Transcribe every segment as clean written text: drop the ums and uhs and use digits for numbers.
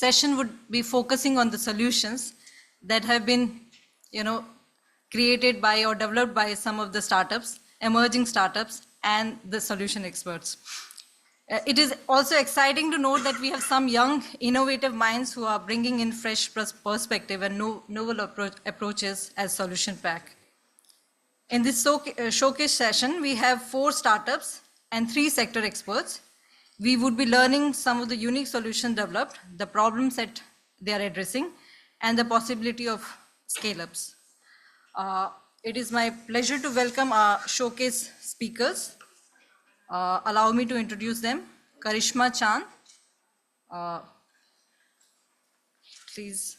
session would be focusing on the solutions that have been, created by or developed by some of the startups, emerging startups, and the solution experts. It is also exciting to note that we have some young, innovative minds who are bringing in fresh perspective and novel approaches as solution pack. In this showcase session, we have 4 startups and 3 sector experts. We would be learning some of the unique solutions developed, the problems that they are addressing, and the possibility of scale-ups. It is my pleasure to welcome our showcase speakers. Allow me to introduce them. Karishma Chand. Please.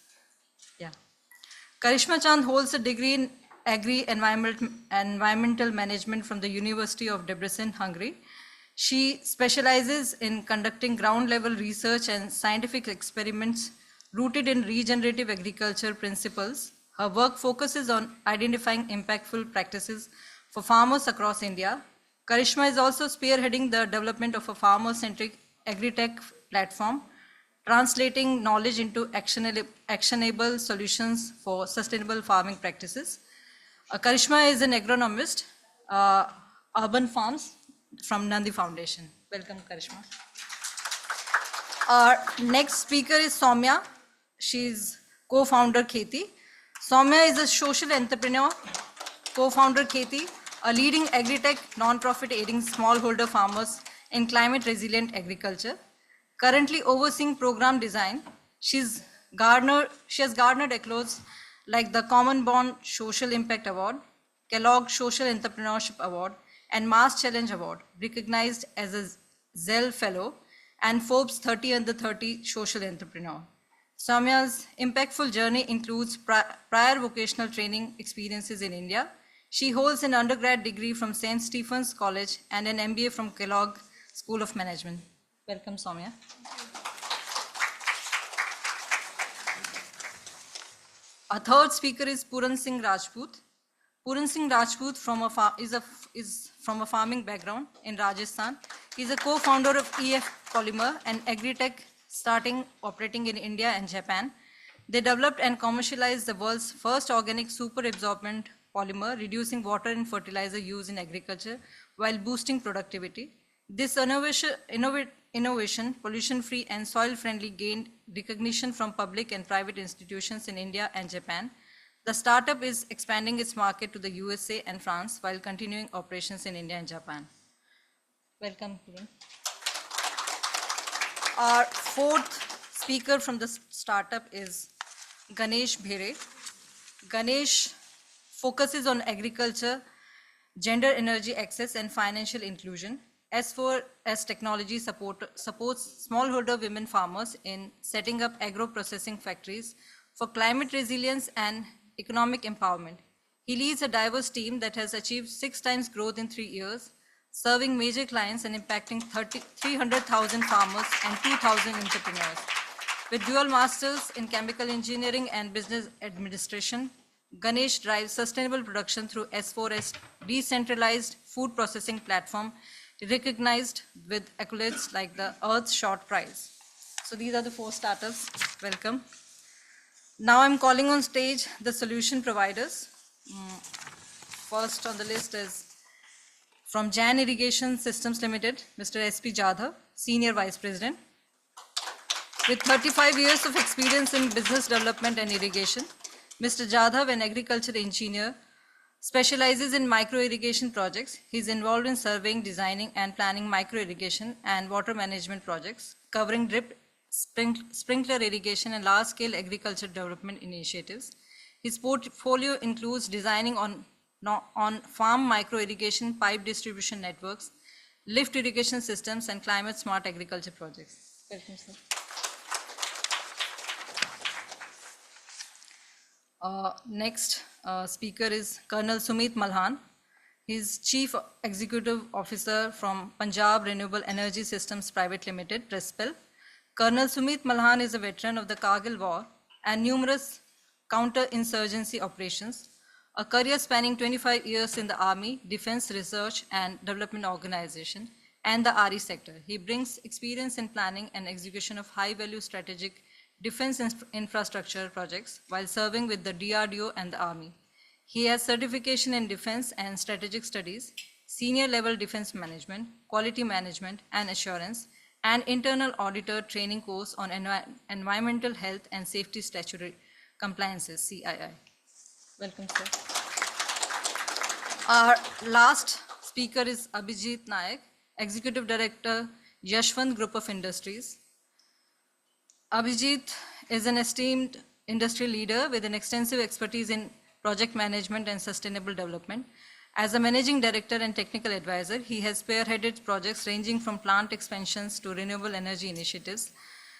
Yeah. Karishma Chand holds a degree in Environmental Management from the University of Debrecen, Hungary. She specializes in conducting ground-level research and scientific experiments rooted in regenerative agriculture principles. Her work focuses on identifying impactful practices for farmers across India. Karishma is also spearheading the development of a farmer-centric agri-tech platform, translating knowledge into actionable solutions for sustainable farming practices. Karishma is an agronomist, Urban Farms from Nandi Foundation. Welcome, Karishma. Our next speaker is Saumya. She's co-founder Kheti. Saumya is a social entrepreneur, co-founder Kheti, a leading agri-tech non-profit aiding smallholder farmers in climate-resilient agriculture. Currently overseeing program design, she has garnered accolades like the Common Bond Social Impact Award, Kellogg Social Entrepreneurship Award, and Mass Challenge Award, recognized as a Zell Fellow and Forbes 30 Under 30 Social Entrepreneur. Saumya's impactful journey includes prior vocational training experiences in India. She holds an undergrad degree from St. Stephen's College and an MBA from Kellogg School of Management. Welcome, Saumya. Our third speaker is Puram Singh Rajput. Puram Singh Rajput is from a farming background in Rajasthan. He is a co-founder of EF Polymer, an agri-tech operating in India and Japan. They developed and commercialized the world's first organic super absorbent polymer, reducing water and fertilizer use in agriculture while boosting productivity. This innovation, pollution-free and soil-friendly, gained recognition from public and private institutions in India and Japan. The startup is expanding its market to the USA and France while continuing operations in India and Japan. Welcome, Puram. Our fourth speaker from the startup is Ganesh Bhere. Ganesh focuses on agriculture, gender energy access, and financial inclusion. S4S technology supports smallholder women farmers in setting up agro-processing factories for climate resilience and economic empowerment. He leads a diverse team that has achieved 6 times growth in 3 years, serving major clients and impacting 300,000 farmers and 2,000 entrepreneurs. With dual masters in chemical engineering and business administration, Ganesh drives sustainable production through S4S decentralized food processing platform, recognized with accolades like the Earth Short Prize. So these are the 4 startups. Welcome. Now I'm calling on stage the solution providers. First on the list is from Jan Irrigation Systems Limited, Mr. SP Jadhav, Senior Vice President. With 35 years of experience in business development and irrigation, Mr. Jadhav, an agriculture engineer, specializes in micro irrigation projects. He's involved in surveying, designing, and planning micro irrigation and water management projects, covering drip, sprinkler irrigation, and large-scale agriculture development initiatives. His portfolio includes designing on farm micro irrigation, pipe distribution networks, lift irrigation systems, and climate-smart agriculture projects. Welcome, sir. Next speaker is Colonel Sumeet Malhan. He's Chief Executive Officer from Punjab Renewable Energy Systems Private Limited, PRESPEL. Colonel Sumeet Malhan is a veteran of the Kargil War and numerous counter-insurgency operations, a career spanning 25 years in the Army, Defense Research and Development Organization, and the RE sector. He brings experience in planning and execution of high-value strategic defense infrastructure projects while serving with the DRDO and the Army. He has certification in defense and strategic studies, senior level defense management, quality management and assurance, and internal auditor training course on environmental health and safety statutory compliances, CII. Welcome, sir. Our last speaker is Abhijit Naik, Executive Director, Yashwant Group of Industries. Abhijit is an esteemed industry leader with an extensive expertise in project management and sustainable development. As a managing director and technical advisor, he has spearheaded projects ranging from plant expansions to renewable energy initiatives,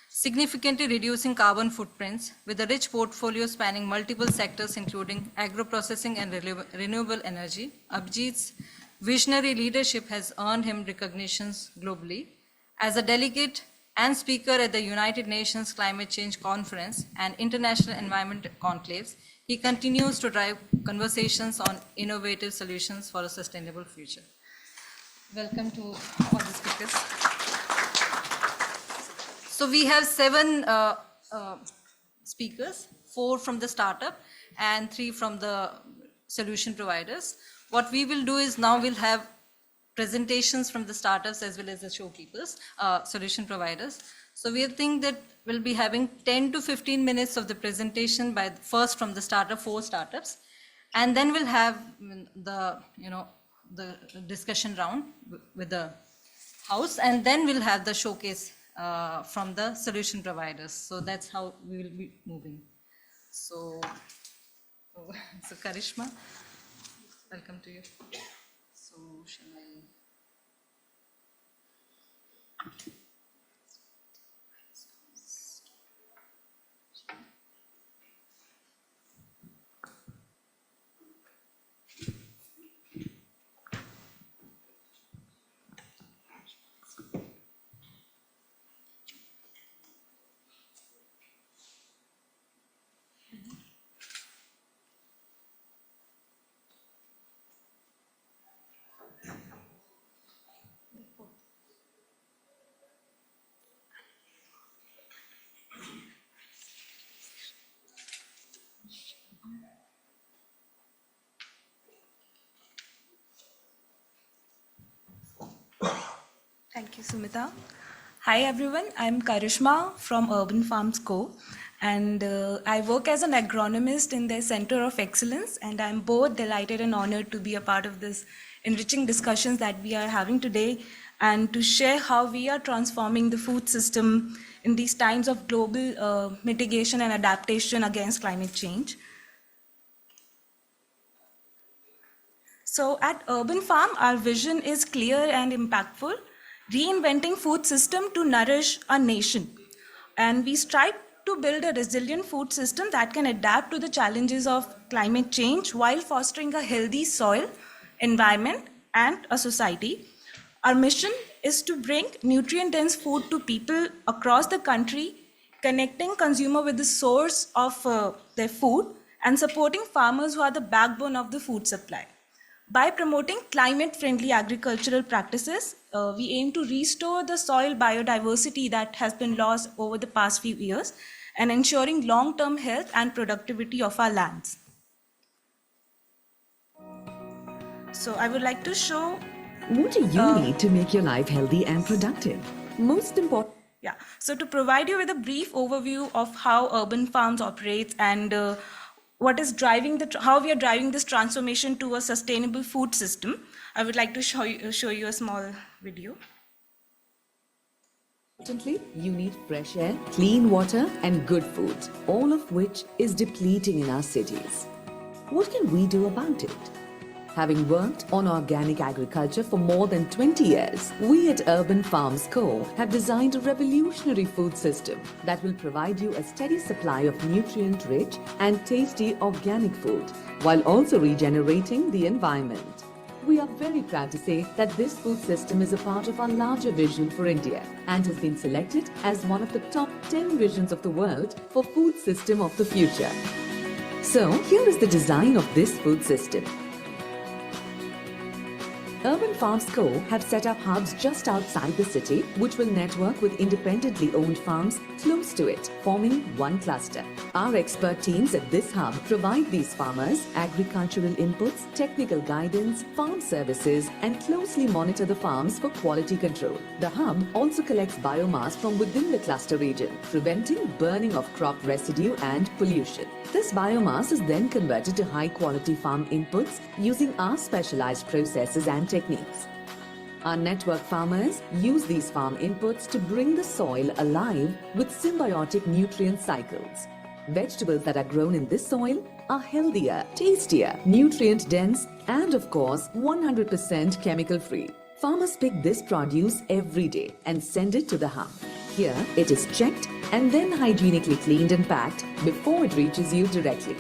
significantly reducing carbon footprints with a rich portfolio spanning multiple sectors including agro-processing and renewable energy. Abhijit's visionary leadership has earned him recognitions globally. As a delegate and speaker at the United Nations Climate Change Conference and International Environment Conclaves, he continues to drive conversations on innovative solutions for a sustainable future. Welcome to all the speakers. So we have 7 speakers, 4 from the startup and 3 from the solution providers. What we will do is now we'll have presentations from the startups as well as the showkeepers, solution providers. So we think that we'll be having 10 to 15 minutes of the presentation by first from the startup, 4 startups, and then we'll have the discussion round with the house, and then we'll have the showcase from the solution providers. So that's how we will be moving. So Karishma, welcome to you. So shall I? Thank you, Sumita. Hi, everyone. I'm Karishma from Urban Farms Co. And I work as an agronomist in their Center of Excellence. And I'm both delighted and honored to be a part of this enriching discussions that we are having today and to share how we are transforming the food system in these times of global mitigation and adaptation against climate change. So at Urban Farm, our vision is clear and impactful, reinventing food system to nourish a nation. And we strive to build a resilient food system that can adapt to the challenges of climate change while fostering a healthy soil, environment, and a society. Our mission is to bring nutrient-dense food to people across the country, connecting consumer with the source of their food and supporting farmers who are the backbone of the food supply. By promoting climate-friendly agricultural practices, we aim to restore the soil biodiversity that has been lost over the past few years and ensuring long-term health and productivity of our lands. So I would like to show... What do you need to make your life healthy and productive? Most important... Yeah, so to provide you with a brief overview of how Urban Farms operates and what is driving how we are driving this transformation to a sustainable food system, I would like to show you a small video. Importantly, you need fresh air, clean water, and good food, all of which is depleting in our cities. What can we do about it? Having worked on organic agriculture for more than 20 years, we at Urban Farms Co. have designed a revolutionary food system that will provide you a steady supply of nutrient-rich and tasty organic food, while also regenerating the environment. We are very proud to say that this food system is a part of our larger vision for India and has been selected as one of the top 10 visions of the world for food system of the future. So, here is the design of this food system. Urban Farms Co. have set up hubs just outside the city, which will network with independently owned farms close to it, forming one cluster. Our expert teams at this hub provide these farmers agricultural inputs, technical guidance, farm services, and closely monitor the farms for quality control. The hub also collects biomass from within the cluster region, preventing burning of crop residue and pollution. This biomass is then converted to high-quality farm inputs using our specialized processes and techniques. Our network farmers use these farm inputs to bring the soil alive with symbiotic nutrient cycles. Vegetables that are grown in this soil are healthier, tastier, nutrient-dense, and of course, 100% chemical-free. Farmers pick this produce every day and send it to the hub. Here, it is checked and then hygienically cleaned and packed before it reaches you directly.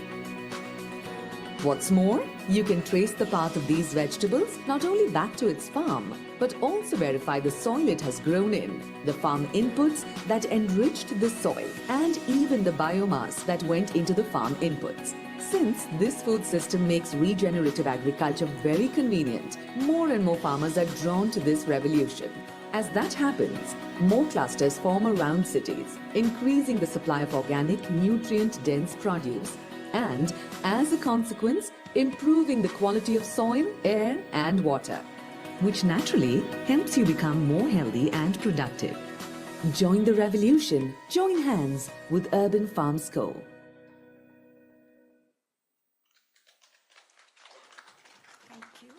What's more, you can trace the path of these vegetables not only back to its farm, but also verify the soil it has grown in, the farm inputs that enriched the soil, and even the biomass that went into the farm inputs. Since this food system makes regenerative agriculture very convenient, more and more farmers are drawn to this revolution. As that happens, more clusters form around cities, increasing the supply of organic, nutrient-dense produce, and, as a consequence, improving the quality of soil, air, and water, which naturally helps you become more healthy and productive. Join the revolution, join hands with Urban Farms Co. Thank you.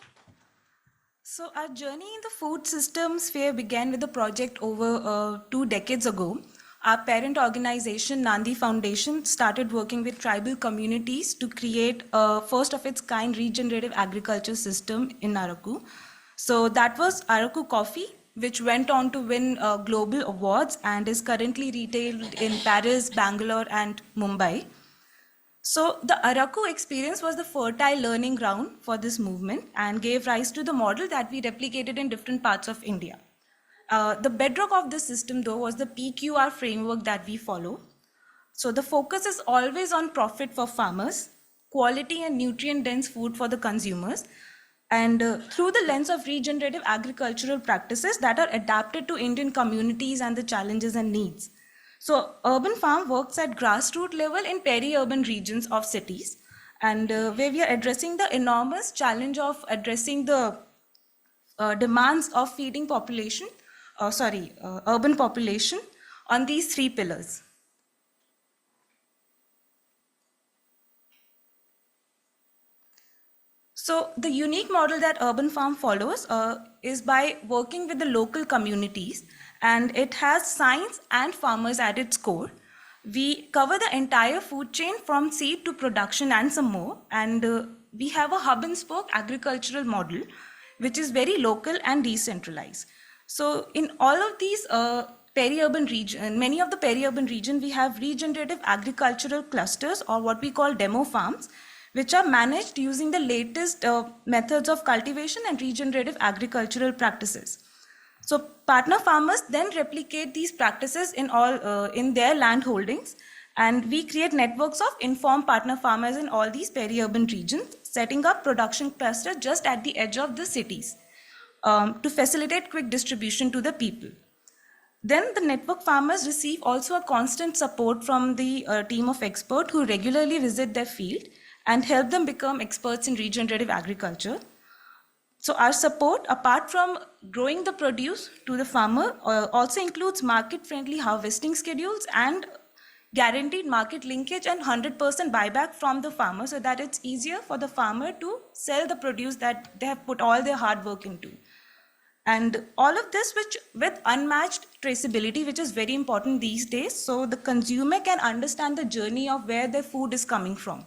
So our journey in the food system sphere began with a project over 2 decades ago. Our parent organization, Nandi Foundation, started working with tribal communities to create a first of its kind regenerative agriculture system in Araku. So that was Araku Coffee, which went on to win global awards and is currently retailed in Paris, Bangalore, and Mumbai. So the Araku experience was the fertile learning ground for this movement and gave rise to the model that we replicated in different parts of India. The bedrock of this system, though, was the PQR framework that we follow. So the focus is always on profit for farmers, quality and nutrient-dense food for the consumers, and through the lens of regenerative agricultural practices that are adapted to Indian communities and the challenges and needs. So urban farm works at grassroots level in peri-urban regions of cities, and where we are addressing the enormous challenge of addressing the demands of feeding urban population on these 3 pillars. So the unique model that Urban Farm follows is by working with the local communities, and it has science and farmers at its core. We cover the entire food chain from seed to production and some more, and we have a hub and spoke agricultural model, which is very local and decentralized. So in all of these peri-urban region, many of the peri-urban region, we have regenerative agricultural clusters, or what we call demo farms, which are managed using the latest methods of cultivation and regenerative agricultural practices. So partner farmers then replicate these practices in their land holdings, and we create networks of informed partner farmers in all these peri-urban regions, setting up production clusters just at the edge of the cities to facilitate quick distribution to the people. Then the network farmers receive also a constant support from the team of experts who regularly visit their field and help them become experts in regenerative agriculture. So our support, apart from growing the produce to the farmer, also includes market-friendly harvesting schedules and guaranteed market linkage and 100% buyback from the farmer, so that it's easier for the farmer to sell the produce that they have put all their hard work into. And all of this with unmatched traceability, which is very important these days, so the consumer can understand the journey of where their food is coming from.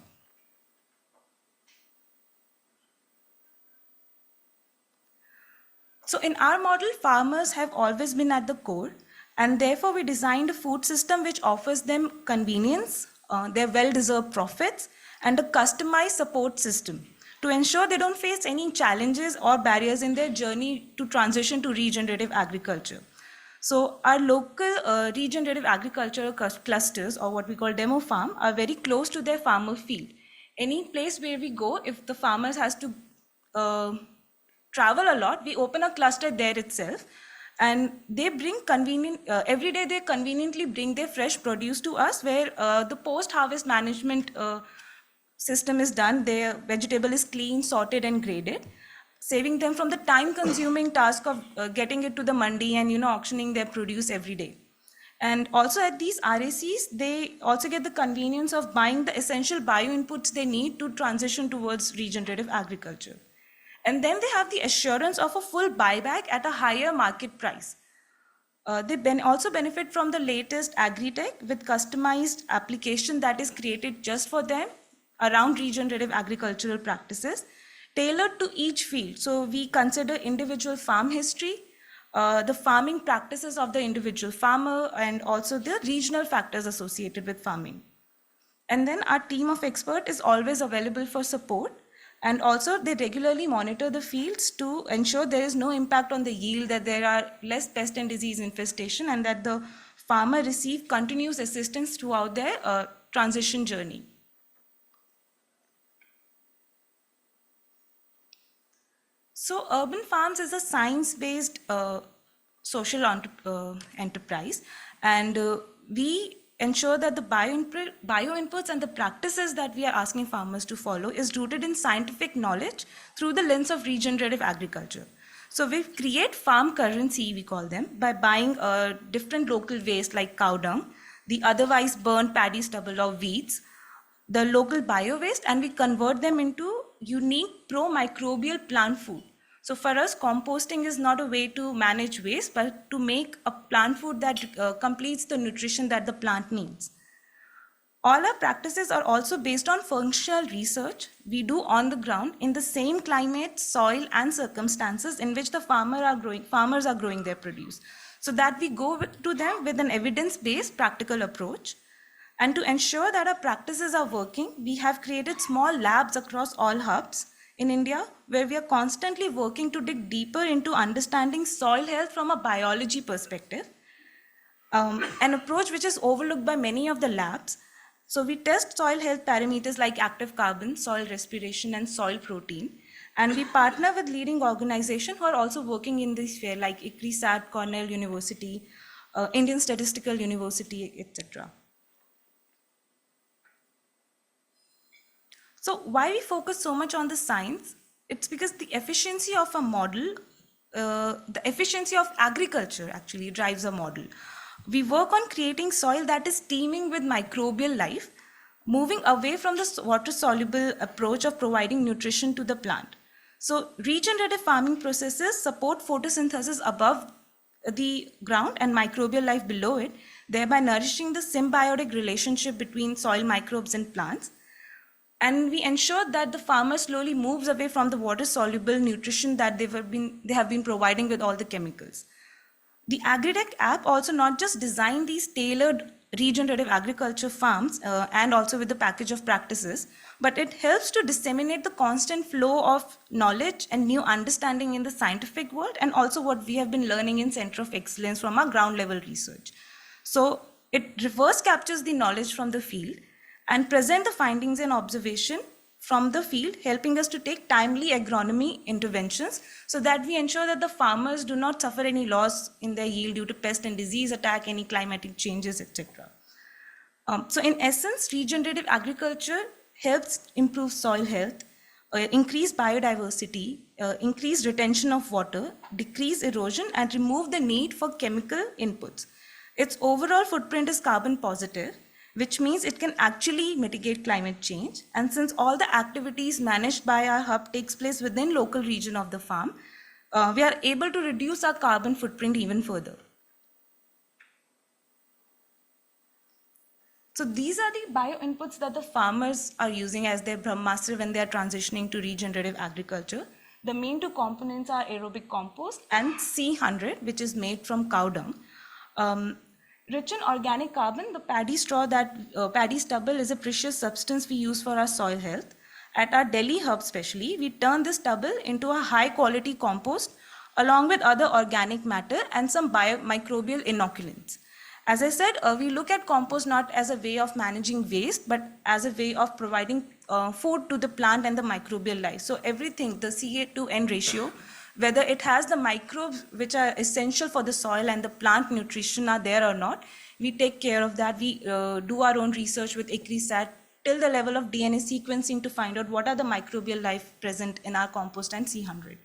So in our model, farmers have always been at the core, and therefore we designed a food system which offers them convenience, their well-deserved profits, and a customized support system to ensure they don't face any challenges or barriers in their journey to transition to regenerative agriculture. So our local regenerative agricultural clusters, or what we call demo farm, are very close to their farmer field. Any place where we go, if the farmers has to travel a lot, we open a cluster there itself, and they bring every day they conveniently bring their fresh produce to us, where the post-harvest management system is done. Their vegetable is clean, sorted, and graded, saving them from the time-consuming task of getting it to the mandi and auctioning their produce every day. And also at these RACs, they also get the convenience of buying the essential bio-inputs they need to transition towards regenerative agriculture. And then they have the assurance of a full buyback at a higher market price. They also benefit from the latest agri-tech with customized application that is created just for them around regenerative agricultural practices, tailored to each field. So we consider individual farm history, the farming practices of the individual farmer, and also the regional factors associated with farming. And then our team of experts is always available for support. And also they regularly monitor the fields to ensure there is no impact on the yield, that there are less pest and disease infestation, and that the farmer receive continuous assistance throughout their transition journey. So Urban Farms is a science-based social enterprise, and we ensure that the bio inputs and the practices that we are asking farmers to follow is rooted in scientific knowledge through the lens of regenerative agriculture. So we create farm currency, we call them, by buying different local waste like cow dung, the otherwise burned paddy stubble or weeds, the local bio waste, and we convert them into unique pro-microbial plant food. So for us, composting is not a way to manage waste, but to make a plant food that completes the nutrition that the plant needs. All our practices are also based on functional research we do on the ground in the same climate, soil, and circumstances in which the farmers are growing their produce, so that we go to them with an evidence-based practical approach. And to ensure that our practices are working, we have created small labs across all hubs in India, where we are constantly working to dig deeper into understanding soil health from a biology perspective, an approach which is overlooked by many of the labs. So we test soil health parameters like active carbon, soil respiration, and soil protein. And we partner with leading organizations who are also working in this sphere, like ICRISAT, Cornell University, Indian Statistical University, etc. So why we focus so much on the science? It's because the efficiency of a model, the efficiency of agriculture actually drives a model. We work on creating soil that is teeming with microbial life, moving away from the water-soluble approach of providing nutrition to the plant. So regenerative farming processes support photosynthesis above the ground and microbial life below it, thereby nourishing the symbiotic relationship between soil microbes and plants. And we ensure that the farmer slowly moves away from the water-soluble nutrition that they have been providing with all the chemicals. The AgriTech app also not just designed these tailored regenerative agriculture farms and also with the package of practices, but it helps to disseminate the constant flow of knowledge and new understanding in the scientific world, and also what we have been learning in Center of Excellence from our ground level research. So it reverse captures the knowledge from the field and present the findings and observation from the field, helping us to take timely agronomy interventions so that we ensure that the farmers do not suffer any loss in their yield due to pest and disease attack, any climatic changes, etc. So in essence, regenerative agriculture helps improve soil health, increase biodiversity, increase retention of water, decrease erosion, and remove the need for chemical inputs. Its overall footprint is carbon positive, which means it can actually mitigate climate change. And since all the activities managed by our hub takes place within local region of the farm, we are able to reduce our carbon footprint even further. So these are the bio inputs that the farmers are using as their Brahmastra when they are transitioning to regenerative agriculture. The main two components are aerobic compost and C100, which is made from cow dung. Rich in organic carbon, the paddy stubble is a precious substance we use for our soil health. At our Delhi hub especially, we turn this stubble into a high quality compost along with other organic matter and some microbial inoculants. As I said, we look at compost not as a way of managing waste, but as a way of providing food to the plant and the microbial life. So everything, the Ca to N ratio, whether it has the microbes which are essential for the soil and the plant nutrition are there or not. We take care of that. We do our own research with ICRISAT till the level of DNA sequencing to find out what are the microbial life present in our compost and C100.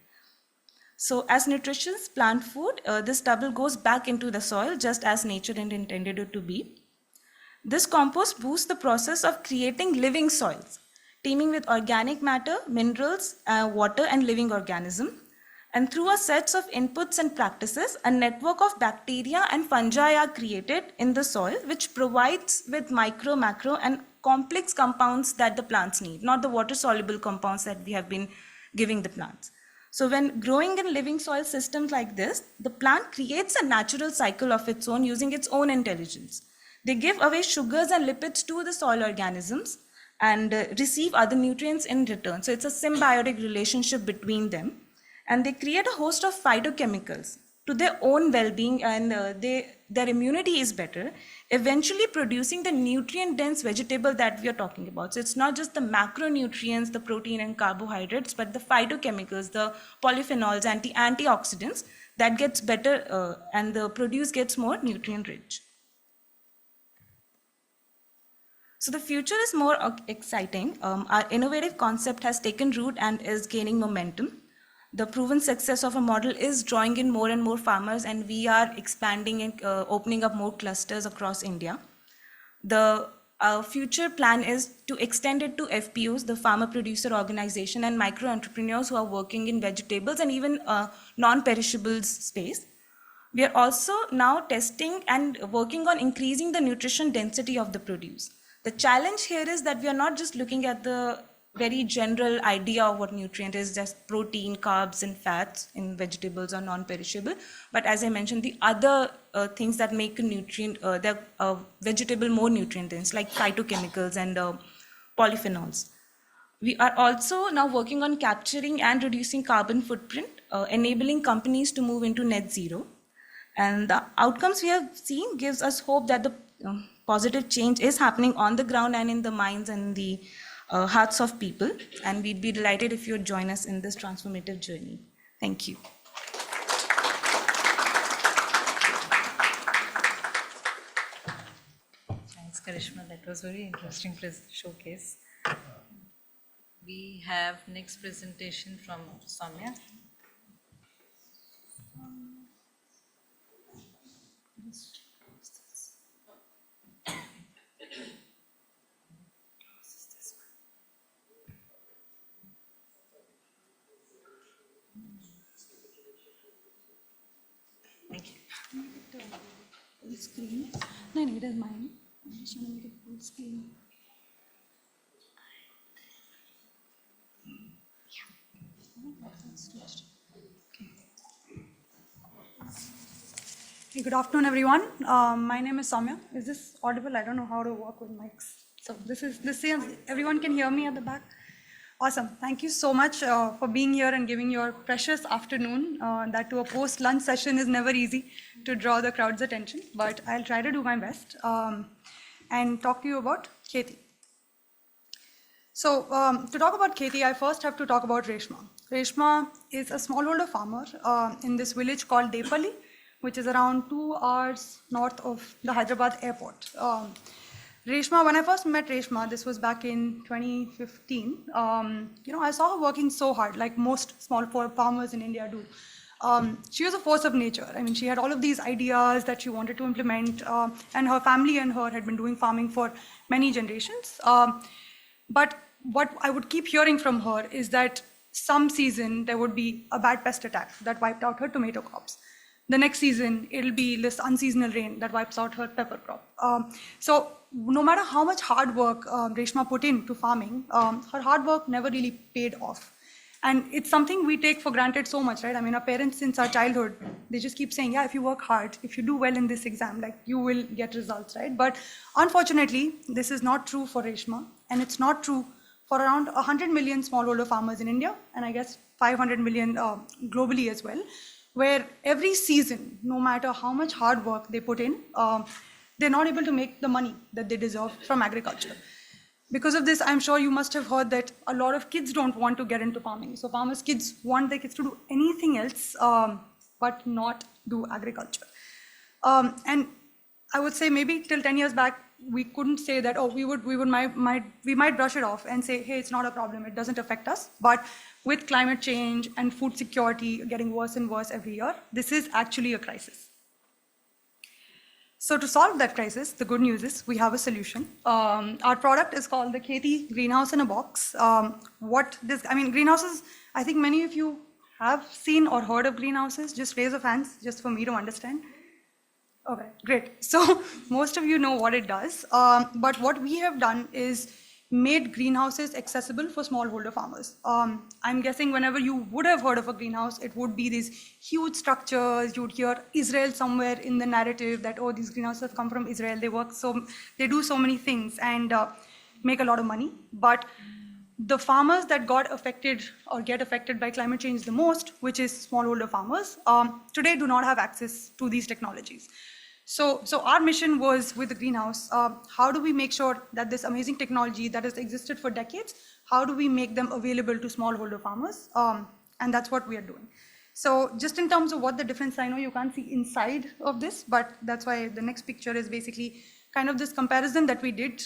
So as nutritious plant food, this stubble goes back into the soil just as nature intended it to be. This compost boosts the process of creating living soils, teeming with organic matter, minerals, water, and living organisms. And through a set of inputs and practices, a network of bacteria and fungi are created in the soil, which provides with micro, macro, and complex compounds that the plants need, not the water-soluble compounds that we have been giving the plants. So when growing in living soil systems like this, the plant creates a natural cycle of its own using its own intelligence. They give away sugars and lipids to the soil organisms and receive other nutrients in return. So it's a symbiotic relationship between them. And they create a host of phytochemicals to their own well-being, and their immunity is better, eventually producing the nutrient-dense vegetable that we are talking about. So it's not just the macronutrients, the protein and carbohydrates, but the phytochemicals, the polyphenols, antioxidants that gets better and the produce gets more nutrient-rich. So the future is more exciting. Our innovative concept has taken root and is gaining momentum. The proven success of a model is drawing in more and more farmers, and we are expanding and opening up more clusters across India. The future plan is to extend it to FPOs, the farmer producer organization, and micro entrepreneurs who are working in vegetables and even non-perishables space. We are also now testing and working on increasing the nutrition density of the produce. The challenge here is that we are not just looking at the very general idea of what nutrient is, just protein, carbs, and fats in vegetables or non-perishable. But as I mentioned, the other things that make a nutrient, the vegetable more nutrient dense, like phytochemicals and polyphenols. We are also now working on capturing and reducing carbon footprint, enabling companies to move into net zero. And the outcomes we have seen gives us hope that the positive change is happening on the ground and in the minds and the hearts of people, and we'd be delighted if you would join us in this transformative journey. Thank you. Thanks, Karishma. That was very interesting showcase. We have next presentation from Saumya. Thank you. Full screen. No, it is mine. I just want to make it full screen. Hey, good afternoon, everyone. My name is Saumya. Is this audible? I don't know how to work with mics. So this everyone can hear me at the back? Awesome. Thank you so much for being here and giving your precious afternoon. That to a post-lunch session is never easy to draw the crowd's attention, but I'll try to do my best and talk to you about Kheti. So to talk about Kheti, I first have to talk about Reshma. Reshma is a smallholder farmer in this village called Depali, which is around 2 hours north of the Hyderabad airport. Reshma, when I first met Reshma, this was back in 2015, I saw her working so hard, like most small farmers in India do. She was a force of nature. I mean, she had all of these ideas that she wanted to implement, and her family and her had been doing farming for many generations. But what I would keep hearing from her is that some season there would be a bad pest attack that wiped out her tomato crops. The next season, it'll be this unseasonal rain that wipes out her pepper crop. So no matter how much hard work Reshma put into farming, her hard work never really paid off. And it's something we take for granted so much, right? I mean, our parents since our childhood, they just keep saying, yeah, if you work hard, if you do well in this exam, like you will get results, right? But unfortunately, this is not true for Reshma, and it's not true for around 100 million smallholder farmers in India, and I guess 500 million globally as well, where every season, no matter how much hard work they put in, they're not able to make the money that they deserve from agriculture. Because of this, I'm sure you must have heard that a lot of kids don't want to get into farming. So farmers' kids want their kids to do anything else, but not do agriculture. And I would say maybe till 10 years back, we couldn't say that, oh, we might brush it off and say, hey, it's not a problem, it doesn't affect us. But with climate change and food security getting worse and worse every year, this is actually a crisis. So to solve that crisis, the good news is we have a solution. Our product is called the Kheti Greenhouse in a Box. Greenhouses, I think many of you have seen or heard of greenhouses. Just raise of hands, just for me to understand. Okay, great. So most of you know what it does. But what we have done is made greenhouses accessible for smallholder farmers. I'm guessing whenever you would have heard of a greenhouse, it would be these huge structures. You'd hear Israel somewhere in the narrative that, oh, these greenhouses have come from Israel. They do so many things and make a lot of money. But the farmers that got affected or get affected by climate change the most, which is smallholder farmers, today do not have access to these technologies. So our mission was with the greenhouse, how do we make sure that this amazing technology that has existed for decades, how do we make them available to smallholder farmers? And that's what we are doing. So just in terms of what the difference, I know you can't see inside of this, but that's why the next picture is basically kind of this comparison that we did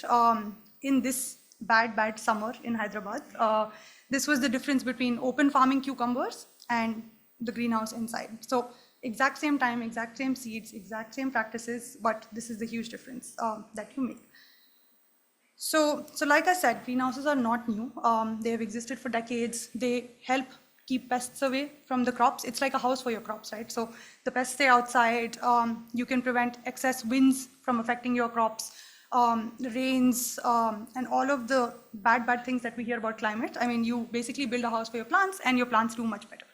in this bad summer in Hyderabad. This was the difference between open farming cucumbers and the greenhouse inside. So exact same time, exact same seeds, exact same practices, but this is the huge difference that you make. So like I said, greenhouses are not new. They have existed for decades. They help keep pests away from the crops. It's like a house for your crops, right? So the pests stay outside. You can prevent excess winds from affecting your crops, rains, and all of the bad things that we hear about climate. I mean, you basically build a house for your plants and your plants do much better.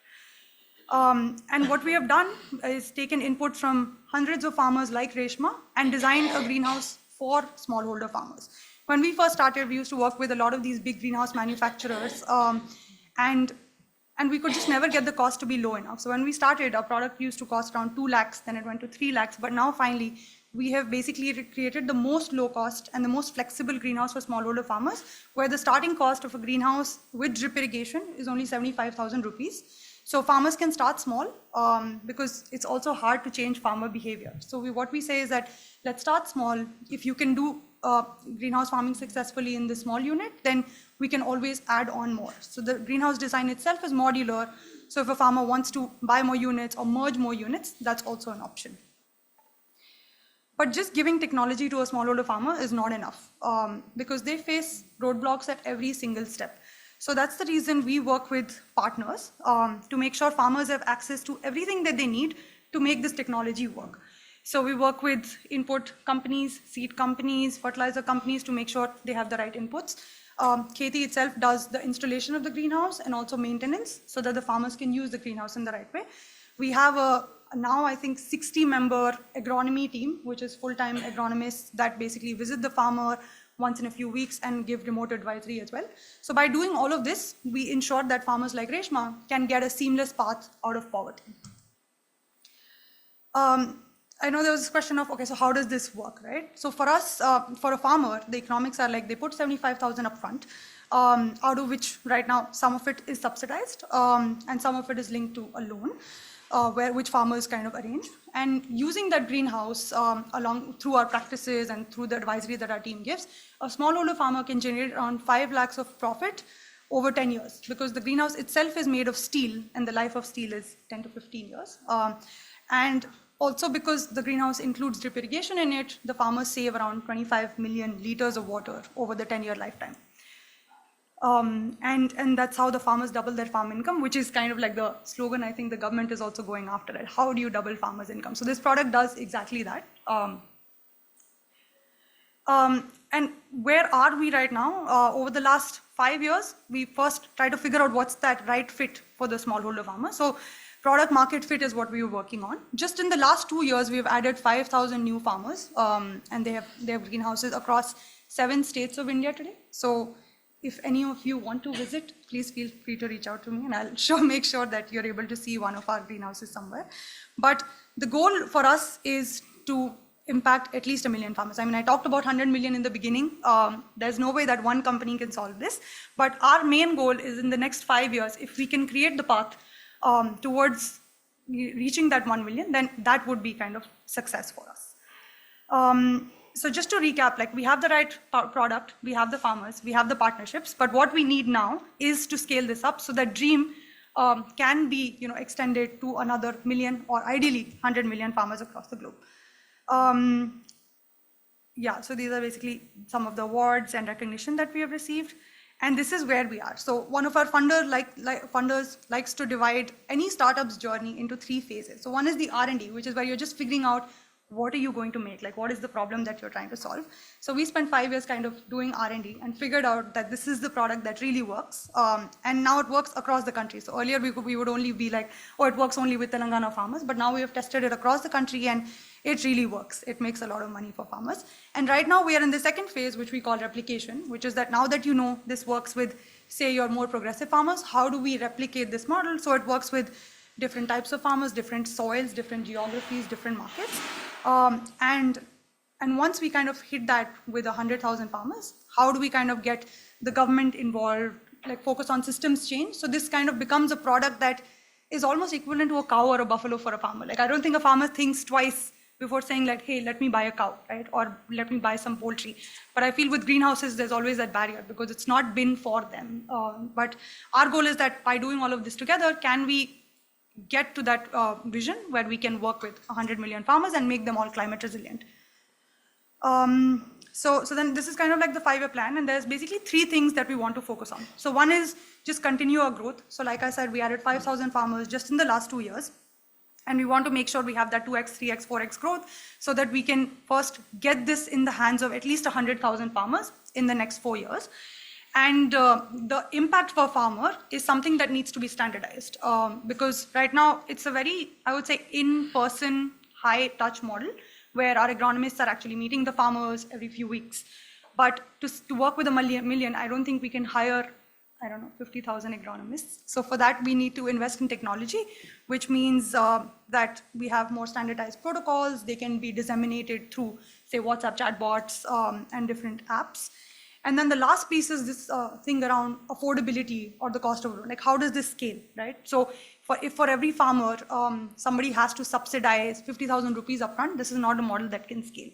And what we have done is taken input from hundreds of farmers like Reshma and designed a greenhouse for smallholder farmers. When we first started, we used to work with a lot of these big greenhouse manufacturers, and we could just never get the cost to be low enough. So when we started, our product used to cost around 2 lakhs, then it went to 3 lakhs, but now finally, we have basically created the most low cost and the most flexible greenhouse for smallholder farmers, where the starting cost of a greenhouse with drip irrigation is only 75,000 rupees. So farmers can start small because it's also hard to change farmer behavior. So what we say is that let's start small. If you can do greenhouse farming successfully in the small unit, then we can always add on more. So the greenhouse design itself is modular. So if a farmer wants to buy more units or merge more units, that's also an option. But just giving technology to a smallholder farmer is not enough because they face roadblocks at every single step. So that's the reason we work with partners to make sure farmers have access to everything that they need to make this technology work. So we work with input companies, seed companies, fertilizer companies to make sure they have the right inputs. Kheti itself does the installation of the greenhouse and also maintenance so that the farmers can use the greenhouse in the right way. We have now I think 60-member agronomy team, which is full-time agronomists that basically visit the farmer once in a few weeks and give remote advisory as well. So by doing all of this, we ensure that farmers like Reshma can get a seamless path out of poverty. I know there was this question of, okay, so how does this work, right? So for us, for a farmer, the economics are like they put 75,000 up front, out of which right now some of it is subsidized and some of it is linked to a loan. Which farmers kind of arrange. And using that greenhouse through our practices and through the advisory that our team gives, a smallholder farmer can generate around 5 lakhs of profit over 10 years because the greenhouse itself is made of steel and the life of steel is 10 to 15 years. And also because the greenhouse includes drip irrigation in it, the farmers save around 25 million liters of water over the 10-year lifetime. And that's how the farmers double their farm income, which is kind of like the slogan I think the government is also going after it. How do you double farmers' income? So this product does exactly that. And where are we right now? Over the last 5 years, we first try to figure out what's that right fit for the smallholder farmer. So product market fit is what we were working on. Just in the last 2 years, we've added 5,000 new farmers, and they have greenhouses across 7 states of India today. So if any of you want to visit, please feel free to reach out to me and I'll make sure that you're able to see one of our greenhouses somewhere. But the goal for us is to impact at least 1 million farmers. I mean, I talked about 100 million in the beginning. There's no way that one company can solve this. But our main goal is in the next 5 years, if we can create the path towards reaching that 1 million, then that would be kind of success for us. So just to recap, like we have the right product, we have the farmers, we have the partnerships, but what we need now is to scale this up so that dream can be extended to another million or ideally 100 million farmers across the globe. Yeah, so these are basically some of the awards and recognition that we have received. And this is where we are. So one of our funders likes to divide any startup's journey into 3 phases. So one is the R&D, which is where you're just figuring out what are you going to make, like what is the problem that you're trying to solve. So we spent 5 years kind of doing R&D and figured out that this is the product that really works. And now it works across the country. So earlier we would only be like, oh, it works only with Telangana farmers, but now we have tested it across the country and it really works. It makes a lot of money for farmers. And right now we are in the second phase, which we call replication, which is that now that this works with, say, your more progressive farmers, how do we replicate this model so it works with different types of farmers, different soils, different geographies, different markets. And once we kind of hit that with 100,000 farmers, how do we kind of get the government involved, like focus on systems change? So this kind of becomes a product that is almost equivalent to a cow or a buffalo for a farmer. Like I don't think a farmer thinks twice before saying like, hey, let me buy a cow, right? Or let me buy some poultry. But I feel with greenhouses, there's always that barrier because it's not been for them. But our goal is that by doing all of this together, can we get to that vision where we can work with 100 million farmers and make them all climate resilient. So then this is kind of like the 5-year plan, and there's basically 3 things that we want to focus on. So one is just continue our growth. So like I said, we added 5,000 farmers just in the last 2 years. And we want to make sure we have that 2x, 3x, 4x growth so that we can first get this in the hands of at least 100,000 farmers in the next 4 years. And the impact per farmer is something that needs to be standardized because right now it's a very, I would say, in-person, high-touch model where our agronomists are actually meeting the farmers every few weeks. But to work with a million, I don't think we can hire, 50,000 agronomists. So for that, we need to invest in technology, which means that we have more standardized protocols. They can be disseminated through, say, WhatsApp chatbots and different apps. And then the last piece is this thing around affordability or the cost of growth. Like, how does this scale, right? So if for every farmer, somebody has to subsidize 50,000 rupees upfront, this is not a model that can scale.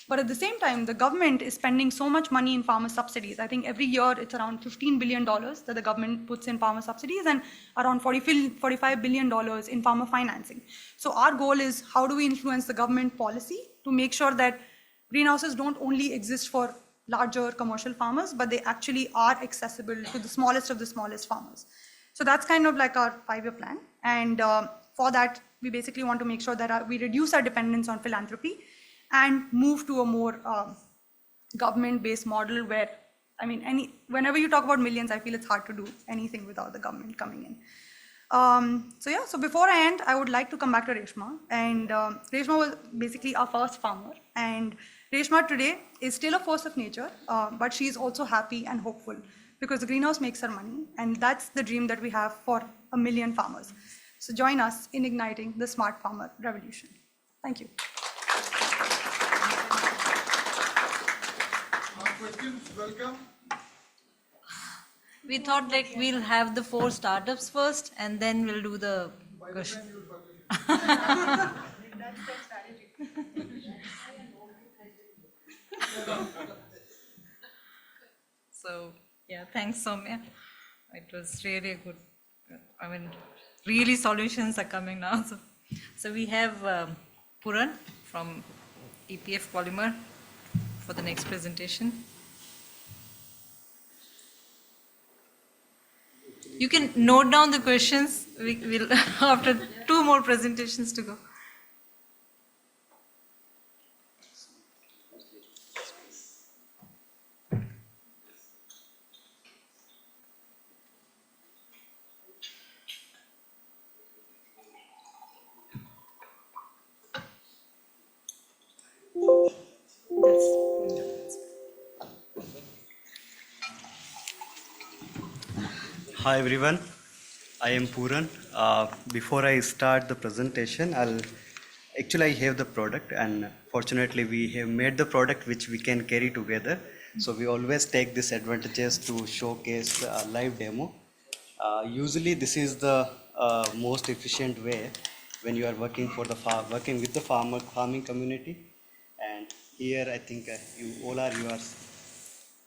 But at the same time, the government is spending so much money in farmer subsidies. I think every year it's around $15 billion that the government puts in farmer subsidies and around $45 billion in farmer financing. So our goal is how do we influence the government policy to make sure that greenhouses don't only exist for larger commercial farmers, but they actually are accessible to the smallest of the smallest farmers. So that's kind of like our 5-year plan. And for that, we basically want to make sure that we reduce our dependence on philanthropy and move to a more government-based model where, whenever you talk about millions, I feel it's hard to do anything without the government coming in. So before I end, I would like to come back to Reshma. And Reshma was basically our first farmer. And Reshma today is still a force of nature, but she is also happy and hopeful because the greenhouse makes her money. And that's the dream that we have for 1 million farmers. So join us in igniting the smart farmer revolution. Thank you. Questions, welcome. We thought like we'll have the 4 startups first and then we'll do the question. So, yeah, thanks, Saumya. It was really good. Really solutions are coming now. So we have Puram from EPF Polymer for the next presentation. You can note down the questions. We'll after 2 more presentations to go. Hi everyone, I am Puran. Before I start the presentation, I'll Actually, I have the product, and fortunately, we have made the product which we can carry together. So we always take this advantages to showcase a live demo. Usually, this is the most efficient way when you are working for the working with the farming community. And here, I think you are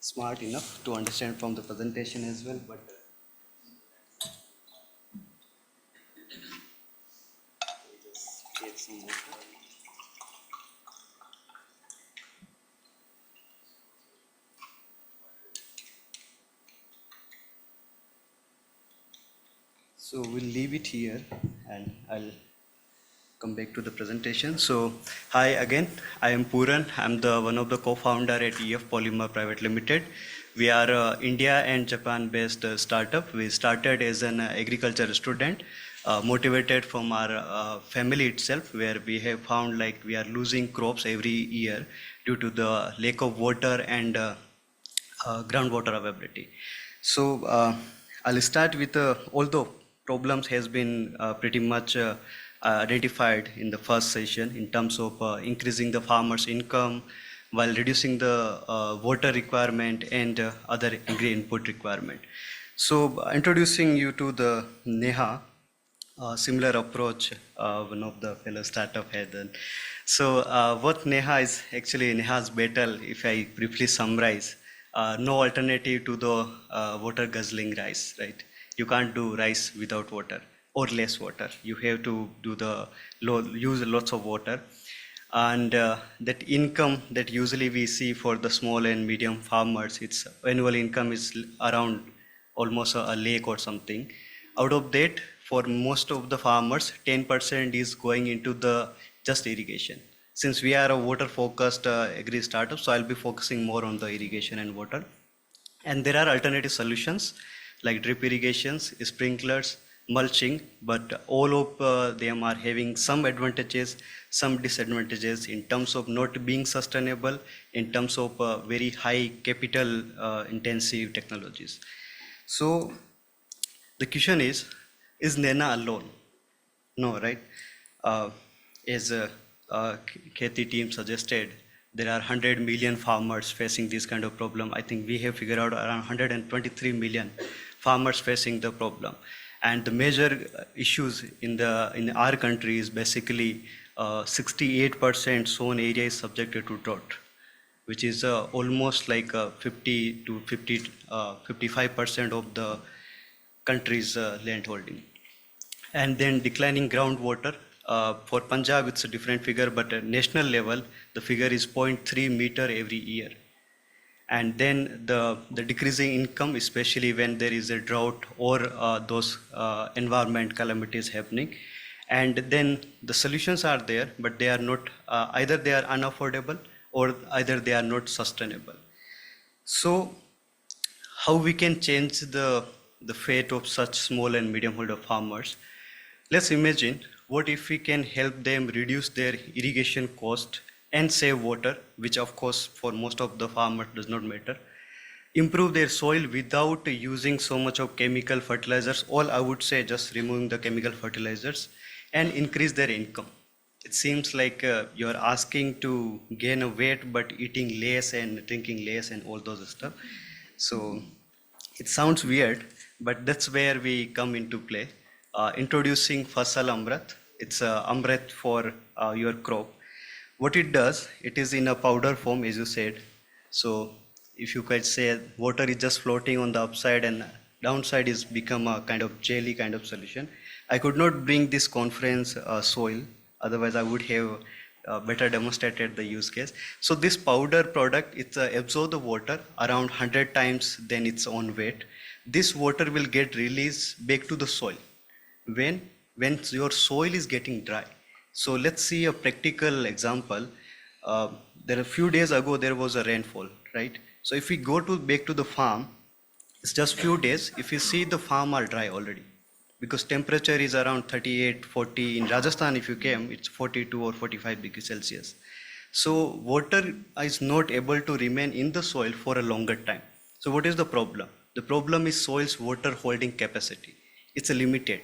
smart enough to understand from the presentation as well. But just take some more. So we'll leave it here and I'll come back to the presentation. So hi again, I am Puran. I'm the one of the co-founder at EF Polymer Private Limited. We are a India and Japan based startup. We started as an agriculture student, motivated from our family itself, where we have found like we are losing crops every year due to the lack of water and groundwater availability. So I'll start with although problems has been pretty much identified in the first session in terms of increasing the farmers' income while reducing the water requirement and other agri input requirement. So introducing you to the NEHA, similar approach one of the fellow startup had done. So what NEHA is actually NEHA's battle, if I briefly summarize, no alternative to the water guzzling rice, right? You can't do rice without water or less water. You have to do use lots of water. And that income that usually we see for the small and medium farmers, its annual income is around almost a lakh or something. Out of that, for most of the farmers, 10% is going into the just irrigation. Since we are a water focused agri startup, so I'll be focusing more on the irrigation and water. And there are alternative solutions like drip irrigations, sprinklers, mulching, but all of them are having some advantages, some disadvantages in terms of not being sustainable, in terms of very high capital intensive technologies. So the question is NENA alone? No, right? As Kheti team suggested, there are 100 million farmers facing this kind of problem. I think we have figured out around 123 million farmers facing the problem. And the major issues in our country is basically 68% sown area is subjected to drought, which is almost like 50 to 55% of the country's land holding. And then declining groundwater. For Punjab, it's a different figure, but at national level, the figure is 0.3 meter every year. And then the decreasing income, especially when there is a drought or those environment calamities happening. And then the solutions are there, but they are not, either they are unaffordable or either they are not sustainable. So how we can change the fate of such small and medium holder farmers? Let's imagine, what if we can help them reduce their irrigation cost and save water, which of course for most of the farmers does not matter, improve their soil without using so much of chemical fertilizers, or I would say just removing the chemical fertilizers, and increase their income. It seems like you're asking to gain a weight but eating less and drinking less and all those stuff. So it sounds weird, but that's where we come into play. Introducing Fasal Amrit. It's Amrit for your crop. What it does, it is in a powder form, as you said. So if you could say water is just floating on the upside and downside is become a kind of jelly kind of solution. I could not bring this conference soil, otherwise I would have better demonstrated the use case. So this powder product, it absorbs the water around 100 times than its own weight. This water will get released back to the soil when your soil is getting dry. So let's see a practical example. There a few days ago there was a rainfall, right? So if we go back to the farm, it's just few days. If you see the farm are dry already, because temperature is around 38, 40. In Rajasthan, if you came, it's 42 or 45 degrees Celsius. So water is not able to remain in the soil for a longer time. So what is the problem? The problem is soil's water holding capacity. It's limited.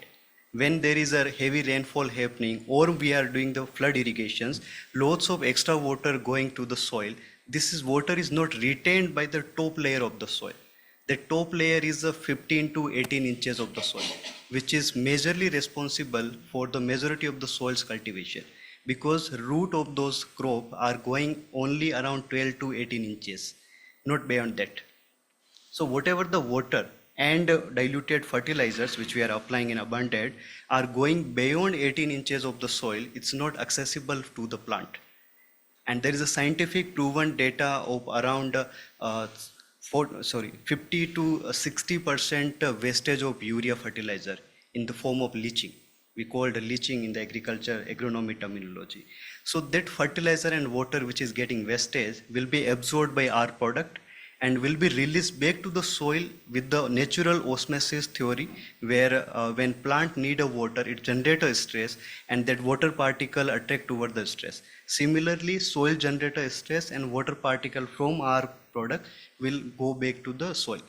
when there is a heavy rainfall happening or we are doing the flood irrigations, lots of extra water going to the soil. Water is not retained by the top layer of the soil. The top layer is 15 to 18 inches of the soil, which is majorly responsible for the majority of the soil's cultivation, because root of those crop are going only around 12 to 18 inches, not beyond that. So whatever the water and diluted fertilizers which we are applying in abundance are going beyond 18 inches of the soil, it's not accessible to the plant. And there is a scientific proven data of around 50 to 60% wastage of urea fertilizer in the form of leaching. We call it leaching in the agriculture agronomy terminology. So that fertilizer and water which is getting wastage will be absorbed by our product and will be released back to the soil with the natural osmosis theory, where when plant need a water, it generates a stress and that water particle attract toward the stress. Similarly, soil generates a stress and water particle from our product will go back to the soil.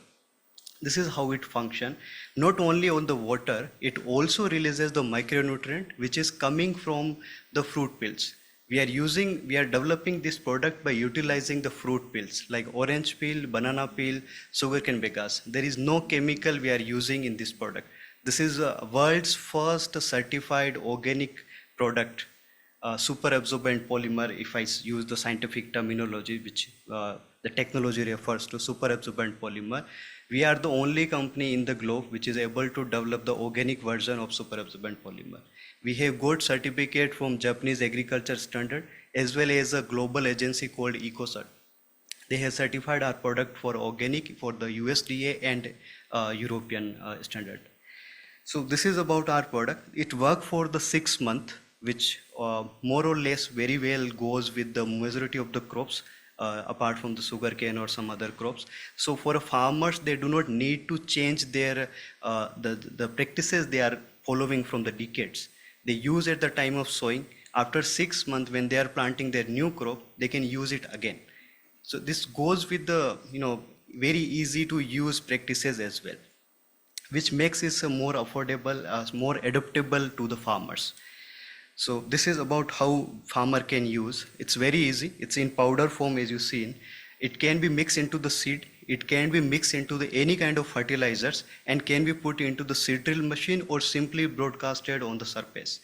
This is how it functions. Not only on the water, it also releases the micronutrient which is coming from the fruit peels. We are developing this product by utilizing the fruit peels like orange peel, banana peel, sugarcane bagasse. There is no chemical we are using in this product. This is world's first certified organic product, super absorbent polymer, if I use the scientific terminology, which the technology refers to super absorbent polymer. We are the only company in the globe which is able to develop the organic version of super absorbent polymer. We have got certificate from Japanese agriculture standard as well as a global agency called EcoCert. They have certified our product for organic for the USDA and European standard. So this is about our product. It worked for the 6 months, which more or less very well goes with the majority of the crops, apart from the sugarcane or some other crops. So for farmers, they do not need to change their the practices they are following from the decades. They use at the time of sowing. After 6 months, when they are planting their new crop, they can use it again. So this goes with the very easy to use practices as well, which makes it more affordable, more adaptable to the farmers. So this is about how farmer can use. It's very easy. It's in powder form as you seen. It can be mixed into the seed. It can be mixed into any kind of fertilizers and can be put into the seed drill machine or simply broadcasted on the surface.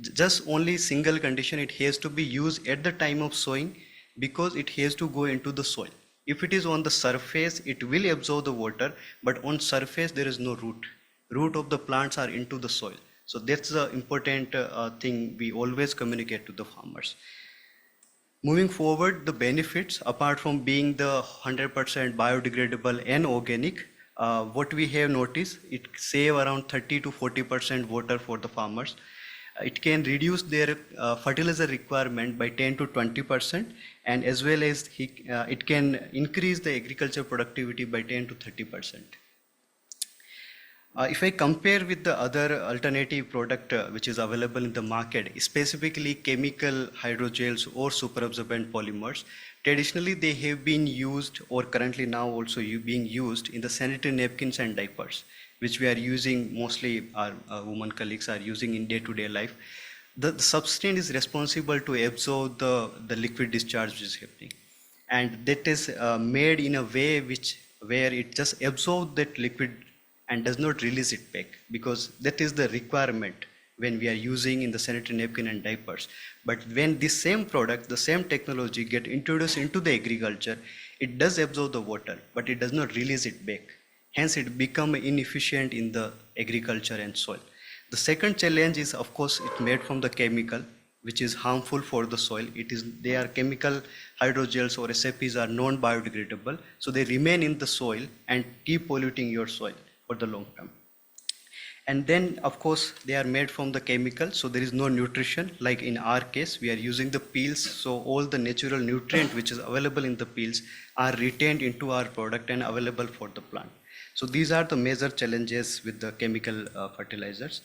Just only single condition, it has to be used at the time of sowing because it has to go into the soil. If it is on the surface, it will absorb the water, but on surface there is no root. Root of the plants are into the soil. So that's the important thing we always communicate to the farmers. Moving forward, the benefits, apart from being the 100% biodegradable and organic, what we have noticed, it save around 30 to 40% water for the farmers. It can reduce their fertilizer requirement by 10 to 20%, and as well as it can increase the agriculture productivity by 10 to 30%. If I compare with the other alternative product which is available in the market, specifically chemical hydrogels or superabsorbent polymers, traditionally they have been used or currently now also being used in the sanitary napkins and diapers, which we are using, mostly our women colleagues are using in day-to-day life. The substance is responsible to absorb the liquid discharge which is happening. And that is made in a way where it just absorbs that liquid and does not release it back, because that is the requirement when we are using in the sanitary napkin and diapers. But when this same product, the same technology get introduced into the agriculture, it does absorb the water, but it does not release it back. Hence it become inefficient in the agriculture and soil. The second challenge is, of course, it made from the chemical, which is harmful for the soil. They are chemical hydrogels or SAPs are non-biodegradable, so they remain in the soil and keep polluting your soil for the long term. And then, of course, they are made from the chemical, so there is no nutrition. Like in our case, we are using the peels, so all the natural nutrient which is available in the peels are retained into our product and available for the plant. So these are the major challenges with the chemical fertilizers.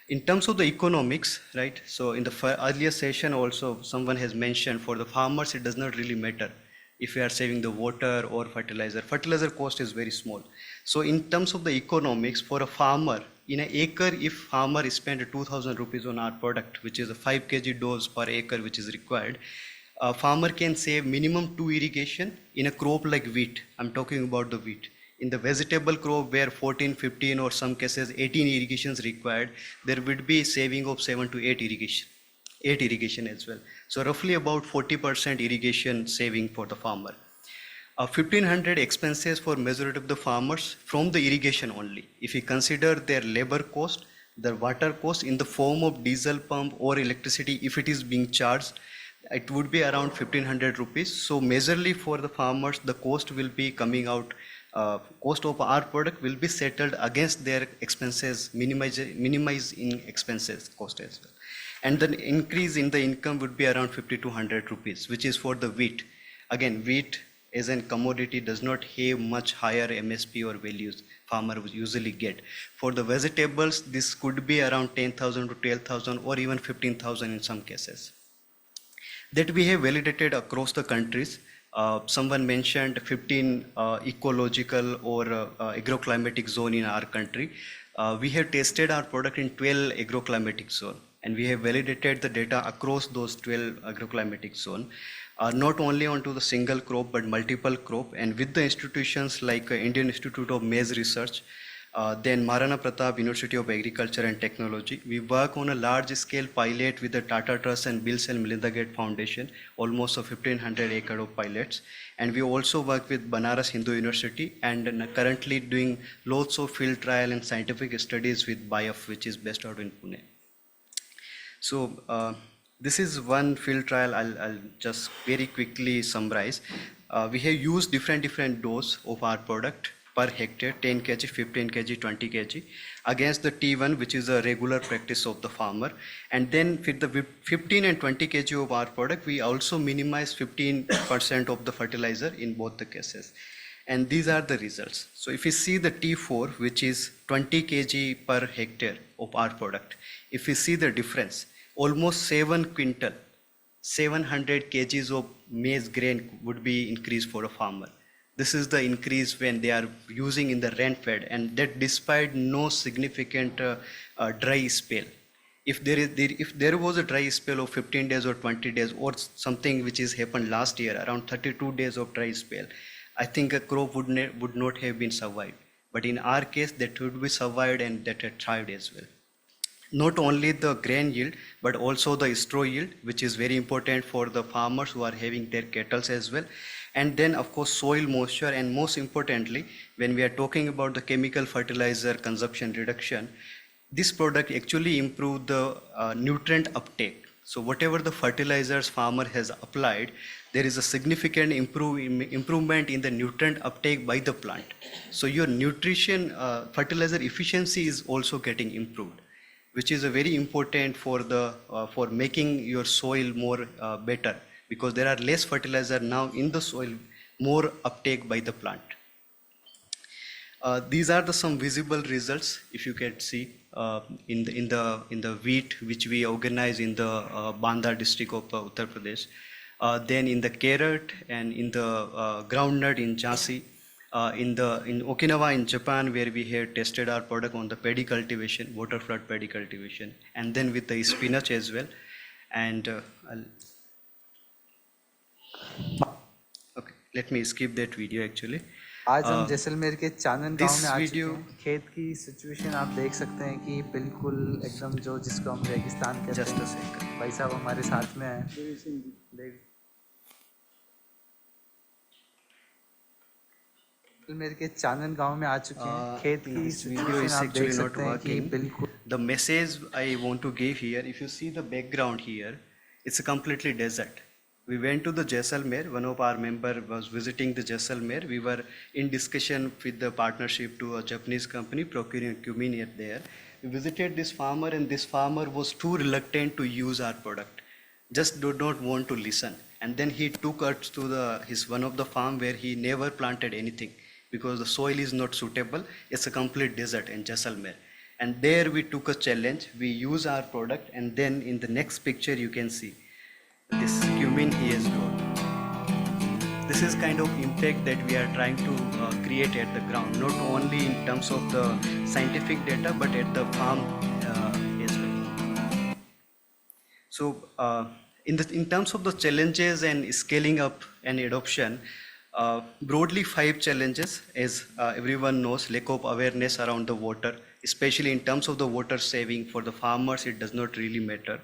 In terms of the economics, right? So in the earlier session also, someone has mentioned for the farmers, it does not really matter if we are saving the water or fertilizer. Fertilizer cost is very small. So in terms of the economics, for a farmer, in an acre, if farmer spend 2,000 rupees on our product, which is a 5 kg dose per acre which is required, a farmer can save minimum 2 irrigation in a crop like wheat. I'm talking about the wheat. In the vegetable crop where 14, 15 or some cases 18 irrigations required, there would be saving of 7 to 8 irrigation. 8 irrigation as well. So roughly about 40% irrigation saving for the farmer. 1,500 expenses for majority of the farmers from the irrigation only. If you consider their labor cost, their water cost in the form of diesel pump or electricity, if it is being charged, it would be around 1,500 rupees. So majorly for the farmers, the cost will be coming out, cost of our product will be settled against their expenses, minimizing expenses cost as well. And the increase in the income would be around 50 to 100 rupees, which is for the wheat. Again, wheat as a commodity does not have much higher MSP or values farmer usually get. For the vegetables, this could be around 10,000 to 12,000 or even 15,000 in some cases. That we have validated across the countries. Someone mentioned 15 ecological or agroclimatic zone in our country. We have tested our product in 12 agroclimatic zone, and we have validated the data across those 12 agroclimatic zone. Not only onto the single crop but multiple crop, and with the institutions like Indian Institute of Maize Research, then Maharana Pratap University of Agriculture and Technology. We work on a large scale pilot with the Tata Trust and Bill and Melinda Gates Foundation, almost 1,500 acre of pilots. And we also work with Banaras Hindu University and currently doing lots of field trial and scientific studies with BIOF, which is based out in Pune. So this is one field trial. I'll just very quickly summarize. We have used different dose of our product per hectare, 10 kg, 15 kg, 20 kg, against the T1, which is a regular practice of the farmer. And then with the 15 and 20 kg of our product, we also minimize 15% of the fertilizer in both the cases. And these are the results. So if you see the T4, which is 20 kg per hectare of our product, if you see the difference, almost 7 quintal, 700 kgs of maize grain would be increased for a farmer. This is the increase when they are using in the rain fed, and that despite no significant dry spell. If there was a dry spell of 15 days or 20 days or something which is happened last year, around 32 days of dry spell, I think a crop would not have been survived. But in our case, that would be survived and that had thrived as well. Not only the grain yield, but also the straw yield, which is very important for the farmers who are having their cattle as well. And then of course soil moisture, and most importantly, when we are talking about the chemical fertilizer consumption reduction, this product actually improved the nutrient uptake. So whatever the fertilizers farmer has applied, there is a significant improvement in the nutrient uptake by the plant. So your nutrition fertilizer efficiency is also getting improved, which is a very important for making your soil more better, because there are less fertilizer now in the soil, more uptake by the plant. These are some visible results, if you can see, in the wheat which we organize in the Banda district of Uttar Pradesh, then in the carrot and in the groundnut in Jhansi, in Okinawa in Japan, where we have tested our product on the paddy cultivation, water flood paddy cultivation, and then with the spinach as well. And okay, let me skip that video actually. आज हम जैसलमेर के चानन गांव this में आ चुके video- हैं। खेत की situation आप देख सकते हैं कि बिल्कुल एकदम जो जिसको हम रेगिस्तान कहते Just a हैं। second. भाई साहब हमारे साथ में हैं। जैसलमेर के चानन गांव में आ चुके हैं। खेत की This video सिचुएशन is आप देख actually not सकते हैं कि working. बिल्कुल The message I want to give here, if you see the background here, it's a completely desert. We went to the Jaisalmer. One of our member was visiting the Jaisalmer. We were in discussion with the partnership to a Japanese company procuring cumin there. We visited this farmer, and this farmer was too reluctant to use our product. Just did not want to listen. And then he took us to his one of the farm where he never planted anything because the soil is not suitable. It's a complete desert in Jaisalmer. And there we took a challenge. We use our product, and then in the next picture you can see this cumin he has grown. this is kind of impact that we are trying to create at the ground, not only in terms of the scientific data, but at the farm as well. So, in terms of the challenges and scaling up and adoption, broadly 5 challenges, as everyone knows: lack of awareness around the water, especially in terms of the water saving for the farmers. It does not really matter.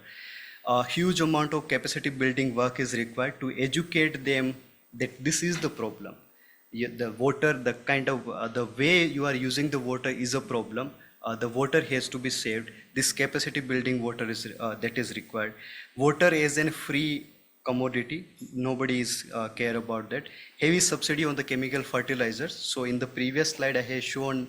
A huge amount of capacity building work is required to educate them that this is the problem. The water, the kind of the way you are using the water is a problem. The water has to be saved. This capacity building water is that is required. Water is a free commodity. Nobody is care about that. Heavy subsidy on the chemical fertilizers. So in the previous slide, I have shown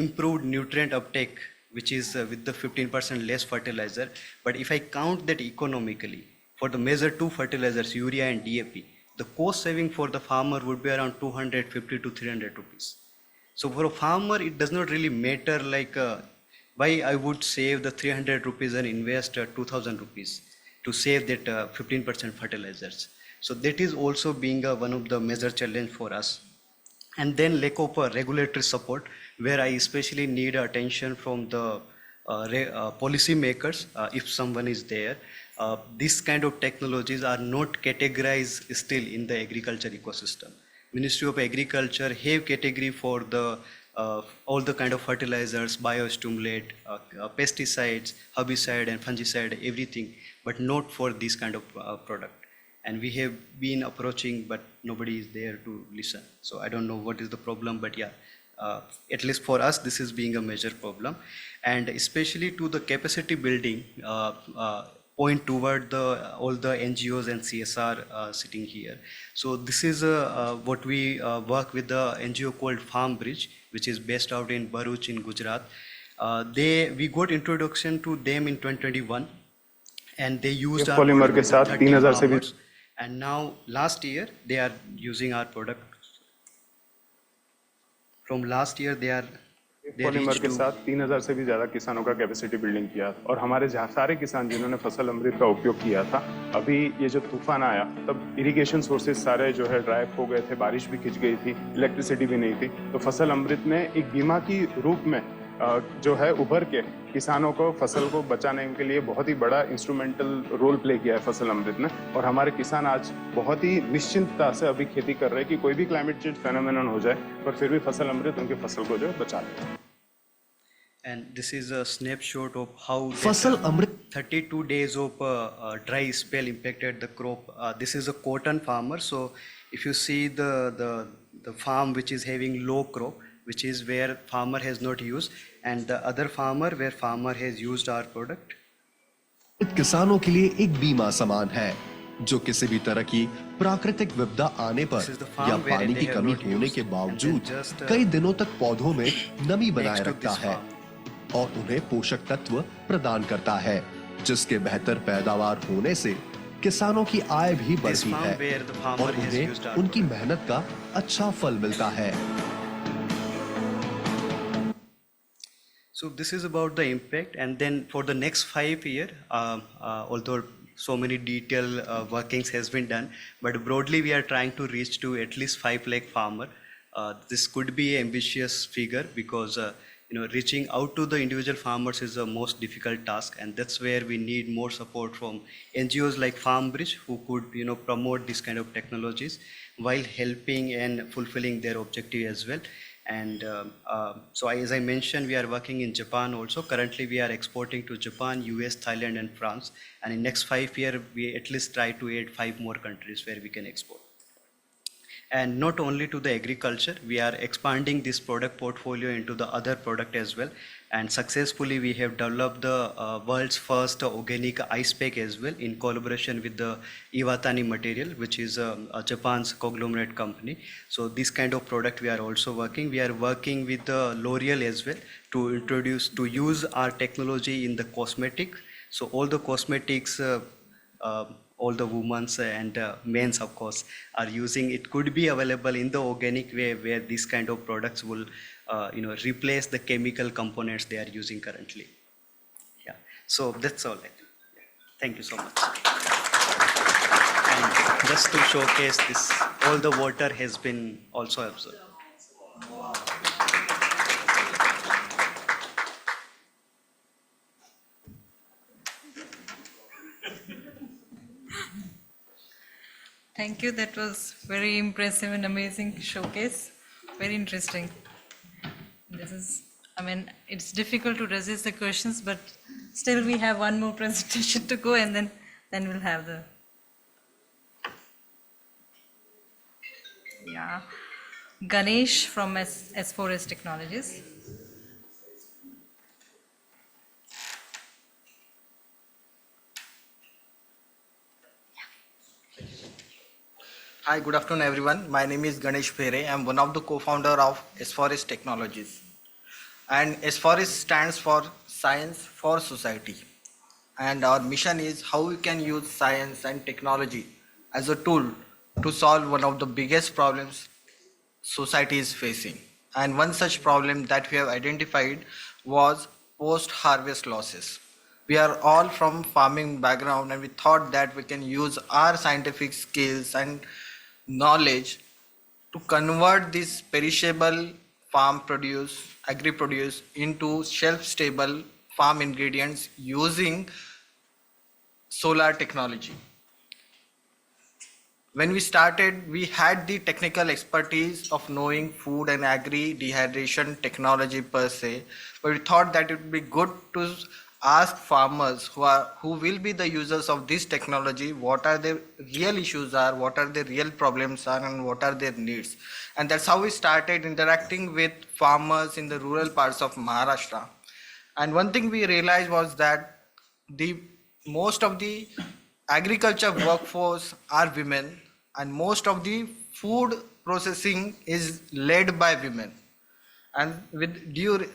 improved nutrient uptake, which is with the 15% less fertilizer. But if I count that economically, for the major 2 fertilizers, urea and DAP, the cost saving for the farmer would be around 250 to 300 rupees. So for a farmer, it does not really matter like why I would save the 300 rupees and invest 2000 rupees to save that 15% fertilizers. So that is also being one of the major challenge for us. And then lack of regulatory support, where I especially need attention from the policy makers, if someone is there. These kind of technologies are not categorized still in the agriculture ecosystem. Ministry of Agriculture have category for the all the kind of fertilizers, biostimulate, pesticides, herbicide and fungicide, everything, but not for this kind of product. And we have been approaching, but nobody is there to listen. So I don't know what is the problem, but yeah, at least for us, this is being a major problem. And especially to the capacity building, point toward all the NGOs and CSR sitting here. So this is what we work with the NGO called Farm Bridge, which is based out in Bharuch in Gujarat. We got introduction to them in 2021, and they used our polymer product के साथ 3000 से भी farmers. And now last year they are using our product. From last year they polymer reached के to साथ 3000 से भी ज्यादा किसानों का कैपेसिटी बिल्डिंग किया और हमारे सारे किसान जिन्होंने फसल अमृत का उपयोग किया था, अभी ये जब तूफान आया तब इरिगेशन सोर्सेज सारे जो है ड्राई हो गए थे, बारिश भी खिंच गई थी, इलेक्ट्रिसिटी भी नहीं थी, तो फसल अमृत ने एक बीमा की रूप में जो है उभर के किसानों को फसल को बचाने के लिए बहुत ही बड़ा इंस्ट्रूमेंटल रोल प्ले किया है फसल अमृत ने। और हमारे किसान आज बहुत ही निश्चिंतता से अभी खेती कर रहे हैं कि कोई भी क्लाइमेट चेंज फेनोमेनन हो जाए पर फिर भी फसल अमृत उनकी फसल को जो है बचा ले। And this is a snapshot of how Fasal Amrit 32 days of dry spell impacted the crop. This is a cotton farmer. So if you see the farm which is having low crop, which is where farmer has not used, and the other farmer where farmer has used our product. किसानों के लिए एक बीमा समान है जो किसी भी तरह की प्राकृतिक विपदा आने पर या पानी की कमी होने के बावजूद कई दिनों तक पौधों में नमी बनाए रखता है और उन्हें पोषक तत्व प्रदान करता है, जिसके बेहतर पैदावार होने से किसानों की आय भी बढ़ती है और उन्हें उनकी मेहनत का अच्छा फल मिलता है। So this is about the impact, and then for the next 5 years, although so many detailed workings has been done, but broadly we are trying to reach to at least 5 lakh farmer. This could be an ambitious figure because reaching out to the individual farmers is the most difficult task, and that's where we need more support from NGOs like Farm Bridge, who could promote this kind of technologies while helping and fulfilling their objective as well. And so as I mentioned, we are working in Japan also. Currently we are exporting to Japan, US, Thailand and France, and in next 5 years we at least try to add 5 more countries where we can export. And not only to the agriculture, we are expanding this product portfolio into the other product as well. And successfully we have developed the world's first organic ice pack as well in collaboration with the Iwatani material, which is Japan's conglomerate company. So this kind of product we are also working. We are working with L'Oreal as well to use our technology in the cosmetic. So all the cosmetics, all the women's and men's of course are using. It could be available in the organic way where these kind of products will replace the chemical components they are using currently. Yeah, so that's all. Thank you so much. And just to showcase this all the water has been also absorbed. Thank you. That was very impressive and amazing showcase. Very interesting. This is, I mean, it's difficult to resist the questions, but still we have one more presentation to go, and then we'll have the, yeah, Ganesh from S4S Technologies. Hi, good afternoon, everyone. My name is Ganesh Bhere. I'm one of the co-founder of S4S Technologies. And S4S stands for Science for Society. And our mission is how we can use science and technology as a tool to solve one of the biggest problems society is facing. And one such problem that we have identified was post-harvest losses. We are all from farming background, and we thought that we can use our scientific skills and knowledge to convert this perishable farm produce, agri produce into shelf stable farm ingredients using solar technology. When we started, we had the technical expertise of knowing food and agri dehydration technology per se, but we thought that it would be good to ask farmers who will be the users of this technology what are their real issues are, what are their real problems are, and what are their needs. And that's how we started interacting with farmers in the rural parts of Maharashtra. And one thing we realized was that most of the agriculture workforce are women, and most of the food processing is led by women. And with due,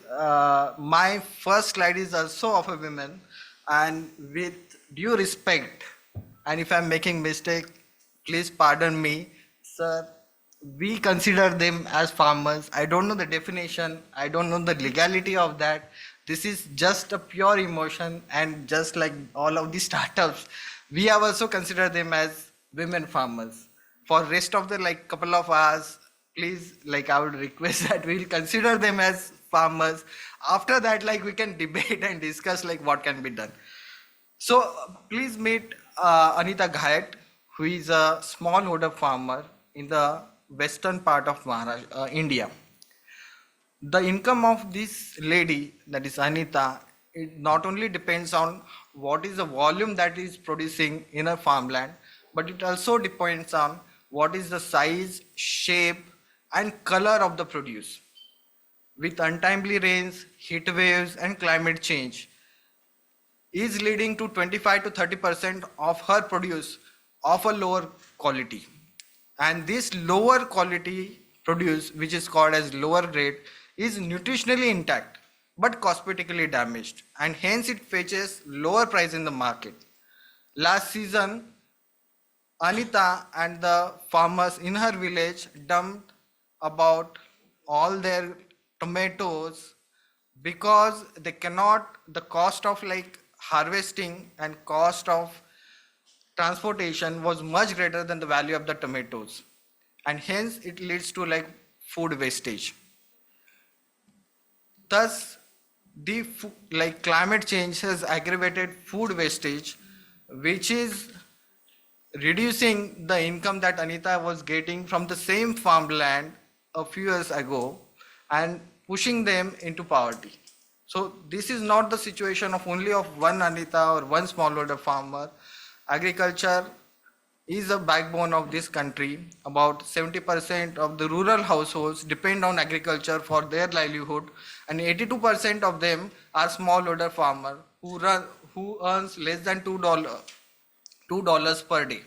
my first slide is also of a woman, and with due respect, and if I'm making mistake, please pardon me, sir. We consider them as farmers. I don't know the definition. I don't know the legality of that. This is just a pure emotion, and just like all of the startups, we have also considered them as women farmers. For rest of the couple of hours, please, I would request that we'll consider them as farmers. After that, we can debate and discuss what can be done. So please meet Anita Ghayat, who is a smallholder farmer in the western part of Maharashtra, India. The income of this lady, that is Anita, it not only depends on what is the volume that is producing in her farmland, but it also depends on what is the size, shape, and color of the produce. With untimely rains, heat waves, and climate change, is leading to 25 to 30% of her produce of a lower quality. And this lower quality produce, which is called as lower grade, is nutritionally intact but cosmetically damaged, and hence it fetches lower price in the market. Last season, Anita and the farmers in her village dumped about all their tomatoes because they cannot, the cost of harvesting and cost of transportation was much greater than the value of the tomatoes, and hence it leads to food wastage. Thus, the climate change has aggravated food wastage, which is reducing the income that Anita was getting from the same farmland a few years ago and pushing them into poverty. So this is not the situation of only of one Anita or one smallholder farmer. Agriculture is a backbone of this country. About 70% of the rural households depend on agriculture for their livelihood, and 82% of them are smallholder farmer who earns less than $2 per day.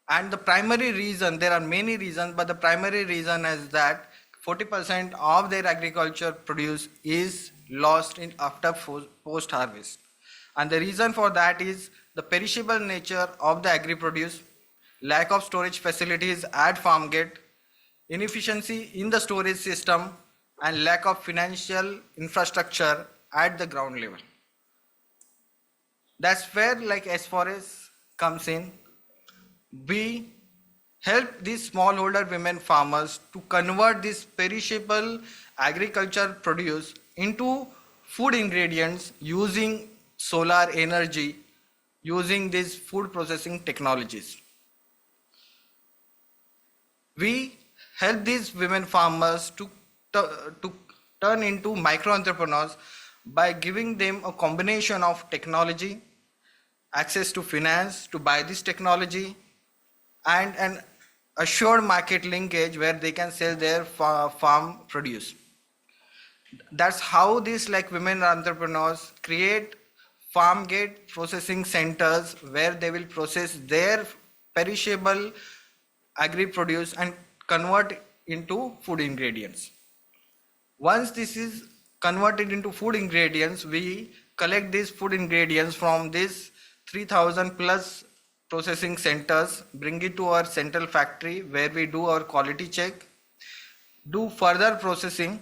And the primary reason, there are many reasons, but the primary reason is that 40% of their agriculture produce is lost after post harvest. And the reason for that is the perishable nature of the agri produce, lack of storage facilities at farm gate, inefficiency in the storage system, and lack of financial infrastructure at the ground level. That's where S4S comes in. We help these smallholder women farmers to convert this perishable agriculture produce into food ingredients using solar energy, using these food processing technologies. We help these women farmers to turn into micro entrepreneurs by giving them a combination of technology, access to finance to buy this technology, and an assured market linkage where they can sell their farm produce. That's how these like women entrepreneurs create farm gate processing centers where they will process their perishable agri produce and convert into food ingredients. Once this is converted into food ingredients, we collect these food ingredients from these 3000 plus processing centers, bring it to our central factory where we do our quality check, do further processing,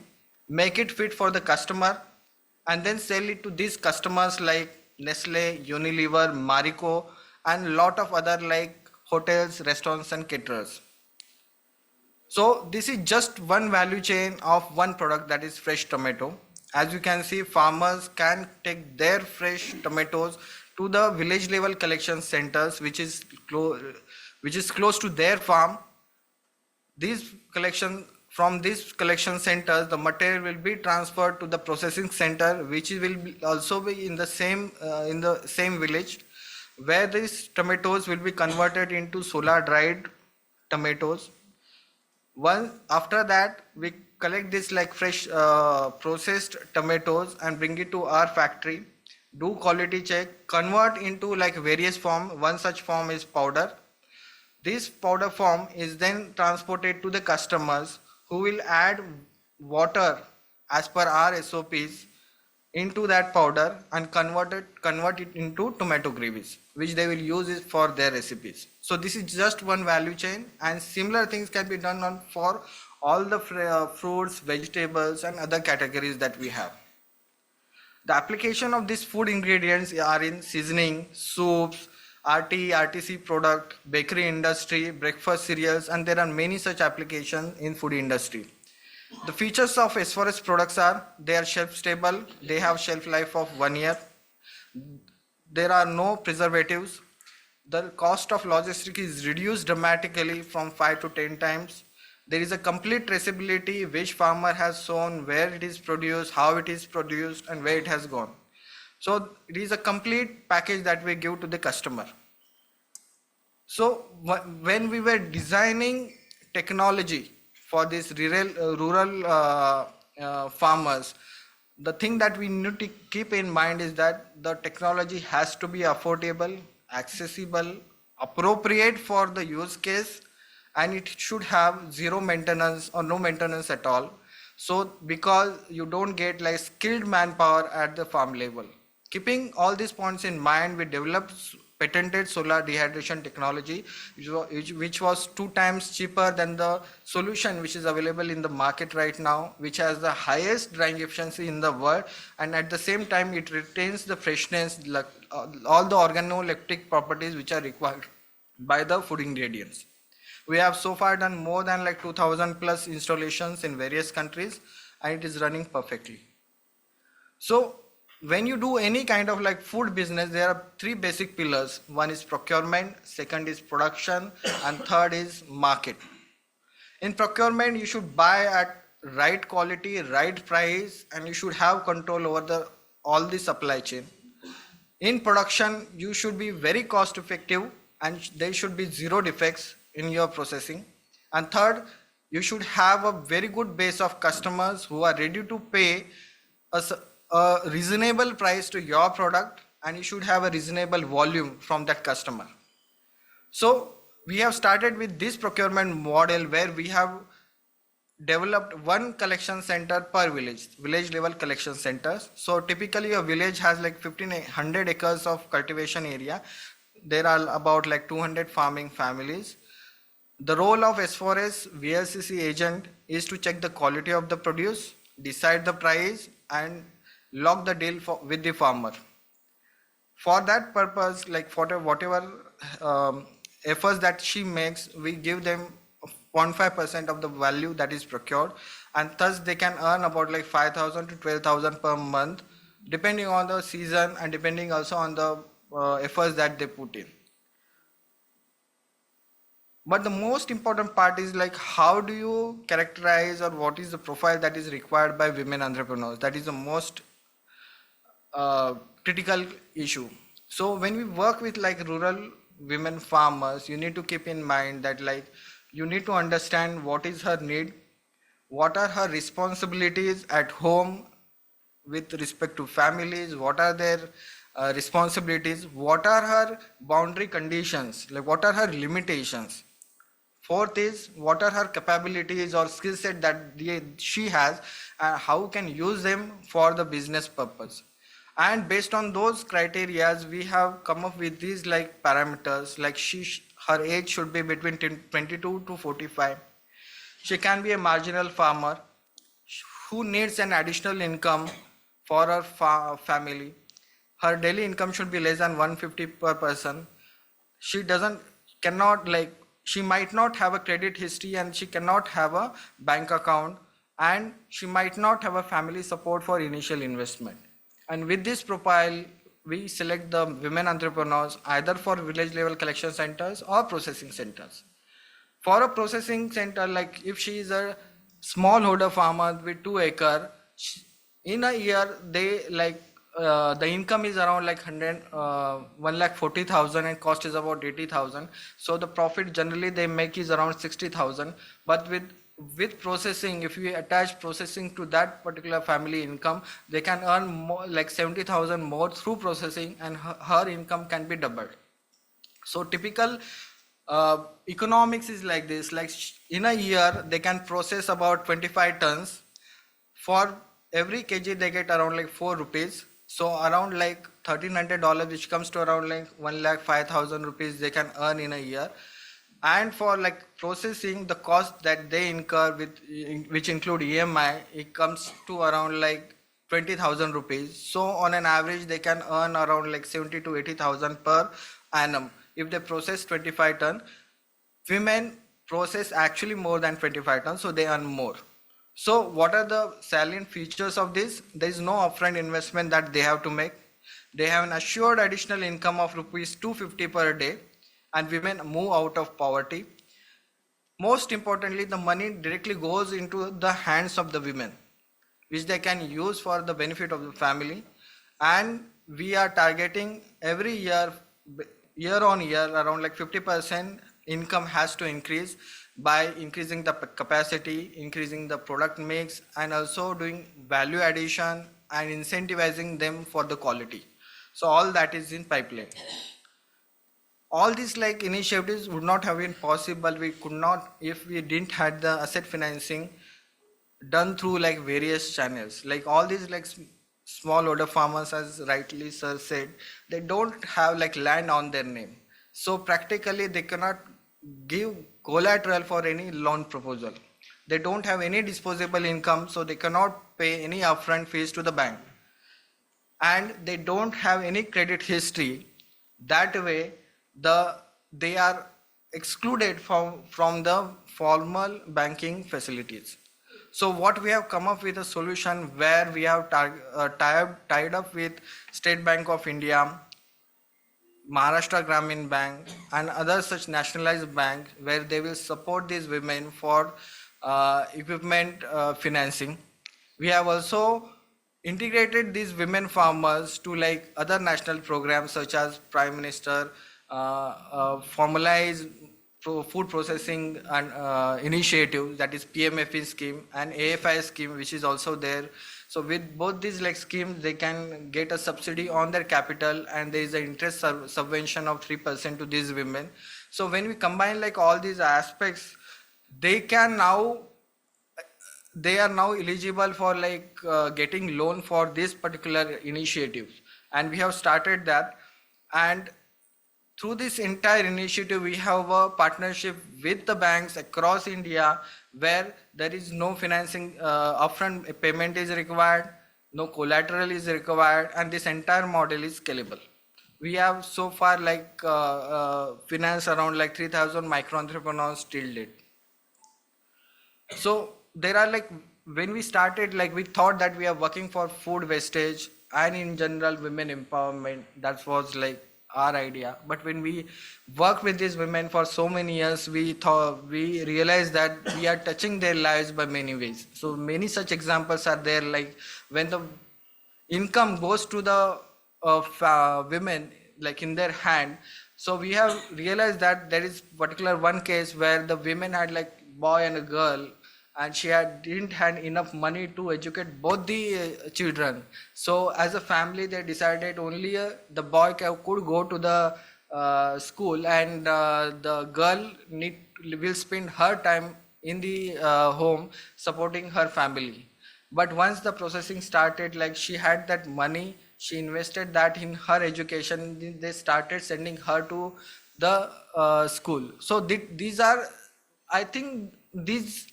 make it fit for the customer, and then sell it to these customers like Nestle, Unilever, Marico, and lot of other like hotels, restaurants, and caterers. So this is just one value chain of one product, that is fresh tomato. As you can see, farmers can take their fresh tomatoes to the village level collection centers, which is close to their farm. From these collection centers, the material will be transferred to the processing center, which will also be in the same village, where these tomatoes will be converted into solar dried tomatoes. After that, we collect this like fresh processed tomatoes and bring it to our factory, do quality check, convert into like various form. One such form is powder. This powder form is then transported to the customers, who will add water as per our SOPs into that powder and convert it into tomato gravies, which they will use it for their recipes. So this is just one value chain, and similar things can be done for all the fruits, vegetables, and other categories that we have. The application of these food ingredients are in seasoning, soups, RTC product, bakery industry, breakfast cereals, and there are many such applications in food industry. The features of S4S products are, they are shelf stable, they have shelf life of 1 year, there are no preservatives, the cost of logistics is reduced dramatically from 5 to 10 times, there is a complete traceability, which farmer has shown where it is produced, how it is produced, and where it has gone. So it is a complete package that we give to the customer. So when we were designing technology for these rural farmers, the thing that we need to keep in mind is that the technology has to be affordable, accessible, appropriate for the use case, and it should have zero maintenance or no maintenance at all. So because you don't get like skilled manpower at the farm level. Keeping all these points in mind, we developed patented solar dehydration technology, which was 2 times cheaper than the solution which is available in the market right now, which has the highest drying efficiency in the world, and at the same time it retains the freshness, like all the organoleptic properties which are required by the food ingredients. We have so far done more than like 2000 plus installations in various countries, and it is running perfectly. So when you do any kind of like food business, there are 3 basic pillars. One is procurement, second is production, and third is market. In procurement, you should buy at right quality, right price, and you should have control over all the supply chain. In production, you should be very cost effective, and there should be 0 defects in your processing. And third, you should have a very good base of customers who are ready to pay a reasonable price to your product, and you should have a reasonable volume from that customer. So we have started with this procurement model where we have developed 1 collection center per village level collection centers. So typically a village has like 1500 acres of cultivation area. There are about like 200 farming families. The role of S4S VLCC agent is to check the quality of the produce, decide the price, and lock the deal with the farmer. For that purpose, like whatever efforts that she makes, we give them 0.5% of the value that is procured, and thus they can earn about like 5,000 to 12,000 per month, depending on the season and depending also on the efforts that they put in. But the most important part is like, how do you characterize or what is the profile that is required by women entrepreneurs? That is the most critical issue. So when we work with like rural women farmers, you need to keep in mind that like you need to understand what is her need, what are her responsibilities at home with respect to families, what are their responsibilities, what are her boundary conditions, like what are her limitations. Fourth is, what are her capabilities or skill set that she has, and how can use them for the business purpose. And based on those criterias, we have come up with these like parameters, like her age should be between 22 to 45. She can be a marginal farmer who needs an additional income for her family. Her daily income should be less than 150 per person. She might not have a credit history, and she cannot have a bank account, and she might not have a family support for initial investment. And with this profile, we select the women entrepreneurs either for village level collection centers or processing centers. For a processing center, like if she is a smallholder farmer with 2 acres, in a year they like the income is around like 1,40,000 and cost is about 80,000. So the profit generally they make is around 60,000. But with processing, if we attach processing to that particular family income, they can earn more, like 70,000 more through processing, and her income can be doubled. So typical economics is like this, like in a year they can process about 25 tons. For every kg they get around like 4 rupees. So around like $1,300, which comes to around like 1,05,000 rupees they can earn in a year. And for like processing, the cost that they incur which include EMI, it comes to around like 20,000 rupees. So on an average they can earn around like 70 to 80,000 per annum. If they process 25 ton, women process actually more than 25 tons, so they earn more. So what are the salient features of this? There is no upfront investment that they have to make. They have an assured additional income of rupees 250 per day, and women move out of poverty. Most importantly, the money directly goes into the hands of the women, which they can use for the benefit of the family. And we are targeting every year on year, around like 50% income has to increase by increasing the capacity, increasing the product mix, and also doing value addition and incentivizing them for the quality. So all that is in pipeline. All these like initiatives would not have been possible. We could not if we didn't had the asset financing done through like various channels. Like all these like smallholder farmers, as rightly sir said, they don't have like land on their name. So practically they cannot give collateral for any loan proposal. They don't have any disposable income, so they cannot pay any upfront fees to the bank. And they don't have any credit history. That way, they are excluded from the formal banking facilities. So what we have come up with a solution where we have tied up with State Bank of India, Maharashtra Gramin Bank, and other such nationalized banks, where they will support these women for equipment financing. We have also integrated these women farmers to like other national programs such as Prime Minister formalized food processing and initiative, that is PMFE scheme, and AFI scheme, which is also there. So with both these like schemes, they can get a subsidy on their capital, and there is an interest subvention of 3% to these women. So when we combine like all these aspects, they are now eligible for like getting loan for this particular initiative, and we have started that. And through this entire initiative, we have a partnership with the banks across India, where there is no financing, upfront payment is required, no collateral is required, and this entire model is scalable. we have so far financed around like 3,000 micro entrepreneurs till date. So there are like, when we started, like we thought that we are working for food wastage and in general women empowerment. That was like our idea. But when we worked with these women for so many years, we realized that we are touching their lives by many ways. So many such examples are there, like when the income goes to the women like in their hand. So we have realized that there is particular one case where the women had like boy and a girl, and she didn't have enough money to educate both the children. So as a family, they decided only the boy could go to the school, and the girl will spend her time in the home supporting her family. But once the processing started, like she had that money, she invested that in her education. They started sending her to the school. So these are, I think, these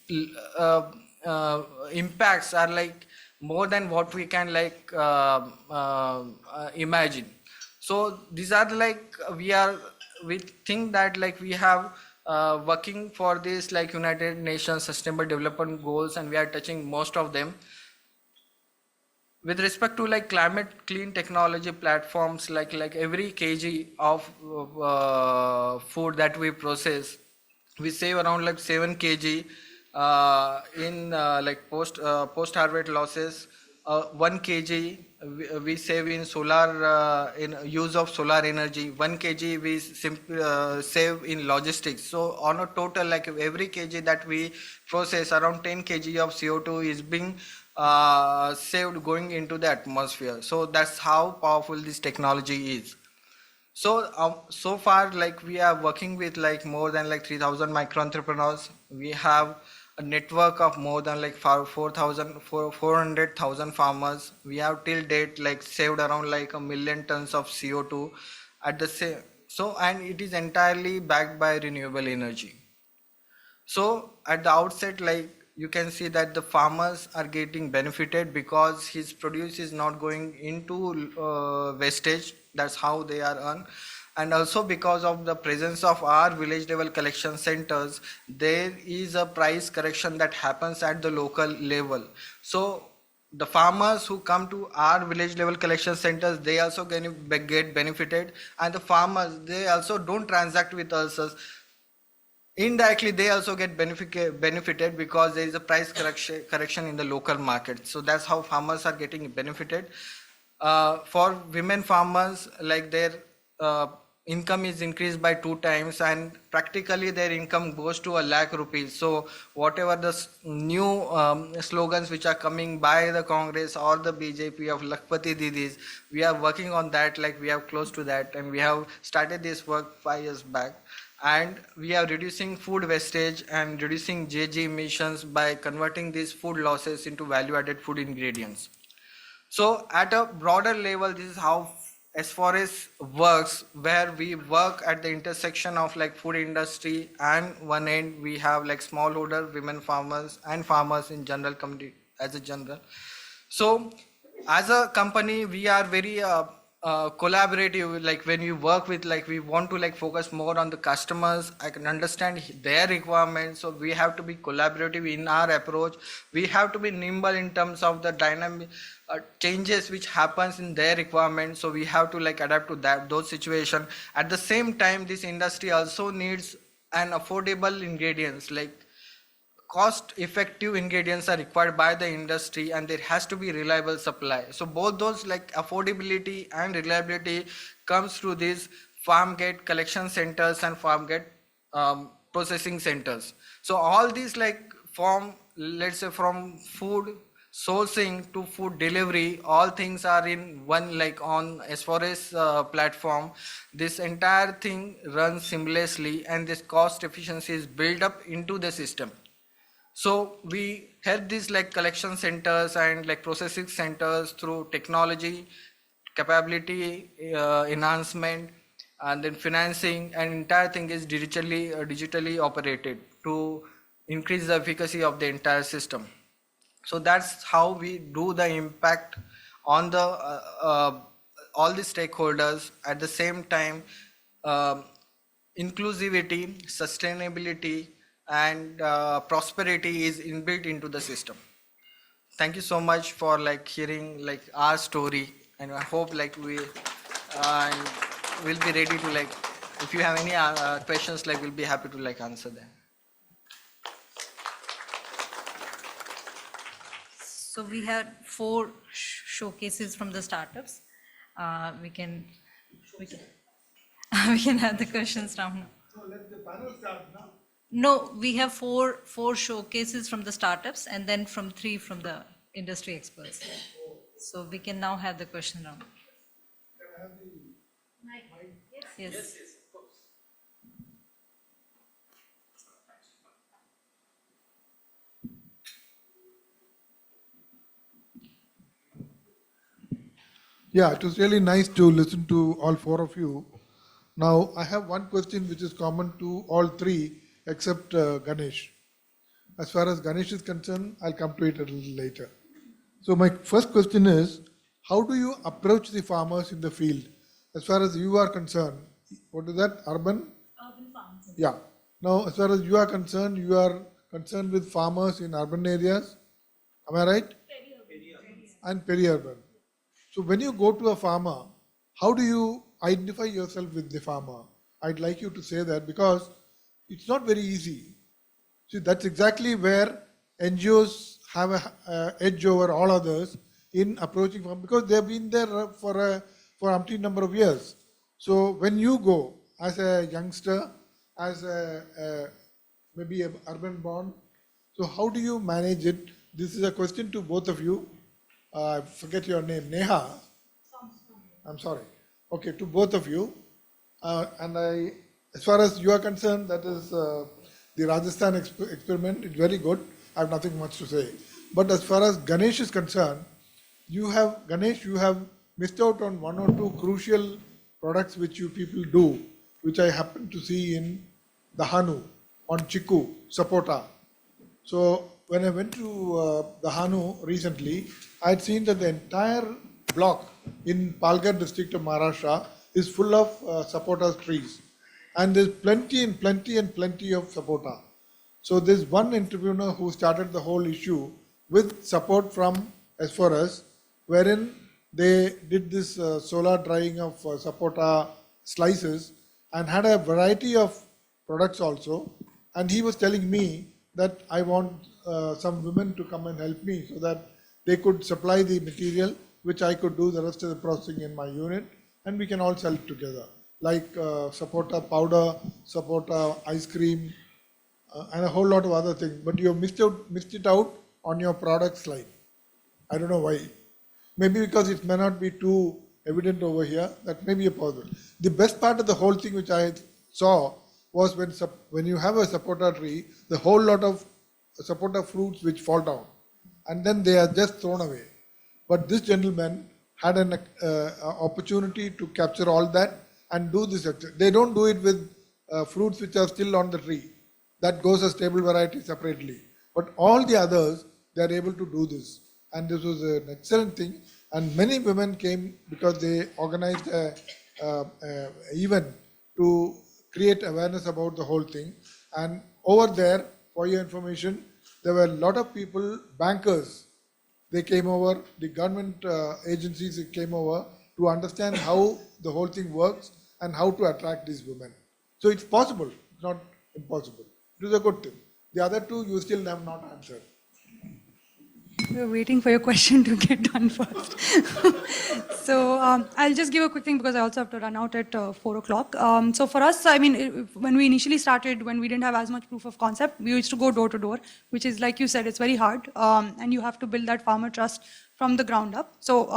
impacts are like more than what we can imagine. So these are like, we think that like we have working for this like United Nations Sustainable Development Goals, and we are touching most of them. With respect to like climate clean technology platforms, like every kg of food that we process, we save around like 7 kg in post harvest losses. 1 kg we save in solar in use of solar energy. 1 kg we save in logistics. So on a total, like every kg that we process, around 10 kg of CO2 is being saved going into the atmosphere. So that's how powerful this technology is. So so far, like we are working with like more than like 3,000 micro entrepreneurs. We have a network of more than like 400,000 farmers. We have till date like saved around like 1 million tons of CO2 at the same. So, and it is entirely backed by renewable energy. So at the outset, like you can see that the farmers are getting benefited because his produce is not going into wastage. That's how they are earned. And also because of the presence of our village level collection centers, there is a price correction that happens at the local level. So the farmers who come to our village level collection centers, they also get benefited, and the farmers, they also don't transact with us. Indirectly, they also get benefited because there is a price correction in the local market. So that's how farmers are getting benefited. For women farmers, like their income is increased by 2 times, and practically their income goes to 1 lakh rupees. So whatever the new slogans which are coming by the Congress or the BJP of Lakpati Didis, we are working on that. Like we have close to that, and we have started this work 5 years back. And we are reducing food wastage and reducing GHG emissions by converting these food losses into value-added food ingredients. So at a broader level, this is how S4S works, where we work at the intersection of like food industry, and one end we have like smallholder women farmers and farmers in general community as a general. So as a company, we are very collaborative. Like when we work with, like we want to like focus more on the customers. I can understand their requirements, so we have to be collaborative in our approach. We have to be nimble in terms of the dynamic changes which happens in their requirements, so we have to like adapt to those situations. At the same time, this industry also needs an affordable ingredients, like cost effective ingredients are required by the industry, and there has to be reliable supply. So both those, like affordability and reliability, comes through these farm gate collection centers and farm gate processing centers. So all these like form, let's say from food sourcing to food delivery, all things are in one, like on as far as platform. This entire thing runs seamlessly, and this cost efficiency is built up into the system. So we help these like collection centers and like processing centers through technology, capability enhancement, and then financing, and entire thing is digitally operated to increase the efficacy of the entire system. So that's how we do the impact on the all the stakeholders. At the same time, inclusivity, sustainability, and prosperity is inbuilt into the system. Thank you so much for like hearing like our story, and I hope like we will be ready to like, if you have any questions, like we'll be happy to like answer them. So we had 4 showcases from the startups. We can we can have the questions now. So let the panel start now. No, we have four showcases from the startups and then 3 from the industry experts. So we can now have the question round. Can I have the mic? Yes. Yeah, it was really nice to listen to all 4 of you. Now, I have one question which is common to all 3 except Ganesh. As far as Ganesh is concerned, I'll come to it a little later. So my first question is, how do you approach the farmers in the field? As far as you are concerned, what is that, urban? Urban farms. Yeah. Now, as far as you are concerned with farmers in urban areas, am I right? And peri-urban. So when you go to a farmer, how do you identify yourself with the farmer? I'd like you to say that because it's not very easy. See, that's exactly where NGOs have a edge over all others in approaching farmers because they've been there for umpteen number of years. So when you go as a youngster, as maybe an urban born, so how do you manage it? This is a question to both of you. I forget your name, Neha. I'm sorry. Okay, to both of you. As far as you are concerned, that is the Rajasthan experiment. It's very good. I have nothing much to say. But as far as Ganesh is concerned, you have missed out on 1 or 2 crucial products which you people do, which I happen to see in the Hanu, on Chiku, Sapota. So when I went to the Hanu recently, I had seen that the entire block in Palghar district of Maharashtra is full of sapota trees. And there's plenty of sapota. So there's one entrepreneur who started the whole issue with support from S4S, wherein they did this solar drying of sapota slices and had a variety of products also. And he was telling me that I want some women to come and help me so that they could supply the material, which I could do the rest of the processing in my unit, and we can all sell it together, like sapota powder, sapota ice cream, and a whole lot of other things. But you have missed it out on your product slide. I don't know why. Maybe because it may not be too evident over here. That may be a possible. The best part of the whole thing which I saw was when you have a sapota tree, the whole lot of sapota fruits which fall down, and then they are just thrown away. But this gentleman had an opportunity to capture all that and do this. They don't do it with fruits which are still on the tree. That goes as table variety separately. But all the others, they are able to do this. And this was an excellent thing. And many women came because they organized an event to create awareness about the whole thing. And over there, for your information, there were a lot of people, bankers. They came over, the government agencies came over to understand how the whole thing works and how to attract these women. So it's possible, it's not impossible. It is a good thing. The other 2 you still have not answered. We're waiting for your question to get done first. So I'll just give a quick thing because I also have to run out at 4 o'clock. So for us, I mean, when we initially started, when we didn't have as much proof of concept, we used to go door to door, which is, like you said, it's very hard. And you have to build that farmer trust from the ground up. So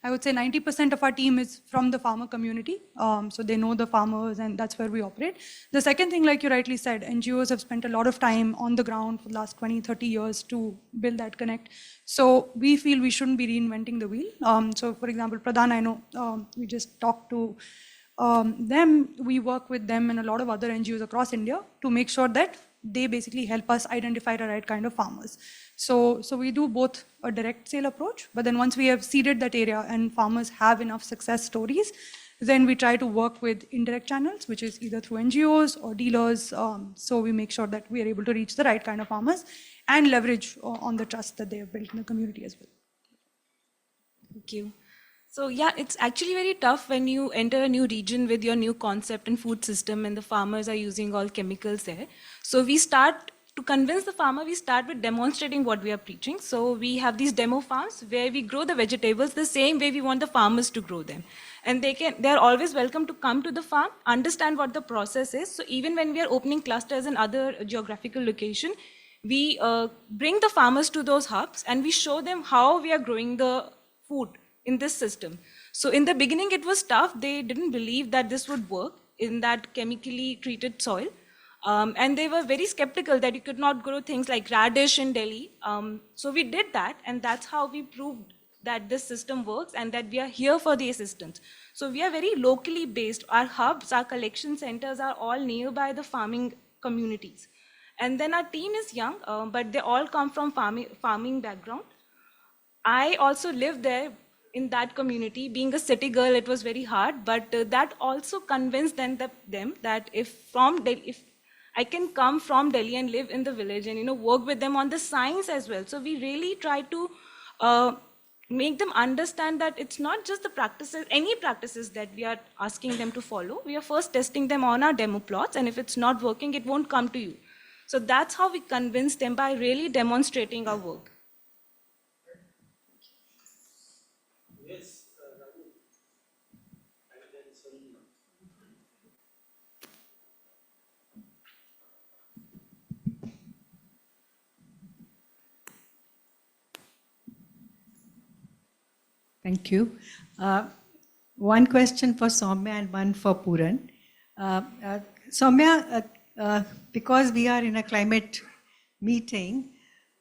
I would say 90% of our team is from the farmer community. So they know the farmers and that's where we operate. The second thing, like you rightly said, NGOs have spent a lot of time on the ground for the last 20, 30 years to build that connect. So we feel we shouldn't be reinventing the wheel. So for example, Pradhan, I know we just talked to them. We work with them and a lot of other NGOs across India to make sure that they basically help us identify the right kind of farmers. So we do both a direct sale approach, but then once we have seeded that area and farmers have enough success stories, then we try to work with indirect channels, which is either through NGOs or dealers. So we make sure that we are able to reach the right kind of farmers and leverage on the trust that they have built in the community as well. Thank you. So yeah, it's actually very tough when you enter a new region with your new concept and food system and the farmers are using all chemicals there. So we start to convince the farmer, we start with demonstrating what we are preaching. So we have these demo farms where we grow the vegetables the same way we want the farmers to grow them. And they're always welcome to come to the farm, understand what the process is. So even when we are opening clusters in other geographical location, we bring the farmers to those hubs and we show them how we are growing the food in this system. So in the beginning it was tough. They didn't believe that this would work in that chemically treated soil. And they were very skeptical that you could not grow things like radish in Delhi. So we did that, and that's how we proved that this system works and that we are here for the assistance. So we are very locally based. Our hubs, our collection centers are all nearby the farming communities. And then our team is young, but they all come from farming background. I also lived there in that community. Being a city girl, it was very hard, but that also convinced them that if I can come from Delhi and live in the village and work with them on the science as well. So we really try to make them understand that it's not just the practices, any practices that we are asking them to follow. We are first testing them on our demo plots, and if it's not working, it won't come to you. So that's how we convince them, by really demonstrating our work. Thank you. One question for Saumya and one for Puran. Saumya, because we are in a climate meeting,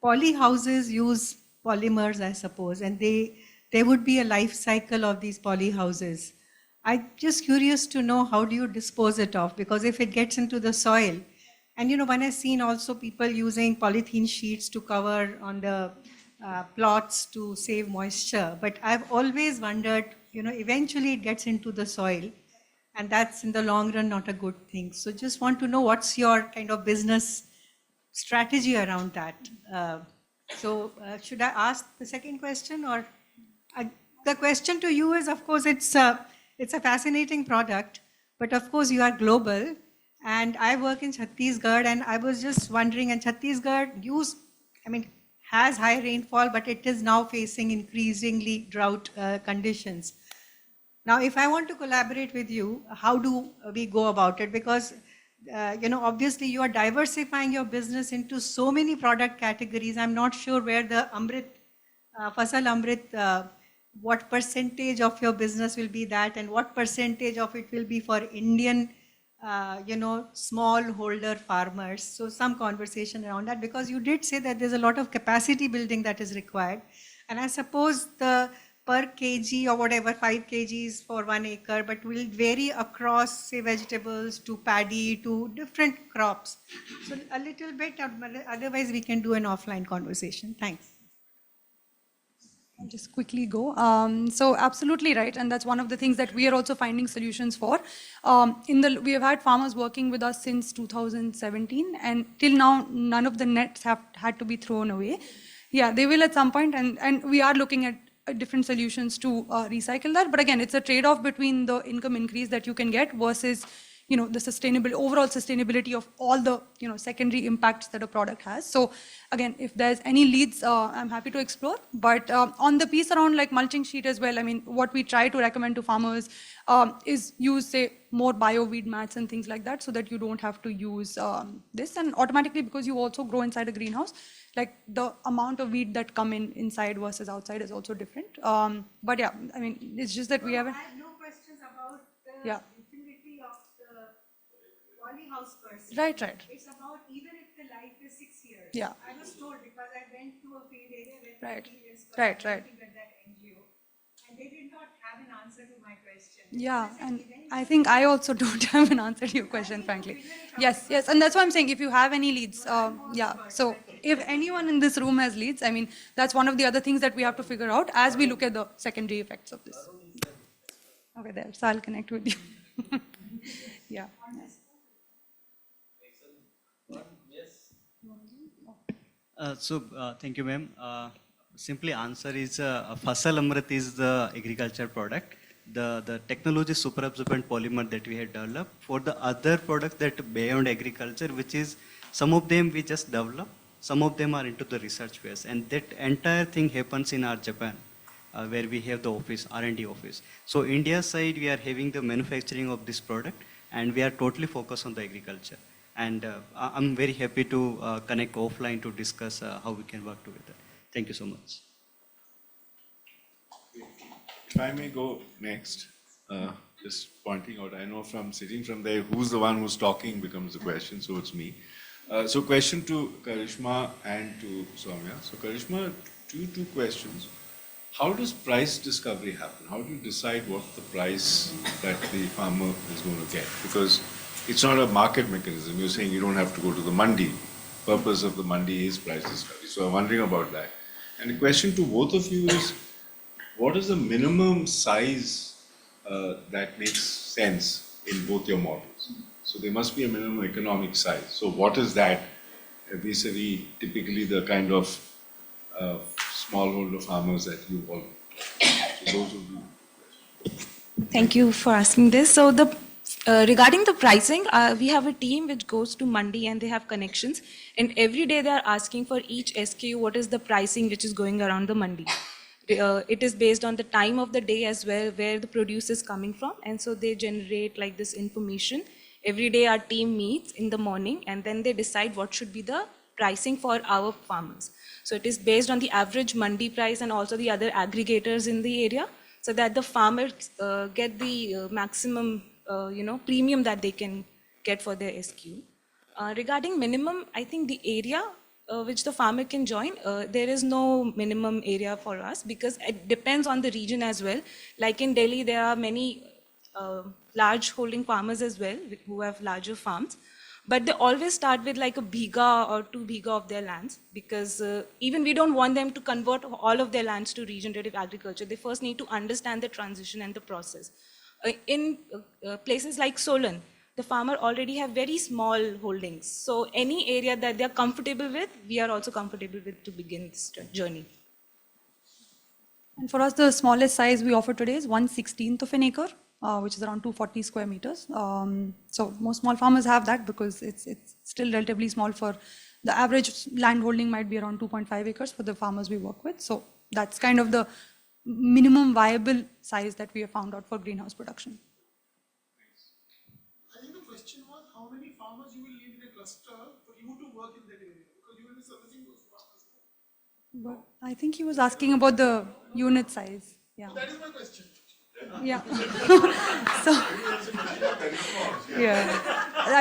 poly houses use polymers, I suppose, and there would be a life cycle of these poly houses. I'm just curious to know, how do you dispose it of? Because if it gets into the soil, and when I've seen also people using polythene sheets to cover on the plots to save moisture, but I've always wondered, eventually it gets into the soil, and that's in the long run not a good thing. So just want to know, what's your kind of business strategy around that? Should I ask the second question, or the question to you is, of course, it's a fascinating product, but of course you are global, and I work in Chhattisgarh, and I was just wondering, and Chhattisgarh has high rainfall, but it is now facing increasingly drought conditions. Now, if I want to collaborate with you, how do we go about it? Because, obviously you are diversifying your business into so many product categories. I'm not sure where the Fasal Amrit, what percentage of your business will be that, and what percentage of it will be for Indian smallholder farmers. So some conversation around that, because you did say that there's a lot of capacity building that is required. And I suppose the per kg or whatever, 5 kgs for 1 acre, but will vary across, say, vegetables to paddy to different crops. So a little bit, otherwise we can do an offline conversation. Thanks. I'll just quickly go. So absolutely right, and that's one of the things that we are also finding solutions for. We have had farmers working with us since 2017, and till now none of the nets have had to be thrown away. Yeah, they will at some point, and we are looking at different solutions to recycle that. But again, it's a trade-off between the income increase that you can get versus the overall sustainability of all the secondary impacts that a product has. So again, if there's any leads, I'm happy to explore. But on the piece around like mulching sheet as well, what we try to recommend to farmers is use, say, more bio weed mats and things like that, so that you don't have to use this. And automatically, because you also grow inside a greenhouse, like the amount of weed that come inside versus outside is also different. But yeah, it's just that we haven't. I have no questions about the utility of the polyhouse person. Right. It's about, even if the life is 6 years. Yeah. I was told, because I went to a field area where Right. 20 years working Right. at that NGO, and they did not have an answer to my question. Yeah, and I think I also don't have an answer to your question, frankly. Yes, yes, and that's why I'm saying if you have any leads, yeah. So if anyone in this room has leads, I mean, that's one of the other things that we have to figure out as we look at the secondary effects of this. Okay, there. So I'll connect with you. Yeah. Thank you, ma'am. Simply answer is Fasal Amrit is the agriculture product. The technology super absorbent polymer that we had developed for the other products that beyond agriculture, which is some of them we just develop, some of them are into the research phase, and that entire thing happens in our Japan, where we have the office, R&D office. So India side, we are having the manufacturing of this product, and we are totally focused on the agriculture. And I'm very happy to connect offline to discuss how we can work together. Thank you so much. If I may go next, just pointing out, I know from sitting from there, who's the one who's talking becomes the question, so it's me. So question to Karishma and to Saumya. So Karishma, two questions. How does price discovery happen? How do you decide what the price that the farmer is going to get? Because it's not a market mechanism. You're saying you don't have to go to the mandi. Purpose of the mandi is price discovery. So I'm wondering about that. And the question to both of you is, what is the minimum size that makes sense in both your models? So there must be a minimum economic size. So what is that vis-a-vis typically the kind of smallholder farmers that you all? So those would be. Thank you for asking this. So regarding the pricing, we have a team which goes to Mandi and they have connections. And every day they are asking for each SKU what is the pricing which is going around the Mandi. It is based on the time of the day as well, where the produce is coming from. And so they generate like this information. Every day our team meets in the morning and then they decide what should be the pricing for our farmers. So it is based on the average Mandi price and also the other aggregators in the area, so that the farmers get the maximum premium that they can get for their SKU. Regarding minimum, I think the area which the farmer can join, there is no minimum area for us because it depends on the region as well. Like in Delhi, there are many large holding farmers as well who have larger farms. But they always start with like a biga or 2 biga of their lands because even we don't want them to convert all of their lands to regenerative agriculture. They first need to understand the transition and the process. In places like Solan, the farmer already have very small holdings. So any area that they are comfortable with, we are also comfortable with to begin this journey. And for us, the smallest size we offer today is 1/16 of an acre, which is around 240 square meters. So most small farmers have that because it's still relatively small. For the average land holding might be around 2.5 acres for the farmers we work with. So that's kind of the minimum viable size that we have found out for greenhouse production. I think the question was how many farmers you will need in a cluster for you to work in that area, because you will be servicing those farmers. But I think he was asking about the unit size. Yeah. So that is my question. Yeah. So, yeah.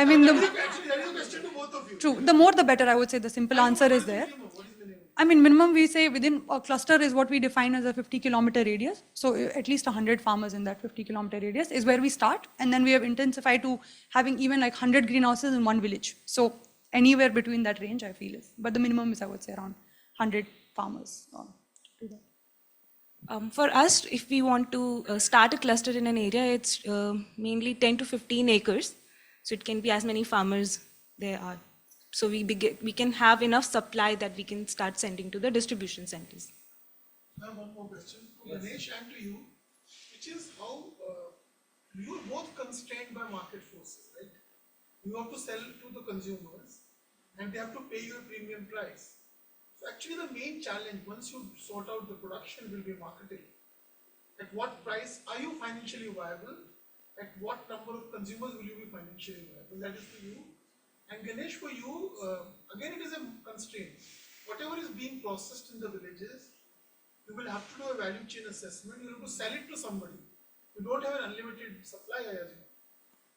I mean, Actually, that is a question to both of you. true. The more the better, I would say. The simple answer is there. What is minimum? I mean, minimum we say within a cluster is what we define as a 50-kilometer radius. So at least 100 farmers in that 50-kilometer radius is where we start. And then we have intensified to having even like 100 greenhouses in one village. So anywhere between that range, I feel is. But the minimum is, I would say, around 100 farmers. To that. For us, if we want to start a cluster in an area, it's mainly 10 to 15 acres. So it can be as many farmers there are. So we can have enough supply that we can start sending to the distribution centers. I have one more question to Ganesh and to you, which is how you are both constrained by market forces, right? You have to sell to the consumers and they have to pay you a premium price. So actually the main challenge, once you sort out the production, will be marketing. At what price are you financially viable? At what number of consumers will you be financially viable? That is for you. And Ganesh, for you, again it is a constraint. Whatever is being processed in the villages, you will have to do a value chain assessment. You have to sell it to somebody. You don't have an unlimited supply, I assume.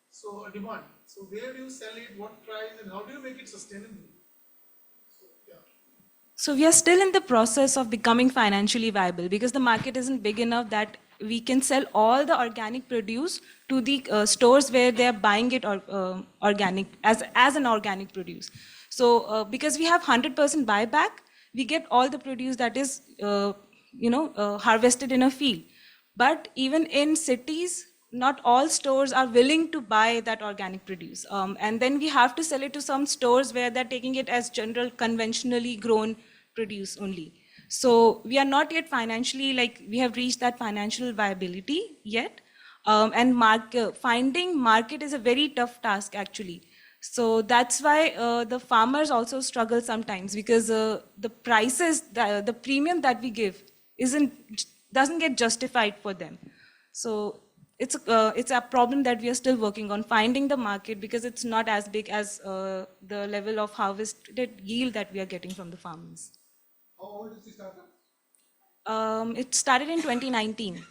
So a demand. So where do you sell it, what price, and how do you make it sustainable? So we are still in the process of becoming financially viable because the market isn't big enough that we can sell all the organic produce to the stores where they are buying it organic as an organic produce. So because we have 100% buyback, we get all the produce that is harvested in a field. But even in cities, not all stores are willing to buy that organic produce. And then we have to sell it to some stores where they're taking it as general, conventionally grown produce only. So we are not yet financially, we have reached that financial viability yet. And finding market is a very tough task actually. So that's why the farmers also struggle sometimes, because the prices, the premium that we give doesn't get justified for them. So it's a problem that we are still working on, finding the market, because it's not as big as the level of harvested yield that we are getting from the farmers. How old is the startup? It started in 2019.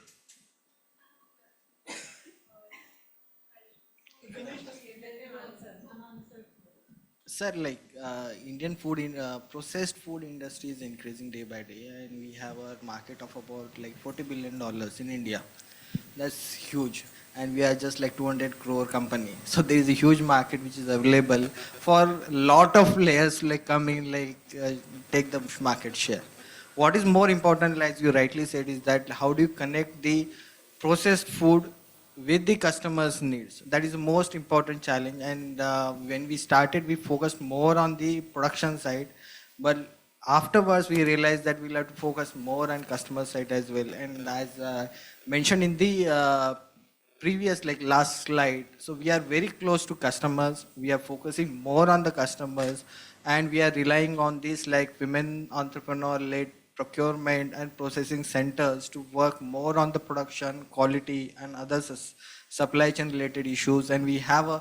Sir, Indian food processed food industry is increasing day by day, and we have a market of about $40 billion in India. That's huge, and we are just 200 crore company. So there is a huge market which is available for a lot of players come in, take the market share. What is more important, as you rightly said, is that how do you connect the processed food with the customer's needs? That is the most important challenge. And when we started, we focused more on the production side, but afterwards we realized that we'll have to focus more on customer side as well. And as mentioned in the previous last slide, so we are very close to customers. We are focusing more on the customers, and we are relying on these women entrepreneur-led procurement and processing centers to work more on the production, quality, and other supply chain related issues. And we have a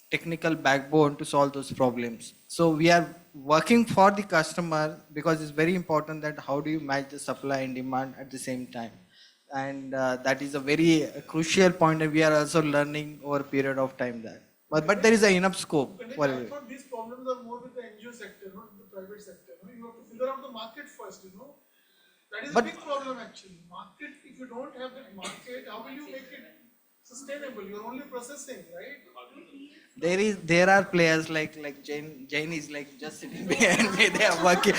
technical backbone to solve those problems. So we are working for the customer, because it's very important that how do you match the supply and demand at the same time. And that is a very crucial point, and we are also learning over a period of time that. But there is enough scope. I thought these problems are more with the NGO sector, not with the private sector. You have to figure out the market first, That is a big problem actually. Market, if you don't have that market, how will you make it sustainable? You're only processing, right? There are players like Jane is just sitting behind me. They are working.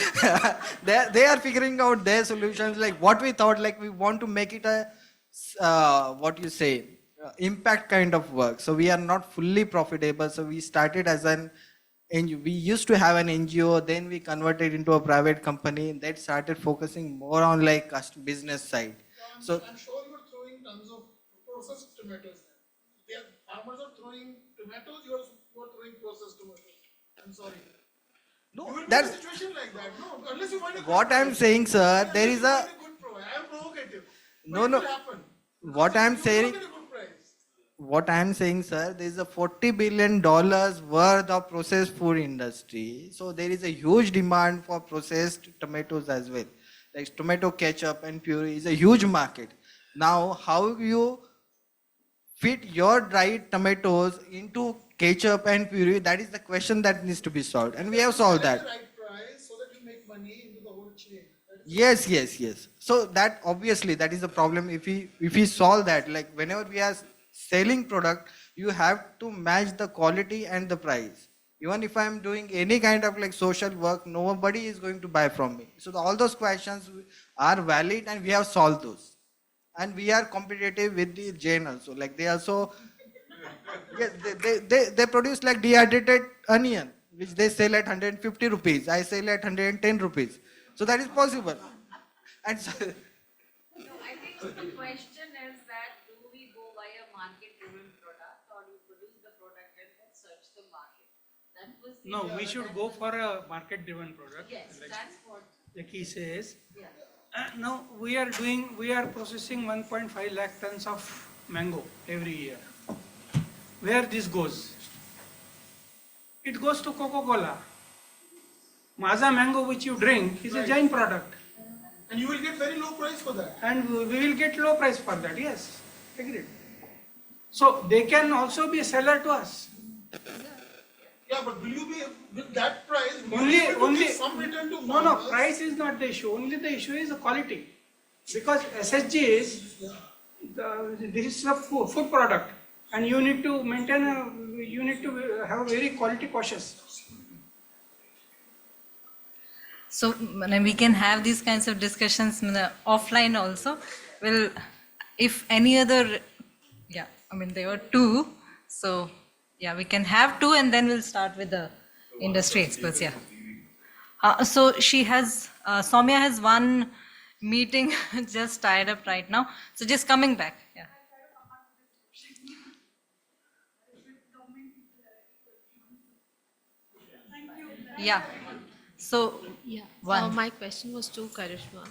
they are figuring out their solutions. What we thought, we want to make it a impact kind of work. So we are not fully profitable. So we started as we used to have an NGO, then we converted into a private company that started focusing more on business side. So I'm sure you're throwing tons of processed tomatoes. Farmers are throwing tomatoes, you are throwing processed tomatoes. I'm sorry. No, you will that's be in a situation like that. No, unless you find a good what I'm saying, sir. There is a. I am provocative. No. It will happen. What I'm saying. You will get a good price. What I'm saying, sir, there is a $40 billion worth of processed food industry. So there is a huge demand for processed tomatoes as well. Tomato ketchup and puree is a huge market. Now, how you fit your dried tomatoes into ketchup and puree, that is the question that needs to be solved. And we have solved that. The right price so that you make money into the whole chain. Yes. So that obviously that is the problem. If we solve that, whenever we are selling product, you have to match the quality and the price. Even if I'm doing any kind of social work, nobody is going to buy from me. So all those questions are valid, and we have solved those. And we are competitive with the Jain also. They also, yes, they produce dehydrated onion, which they sell at 150 rupees. I sell at 110 rupees. So that is possible. And so, I think the question is that do we go by a market-driven product, or do we produce the product and then search the market? That was the No, we should go for a market-driven product. Yes, that's what. Like he says. Yeah. Now we are processing 1.5 lakh tons of mango every year. Where this goes? It goes to Coca-Cola. Maaza mango which you drink is a Jain product. And you will get very low price for that. And we will get low price for that, yes. Agreed. So they can also be a seller to us. Yeah, but will you be, with that price, will Only, you be able to only, give some return to no, farmers? price is not the issue. Only the issue is the quality. Because SSG is this is a food product, and you need to maintain, you need to have a very quality cautious. So we can have these kinds of discussions offline also. Well, if any other, yeah, I mean there were two, so yeah, we can have two and then we'll start with the industry experts. Yeah. So she has, Saumya has one meeting just tied up right now. So just coming back. Yeah. Yeah. So yeah, one. my question was to Karishma.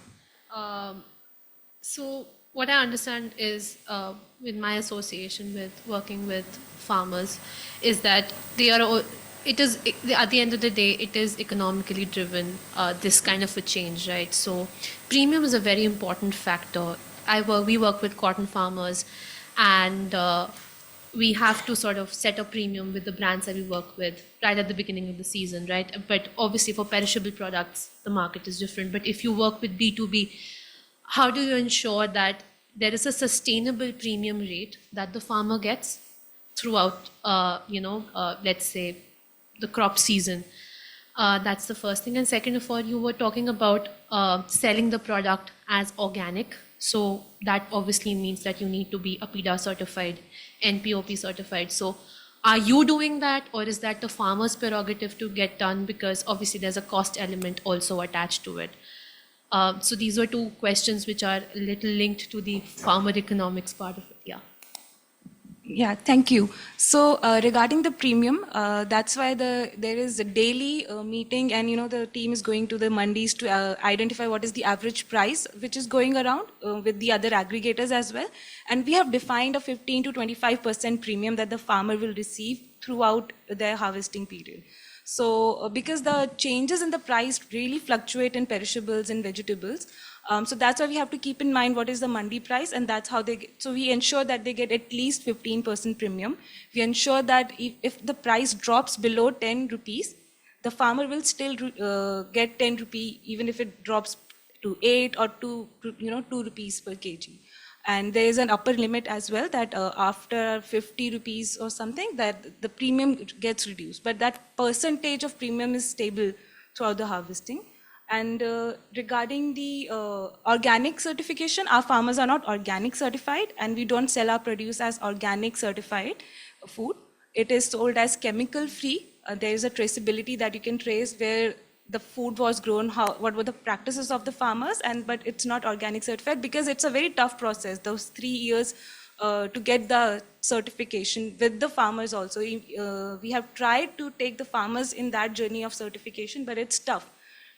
So what I understand is, with my association with working with farmers, is that they are. It is at the end of the day, it is economically driven. This kind of a change, right? So premium is a very important factor. We work with cotton farmers, and we have to sort of set a premium with the brands that we work with right at the beginning of the season, right? But obviously for perishable products, the market is different. But if you work with B2B, how do you ensure that there is a sustainable premium rate that the farmer gets throughout, let's say, the crop season? That's the first thing. And second of all, you were talking about selling the product as organic. So that obviously means that you need to be APIDA certified, NPOP certified. So are you doing that, or is that the farmer's prerogative to get done? Because obviously there's a cost element also attached to it. So these are two questions which are a little linked to the farmer economics part of it. Yeah. Yeah, thank you. So regarding the premium, that's why there is a daily meeting, and the team is going to the mandis to identify what is the average price which is going around with the other aggregators as well. And we have defined a 15 to 25% premium that the farmer will receive throughout their harvesting period. So because the changes in the price really fluctuate in perishables and vegetables, so that's why we have to keep in mind what is the mandi price, and that's how they get. So we ensure that they get at least 15% premium. We ensure that if the price drops below 10 rupees, the farmer will still get 10 rupee, even if it drops to 8 or 2 rupees per kg. And there is an upper limit as well that after 50 rupees or something, that the premium gets reduced. But that percentage of premium is stable throughout the harvesting. And regarding the organic certification, our farmers are not organic certified, and we don't sell our produce as organic certified food. It is sold as chemical free. There is a traceability that you can trace where the food was grown, what were the practices of the farmers, but it's not organic certified because it's a very tough process. Those 3 years to get the certification with the farmers also. We have tried to take the farmers in that journey of certification, but it's tough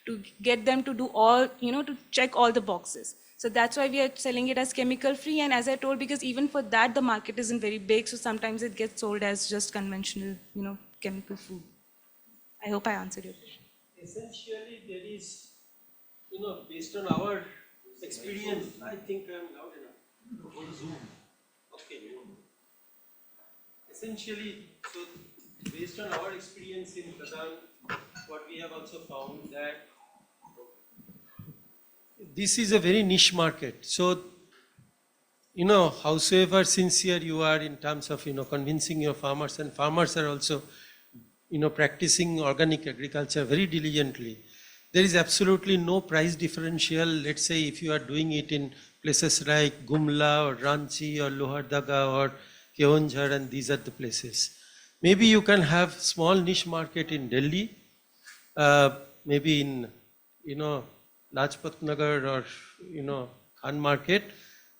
to get them to do all, to check all the boxes. So that's why we are selling it as chemical free. And as I told, because even for that, the market isn't very big. So sometimes it gets sold as just conventional, chemical food. I hope I answered your question. Essentially, there is, based on our experience, I think I'm loud enough on Zoom. Okay. Essentially, so based on our experience in Pradhan, what we have also found that this is a very niche market. So, howsoever sincere you are in terms of, convincing your farmers, and farmers are also, practicing organic agriculture very diligently, there is absolutely no price differential. Let's say if you are doing it in places like Gumla or Ranchi or Lohardaga or Keonjhar, and these are the places. Maybe you can have small niche market in Delhi, maybe in, Lajpat Nagar or, Khan Market.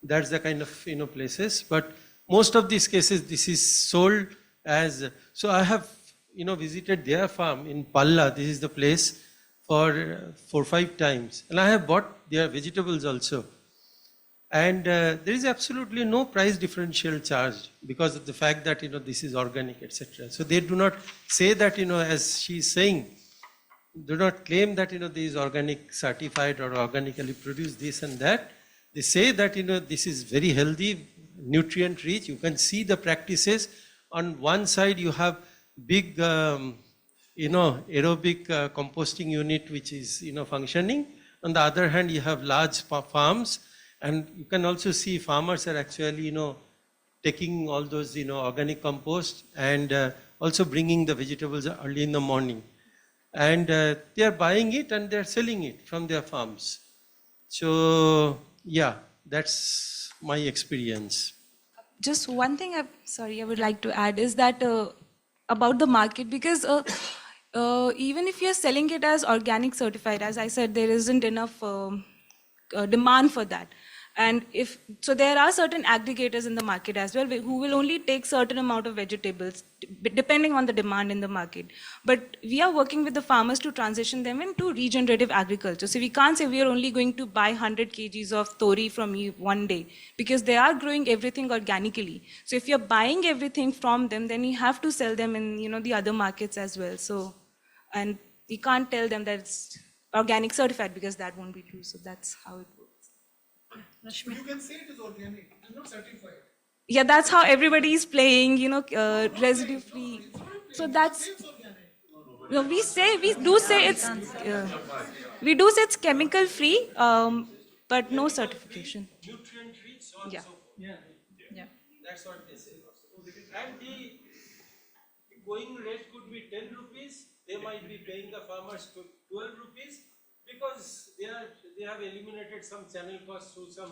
That's the kind of, places. But most of these cases, this is sold as, so I have, visited their farm in Palla. This is the place for 4 or 5 times. And I have bought their vegetables also. And there is absolutely no price differential charged because of the fact that, this is organic, etc. So they do not say that, as she is saying, do not claim that, this is organic certified or organically produced this and that. They say that, this is very healthy, nutrient rich. You can see the practices. On one side, you have big, aerobic composting unit, which is, functioning. On the other hand, you have large farms, And you can also see farmers are actually, taking all those, organic compost and also bringing the vegetables early in the morning. And they are buying it and they are selling it from their farms. So, yeah, that's my experience. Just one thing I would like to add is that about the market, because even if you're selling it as organic certified, as I said, there isn't enough demand for that. And there are certain aggregators in the market as well who will only take certain amount of vegetables depending on the demand in the market. But we are working with the farmers to transition them into regenerative agriculture. So we can't say we are only going to buy 100 kgs of tori from you one day, because they are growing everything organically. So if you're buying everything from them, then you have to sell them in the other markets as well. So, and we can't tell them that it's organic certified, because that won't be true. So that's how it works. You can say it is organic, it is not certified. Yeah, that's how everybody is playing, residue free. So that's, we do say it's chemical free, but no certification. Nutrient rich also. Yeah. That's what they say. And the going rate could be 10 rupees. They might be paying the farmers 12 rupees because they have eliminated some channel costs through some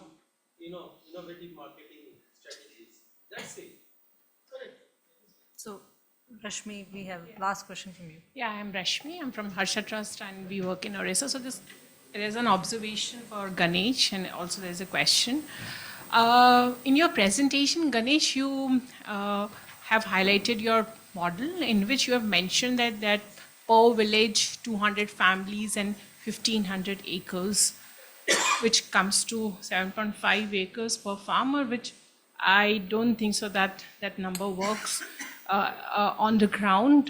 innovative marketing strategies. That's it. Correct. So, Rashmi, we have last question from you. Yeah, I'm Rashmi. I'm from Harsha Trust and we work in Orissa. So there's an observation for Ganesh and also there's a question. In your presentation, Ganesh, you have highlighted your model in which you have mentioned that per village, 200 families and 1,500 acres, which comes to 7.5 acres per farmer, which I don't think so that number works on the ground,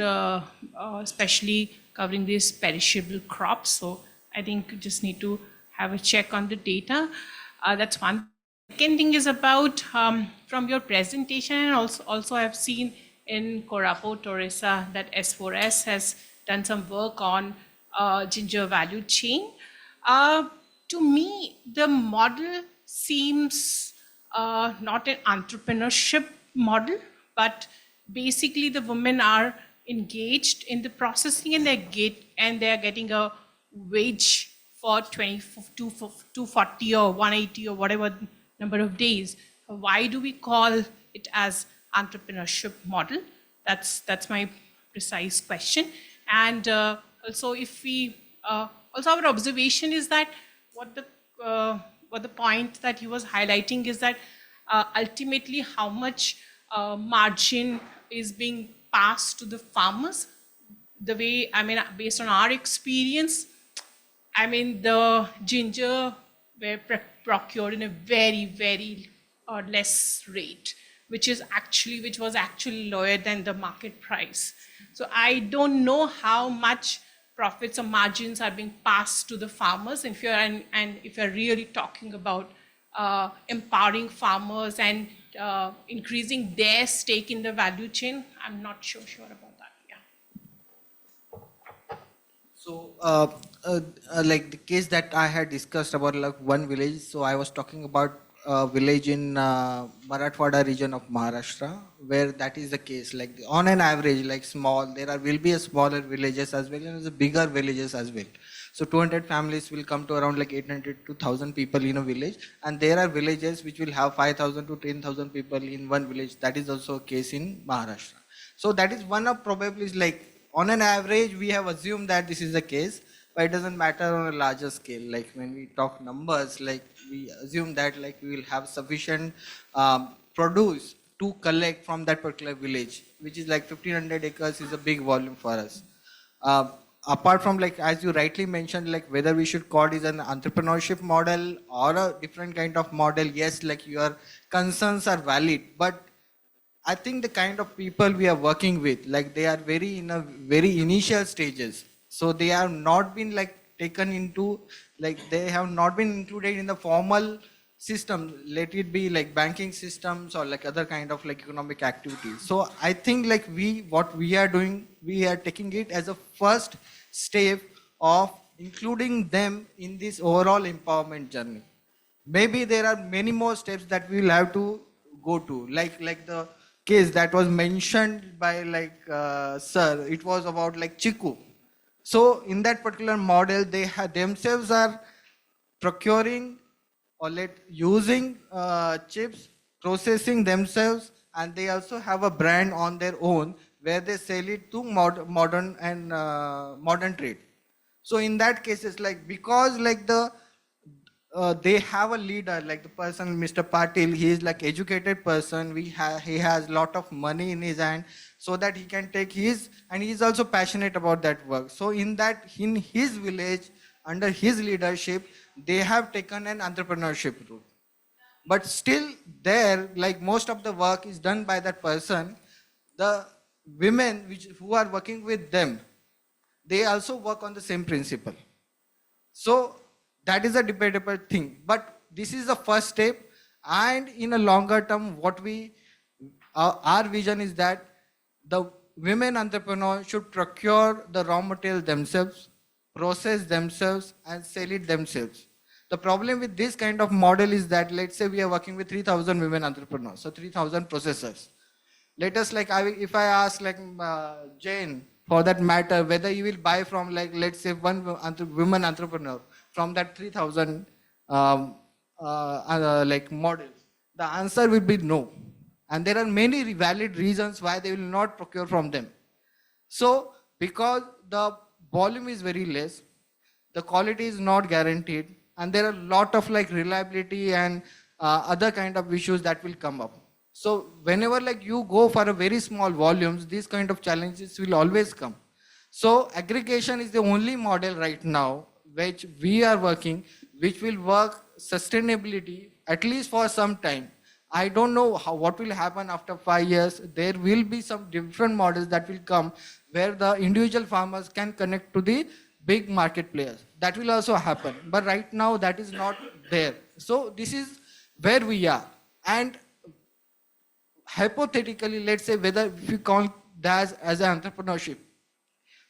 especially covering these perishable crops. So I think you just need to have a check on the data. That's one. Second thing is about from your presentation, and also I've seen in Koraput, Orissa, that S4S has done some work on ginger value chain. To me, the model seems not an entrepreneurship model, but basically the women are engaged in the processing and they are getting a wage for 240 or 180 or whatever number of days. Why do we call it as entrepreneurship model? That's my precise question. And also, if we also our observation is that what the point that he was highlighting is that ultimately how much margin is being passed to the farmers. The way, based on our experience, the ginger were procured in a very, very less rate, which was actually lower than the market price. So I don't know how much profits or margins are being passed to the farmers. If you're really talking about empowering farmers and increasing their stake in the value chain, I'm not sure about that. Yeah. So, like the case that I had discussed about like one village. So I was talking about a village in Marathwada region of Maharashtra, where that is the case. Like on an average, like there will be a smaller villages as well as bigger villages as well. So 200 families will come to around like 800 to 1,000 people in a village, and there are villages which will have 5,000 to 10,000 people in one village. That is also a case in Maharashtra. So that is one of probably like on an average we have assumed that this is the case, but it doesn't matter on a larger scale. Like when we talk numbers, like we assume that like we will have sufficient produce to collect from that particular village, which is like 1,500 acres is a big volume for us. Apart from like, as you rightly mentioned, like whether we should call it an entrepreneurship model or a different kind of model, yes, like your concerns are valid, but I think the kind of people we are working with, like they are very initial stages. So they have not been like taken into, like they have not been included in the formal system, let it be like banking systems or like other kind of like economic activities. So I think like what we are doing, we are taking it as a first step of including them in this overall empowerment journey. maybe there are many more steps that we will have to go to, like the case that was mentioned by sir. It was about like chiku. So in that particular model, they themselves are procuring or using chips, processing themselves, and they also have a brand on their own where they sell it to modern and modern trade. So in that case, it's like, because like they have a leader, like the person, Mr. Patil, he is like educated person. He has lot of money in his hand, so that he can take his, and he is also passionate about that work. So in his village, under his leadership, they have taken an entrepreneurship route. But still there, like most of the work is done by that person. The women who are working with them, they also work on the same principle. So that is a debatable thing. But this is the first step. And in a longer term, our vision is that the women entrepreneurs should procure the raw material themselves, process themselves, and sell it themselves. The problem with this kind of model is that, let's say we are working with 3,000 women entrepreneurs, so 3,000 processors. Let us if I ask Jane, for that matter, whether you will buy from let's say one woman entrepreneur from that 3,000 models, the answer will be no. And there are many valid reasons why they will not procure from them. So because the volume is very less, the quality is not guaranteed, and there are a lot of reliability and other kind of issues that will come up. So whenever you go for a very small volumes, these kind of challenges will always come. So aggregation is the only model right now which we are working, which will work sustainability at least for some time. I don't know what will happen after 5 years. There will be some different models that will come where the individual farmers can connect to the big market players. That will also happen. But right now that is not there. So this is where we are. And hypothetically, let's say whether if you call that as an entrepreneurship,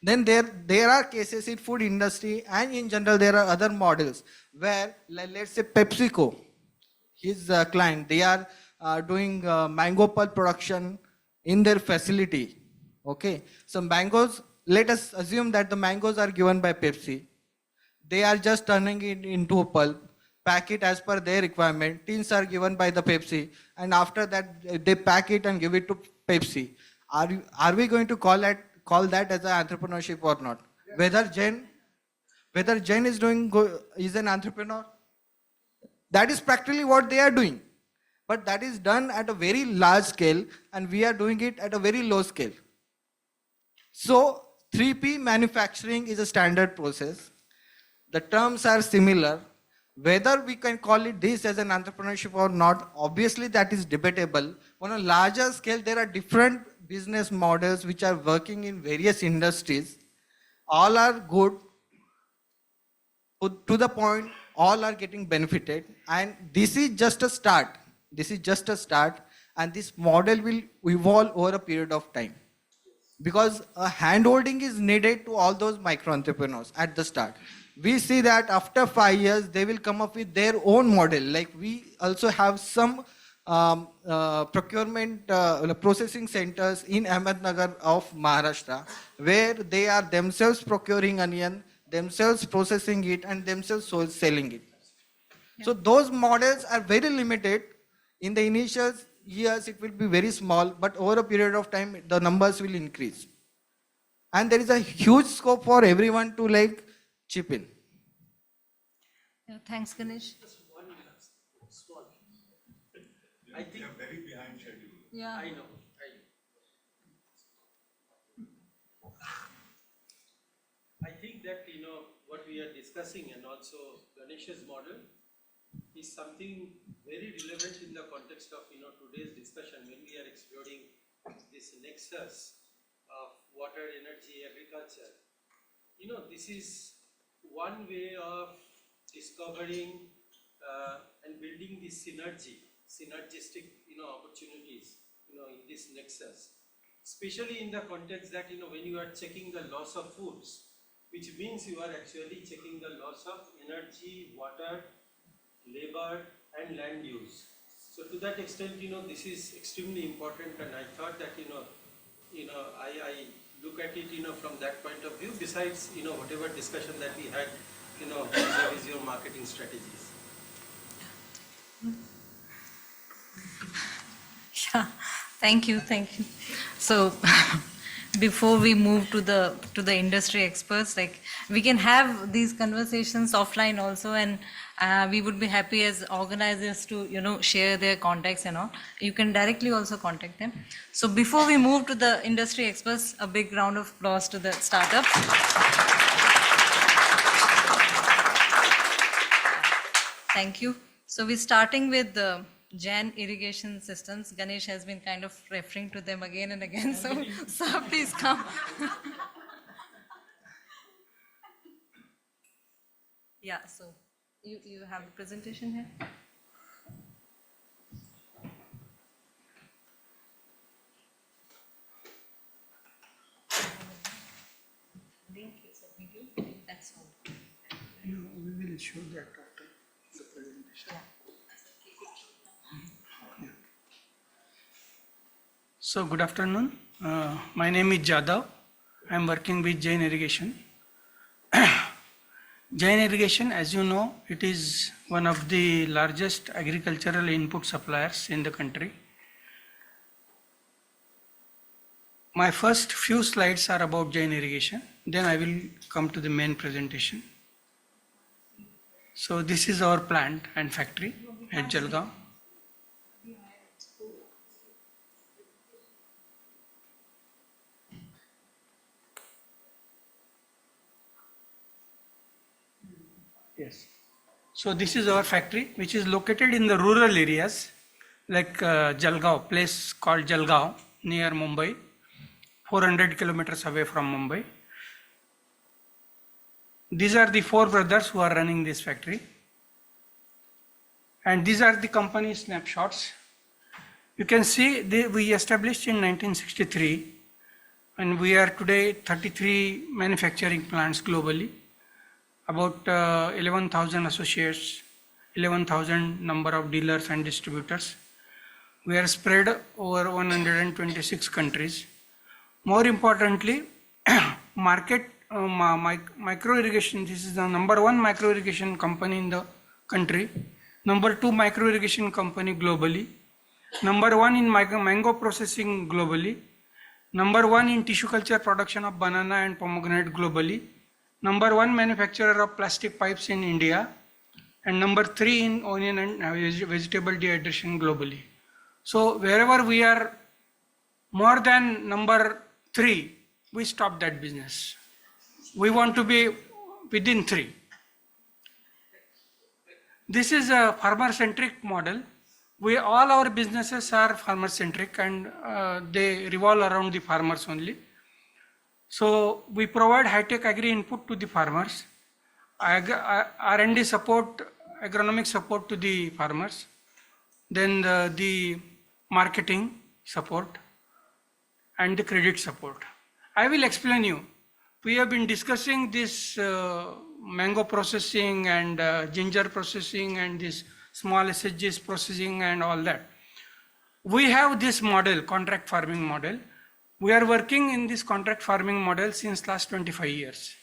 then there are cases in food industry, and in general there are other models where let's say PepsiCo, his client, they are doing mango pulp production in their facility. Okay, so mangoes, let us assume that the mangoes are given by Pepsi. They are just turning it into a pulp, pack it as per their requirement. Tins are given by the Pepsi, and after that they pack it and give it to Pepsi. Are we going to call that as an entrepreneurship or not? Yeah. Whether Jen is an entrepreneur, that is practically what they are doing. But that is done at a very large scale, and we are doing it at a very low scale. So 3P manufacturing is a standard process. The terms are similar. Whether we can call it this as an entrepreneurship or not, obviously that is debatable. On a larger scale, there are different business models which are working in various industries. All are good. To the point, all are getting benefited. And this is just a start. And this model will evolve over a period of time. Because a hand-holding is needed to all those micro-entrepreneurs at the start. We see that after 5 years, they will come up with their own model. Like we also have some procurement processing centers in Ahmednagar of Maharashtra, where they are themselves procuring onion, themselves processing it, and themselves selling it. Yeah. So those models are very limited. In the initial years, it will be very small, but over a period of time, the numbers will increase. And there is a huge scope for everyone to chip in. Yeah, thanks, Ganesh. Just one last small. I think we are very behind schedule. Yeah, I know. I think that what we are discussing, and also Ganesh's model, is something very relevant in the context of today's discussion when we are exploring this nexus of water, energy, agriculture. This is one way of discovering and building this synergistic opportunities in this nexus, especially in the context that when you are checking the loss of foods, which means you are actually checking the loss of energy, water, labor and land use. So to that extent, this is extremely important, and I thought that, I look at it, from that point of view, besides, whatever discussion that we had, what is your marketing strategies? Yeah, thank you. So before we move to the industry experts, like we can have these conversations offline also, and we would be happy as organizers to share their contacts and all. You can directly also contact them. So before we move to the industry experts, a big round of applause to the startups. Thank you. So we're starting with the Jan irrigation systems. Ganesh has been kind of referring to them again and again, so sir, please come. Yeah, so you have a presentation here? That's all. We will show that after the presentation. Yeah. So good afternoon. My name is Jadhav. I am working with Jain Irrigation. Jain Irrigation, as you know, it is one of the largest agricultural input suppliers in the country. My first few slides are about Jain Irrigation, then I will come to the main presentation. So this is our plant and factory at Jalgaon. Yes. So this is our factory, which is located in the rural areas like Jalgaon, place called Jalgaon near Mumbai, 400 kilometers away from Mumbai. These are the four brothers who are running this factory. And these are the company snapshots. You can see we established in 1963, and we are today 33 manufacturing plants globally. About 11,000 associates, 11,000 number of dealers and distributors. We are spread over 126 countries. More importantly, market micro irrigation. This is the number one micro irrigation company in the country. Number two micro irrigation company globally. Number one in mango processing globally. Number one in tissue culture production of banana and pomegranate globally. Number one manufacturer of plastic pipes in India, and number three in onion and vegetable dehydration globally. So wherever we are more than number three, we stop that business. We want to be within three. This is a farmer-centric model. All our businesses are farmer-centric, and they revolve around the farmers only. So we provide high-tech agri input to the farmers, R&D support, agronomic support to the farmers, then the marketing support and the credit support. I will explain you. We have been discussing this mango processing and ginger processing and this small SHGs processing and all that. We have this model, contract farming model. We are working in this contract farming model since last 25 years.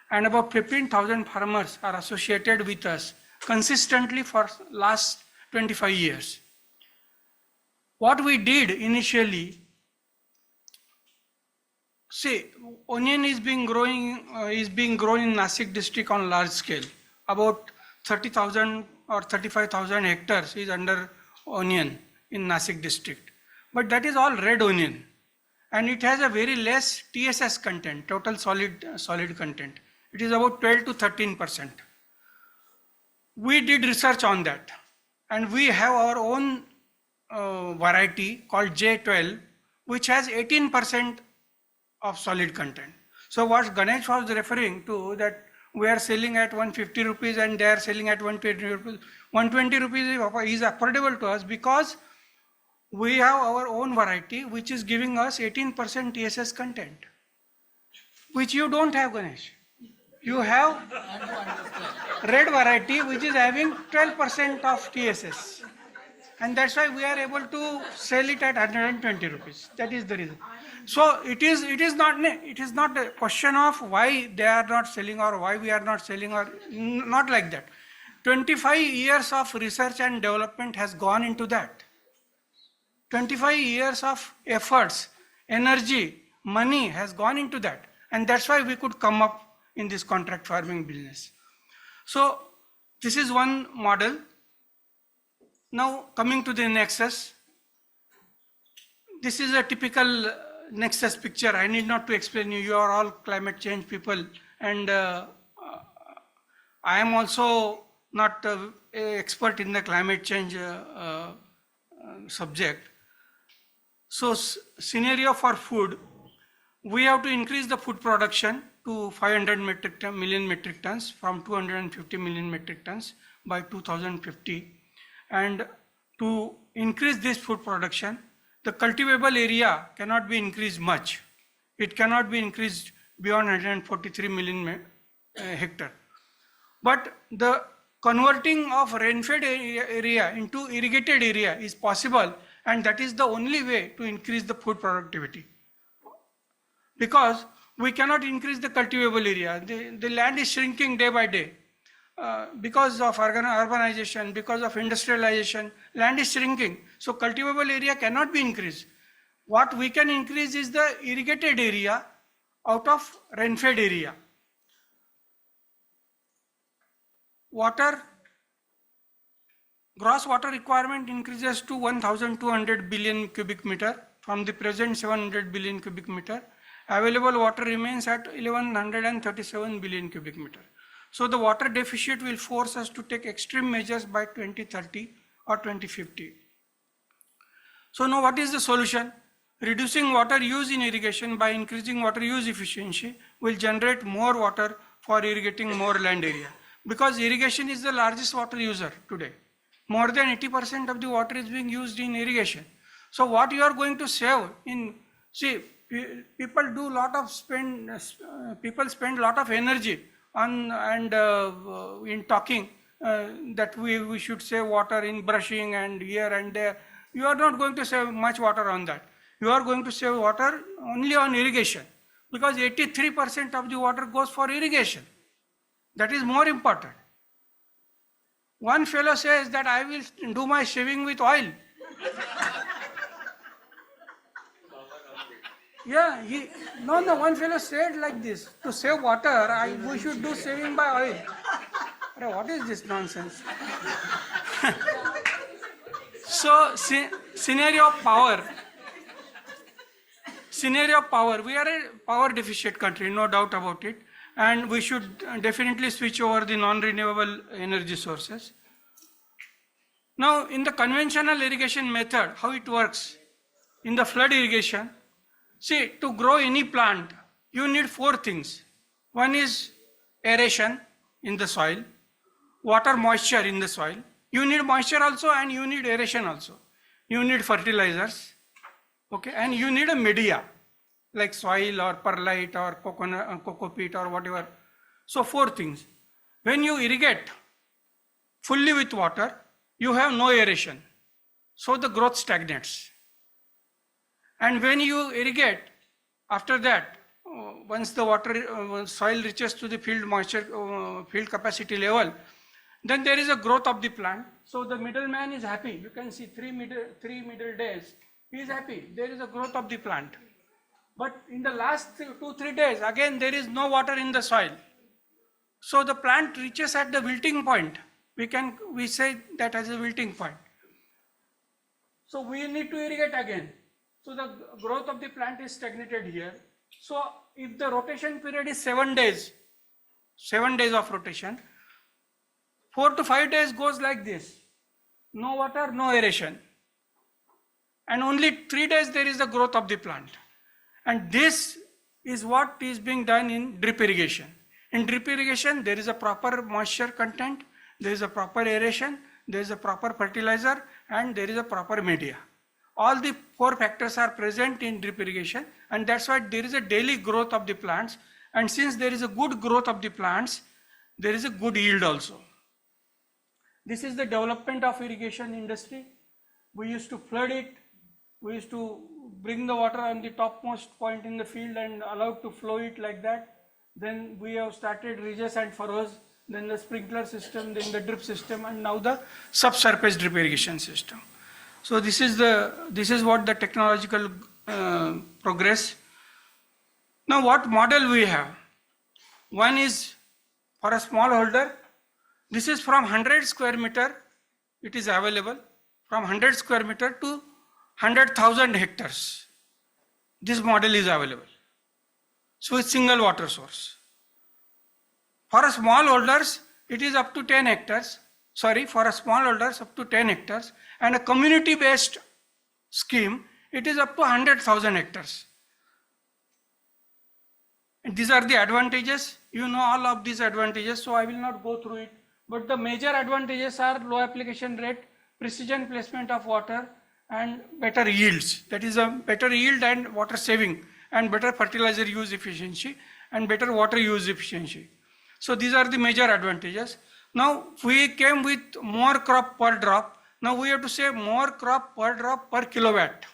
And about 15,000 farmers are associated with us consistently for last 25 years. What we did initially, see, onion is being grown in Nasik district on large scale. About 30,000 or 35,000 hectares is under onion in Nasik district. But that is all red onion. And it has a very less TSS content, total solid content. It is about 12 to 13%. We did research on that, and we have our own variety called J12, which has 18% of solid content. So what Ganesh was referring to, that we are selling at 150 rupees and they are selling at 120 rupees. 120 rupees is affordable to us because we have our own variety which is giving us 18% TSS content, which you don't have, Ganesh. you have red variety which is having 12% of TSS. And that's why we are able to sell it at 120 rupees. That is the reason. So it is not a question of why they are not selling or why we are not selling, or not like that. 25 years of research and development has gone into that. 25 years of efforts, energy, money has gone into that. And that's why we could come up in this contract farming business. So this is one model. Now coming to the nexus. This is a typical nexus picture. I need not to explain you. You are all climate change people, and I am also not an expert in the climate change subject. So scenario for food, we have to increase the food production to 500 million metric tons from 250 million metric tons by 2050. And to increase this food production, the cultivable area cannot be increased much. It cannot be increased beyond 143 million hectare. But the converting of rain-fed area into irrigated area is possible, and that is the only way to increase the food productivity. Because we cannot increase the cultivable area. The land is shrinking day by day. Because of urbanization, because of industrialization, land is shrinking. So cultivable area cannot be increased. What we can increase is the irrigated area out of rain-fed area. Water, gross water requirement increases to 1,200 billion cubic meter from the present 700 billion cubic meter. Available water remains at 1,137 billion cubic meter. So the water deficit will force us to take extreme measures by 2030 or 2050. So now what is the solution? Reducing water use in irrigation by increasing water use efficiency will generate more water for irrigating more land area. Because irrigation is the largest water user today. More than 80% of the water is being used in irrigation. So what you are going to save in, see, people spend lot of energy on in talking that we should save water in brushing and here and there. You are not going to save much water on that. You are going to save water only on irrigation, because 83% of the water goes for irrigation. That is more important. One fellow says that I will do my shaving with oil. Yeah, one fellow said like this, to save water, we should do saving by oil. What is this nonsense? So, scenario of power. Scenario of power. We are a power deficit country, no doubt about it. And we should definitely switch over the non-renewable energy sources. Now, in the conventional irrigation method, how it works? In the flood irrigation, see, to grow any plant, you need 4 things. One is aeration in the soil, water moisture in the soil. You need moisture also and you need aeration also. You need fertilizers, okay, and you need a media like soil or perlite or cocoa peat or whatever. So 4 things. When you irrigate fully with water, you have no aeration. So the growth stagnates. And when you irrigate, after that, once the soil reaches to the field moisture, field capacity level, then there is a growth of the plant. So the middleman is happy. You can see 3 middle days. He is happy. There is a growth of the plant. But in the last 2-3 days, again there is no water in the soil. So the plant reaches at the wilting point. We say that as a wilting point. So we need to irrigate again. So the growth of the plant is stagnated here. So if the rotation period is 7 days, 7 days of rotation, 4 to 5 days goes like this. No water, no aeration. And only 3 days there is the growth of the plant. And this is what is being done in drip irrigation. In drip irrigation, there is a proper moisture content, there is a proper aeration, there is a proper fertilizer, and there is a proper media. All the 4 factors are present in drip irrigation, and that's why there is a daily growth of the plants, And since there is a good growth of the plants, there is a good yield also. This is the development of irrigation industry. We used to flood it. We used to bring the water on the topmost point in the field and allowed to flow it like that. Then we have started ridges and furrows, then the sprinkler system, then the drip system, and now the subsurface drip irrigation system. So this is what the technological progress. Now what model we have? One is for a smallholder. This is from 100 square meter. It is available from 100 square meter to 100,000 hectares. This model is available. So it's single water source. For a smallholders, it is up to 10 hectares. Sorry, for a smallholders up to 10 hectares, and a community-based scheme, it is up to 100,000 hectares. And these are the advantages. You know all of these advantages, so I will not go through it. But the major advantages are low application rate, precision placement of water, and better yields. That is a better yield and water saving, and better fertilizer use efficiency, and better water use efficiency. So these are the major advantages. Now we came with more crop per drop. Now we have to say more crop per drop per kilowatt.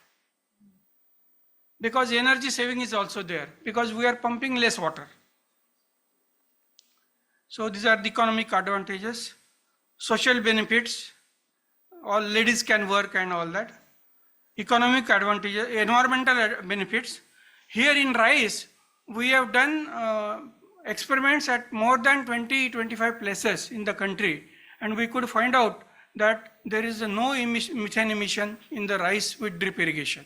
Because energy saving is also there, because we are pumping less water. So these are the economic advantages. Social benefits, all ladies can work and all that. Economic advantages, environmental benefits. Here in rice, we have done experiments at more than 20-25 places in the country, and we could find out that there is no methane emission in the rice with drip irrigation.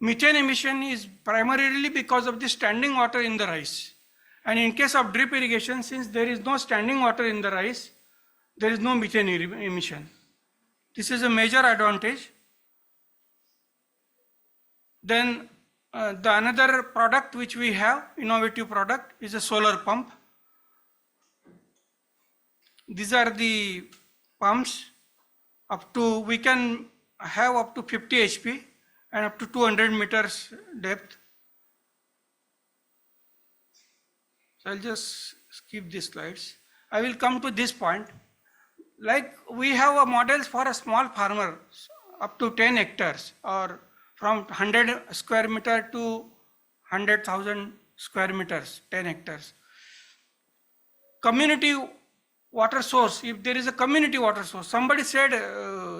Methane emission is primarily because of the standing water in the rice. And in case of drip irrigation, since there is no standing water in the rice, there is no methane emission. This is a major advantage. Then the another product which we have, innovative product, is a solar pump. These are the pumps. We can have up to 50 HP and up to 200 meters depth. So I'll just skip these slides. I will come to this point. Like we have models for a small farmer up to 10 hectares or from 100 square meter to 100,000 square meters, 10 hectares. Community water source, if there is a community water source, somebody said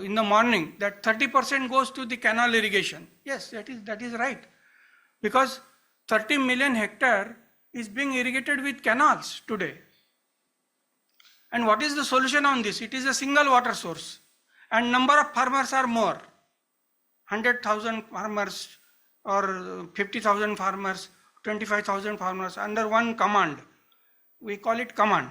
in the morning that 30% goes to the canal irrigation. Yes, that is right. Because 30 million hectare is being irrigated with canals today. And what is the solution on this? It is a single water source, and number of farmers are more. 100,000 farmers or 50,000 farmers, 25,000 farmers under one command. We call it command.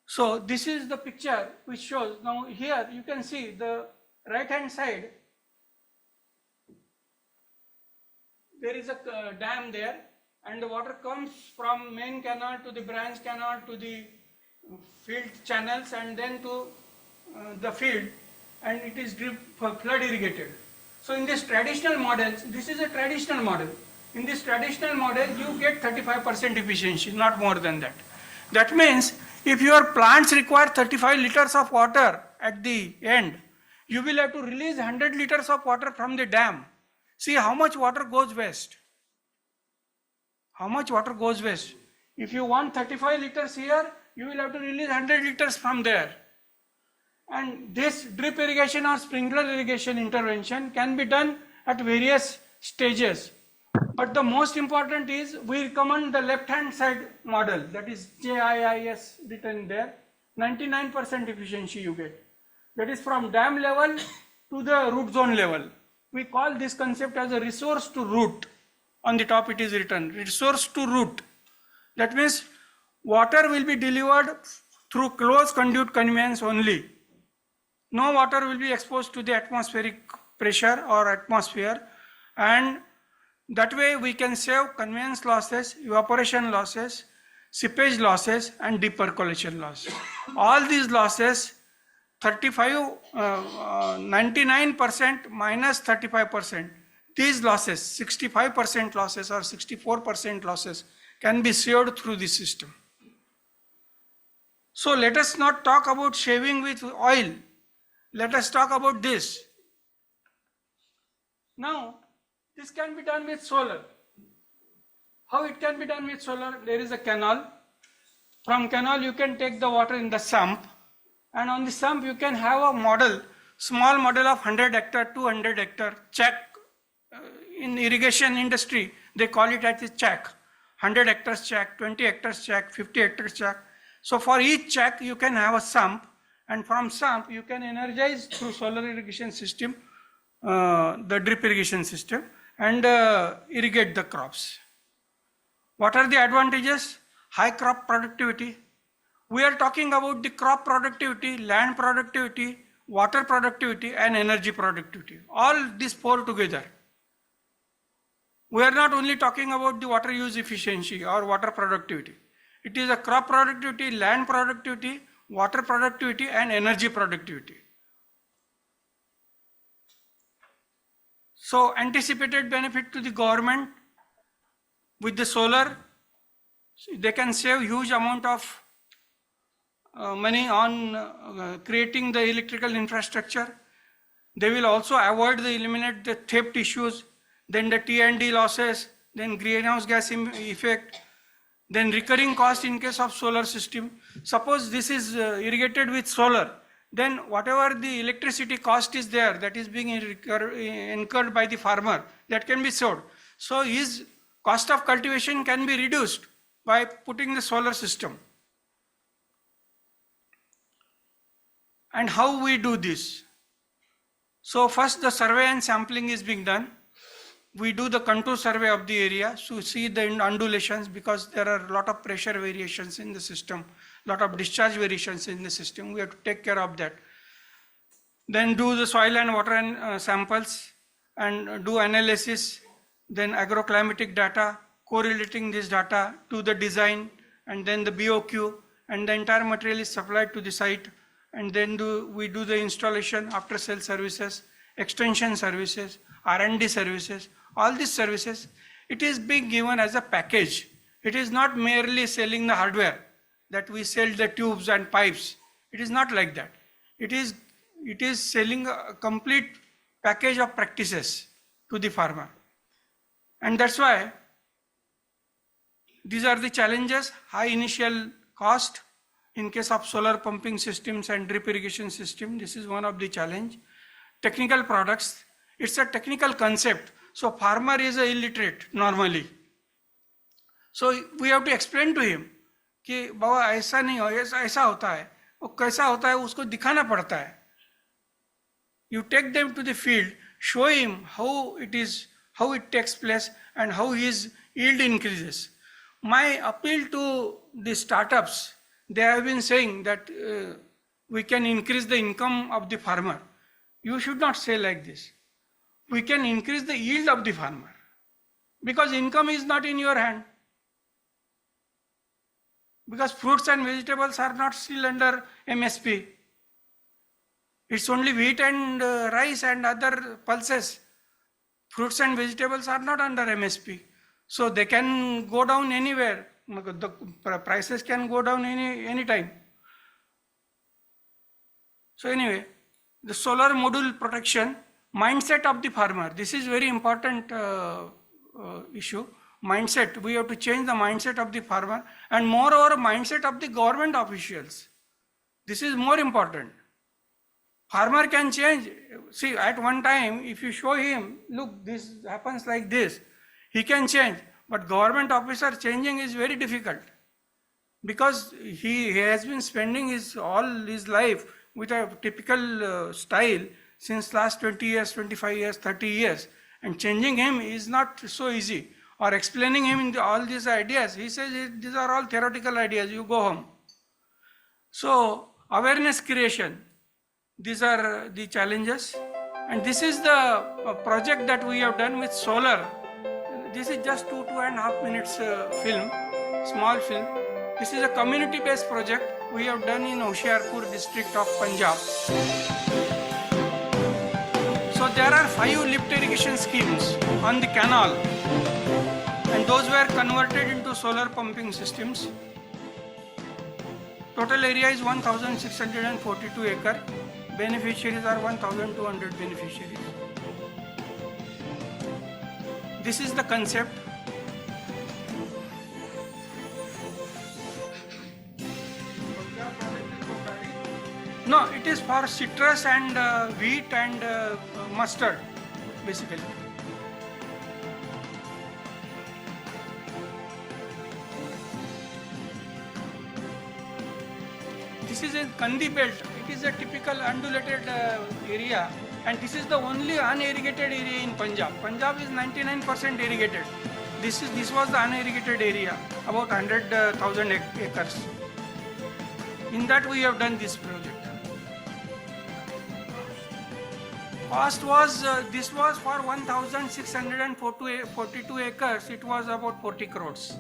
So this is the picture which shows. Now here you can see the right hand side. There is a dam there, and the water comes from main canal to the branch canal to the field channels and then to the field, and it is flood irrigated. So in this traditional model, this is a traditional model. In this traditional model, you get 35% efficiency, not more than that. That means if your plants require 35 liters of water at the end, you will have to release 100 liters of water from the dam. See how much water goes waste. How much water goes waste. If you want 35 liters here, you will have to release 100 liters from there. And this drip irrigation or sprinkler irrigation intervention can be done at various stages. But the most important is we recommend the left hand side model, that is JIIS written there. 99% efficiency you get. That is from dam level to the root zone level. We call this concept as a resource to root. On the top it is written resource to root. That means water will be delivered through closed conduit conveyance only. No water will be exposed to the atmospheric pressure or atmosphere, and that way we can save conveyance losses, evaporation losses, seepage losses, and depercolation loss. All these losses, 99% minus 35%, these losses, 65% losses or 64% losses, can be saved through this system. So let us not talk about shaving with oil. Let us talk about this. Now, this can be done with solar. How it can be done with solar? There is a canal. From canal you can take the water in the sump, and on the sump you can have a model, small model of 100 hectare, 200 hectare, check. In irrigation industry, they call it as a check. 100 hectares check, 20 hectares check, 50 hectares check. So for each check you can have a sump, and from sump you can energize through solar irrigation system, the drip irrigation system, and irrigate the crops. What are the advantages? High crop productivity. We are talking about the crop productivity, land productivity, water productivity, and energy productivity. All these four together. We are not only talking about the water use efficiency or water productivity. It is a crop productivity, land productivity, water productivity, and energy productivity. So anticipated benefit to the government with the solar, they can save huge amount of money on creating the electrical infrastructure. They will also eliminate the theft issues, then the T&D losses, then greenhouse gas effect, then recurring cost in case of solar system. Suppose this is irrigated with solar, then whatever the electricity cost is there that is being incurred by the farmer, that can be saved. So his cost of cultivation can be reduced by putting the solar system. And how we do this? So first the survey and sampling is being done. We do the contour survey of the area to see the undulations, because there are a lot of pressure variations in the system, lot of discharge variations in the system. We have to take care of that. Then do the soil and water and samples and do analysis, then agroclimatic data, correlating this data to the design, and then the BOQ, and the entire material is supplied to the site, and then we do the installation, after sale services, extension services, R&D services, all these services. It is being given as a package. It is not merely selling the hardware, that we sell the tubes and pipes. It is not like that. It is selling a complete package of practices to the farmer. And that's why these are the challenges: high initial cost in case of solar pumping systems and drip irrigation system. This is one of the challenge. Technical products, it's a technical concept. So farmer is illiterate normally. So we have to explain to him कि बाबा ऐसा नहीं हो, ऐसा होता है, वो कैसा होता है उसको दिखाना पड़ता है. You take them to the field, show him how it is, how it takes place, and how his yield increases. My appeal to the startups, they have been saying that we can increase the income of the farmer. You should not say like this. We can increase the yield of the farmer, because income is not in your hand. Because fruits and vegetables are not still under MSP. It's only wheat and rice and other pulses. Fruits and vegetables are not under MSP. So they can go down anywhere. The prices can go down any time. So anyway, the solar module protection, mindset of the farmer. This is very important issue. Mindset, we have to change the mindset of the farmer, and moreover mindset of the government officials. This is more important. Farmer can change. See, at one time, if you show him, look, this happens like this, he can change. But government officer changing is very difficult, because he has been spending all his life with a typical style since last 20 years, 25 years, 30 years. And changing him is not so easy. Or explaining him all these ideas, he says these are all theoretical ideas, you go home. So awareness creation, these are the challenges. And this is the project that we have done with solar. This is just 2.5 minutes film, small film. This is a community-based project we have done in Hoshiarpur district of Punjab. So there are 5 lift irrigation schemes on the canal, and those were converted into solar pumping systems. Total area is 1,642 acre. Beneficiaries are 1,200 beneficiaries. This is the concept. No, it is for citrus and wheat and mustard, basically. This is in Kandi belt. It is a typical undulated area, and this is the only unirrigated area in Punjab. Punjab is 99% irrigated. This was the unirrigated area, about 100,000 acres. In that we have done this project. Cost was, this was for 1,642 acres, it was about 40 crores,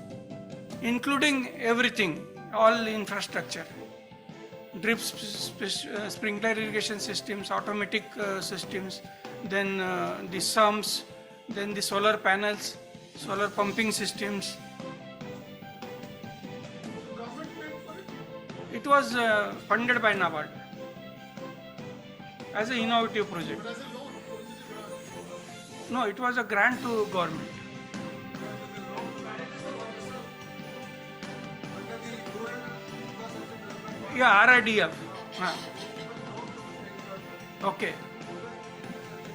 including everything, all infrastructure. Drip sprinkler irrigation systems, automatic systems, then the sumps, then the solar panels, solar pumping systems. It was funded by NABARD as an innovative project. No, it was a grant to government. Yeah, RIDF. Okay.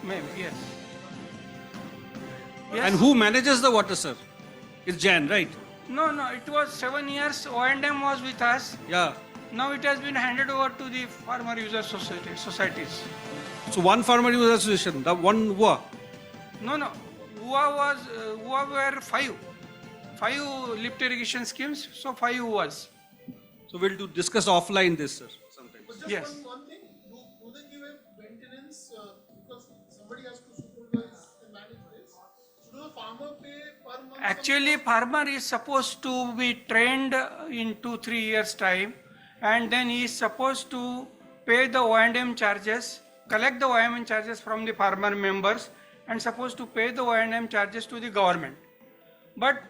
Maybe, yes. Yes. And who manages the water, sir? It's Jan, right? No, it was 7 years. O&M was with us. Yeah. Now it has been handed over to the farmer user societies. So one farmer user association, the one WUA. No. WUA were 5 lift irrigation schemes, so 5 WUAs. So we'll discuss offline this, sir, sometime. Yes. One thing, do they give a maintenance because somebody has to supervise and manage this? So do the farmer pay per month? Actually, farmer is supposed to be trained in 2-3 years time, and then he is supposed to pay the O&M charges, collect the O&M charges from the farmer members, and supposed to pay the O&M charges to the government. But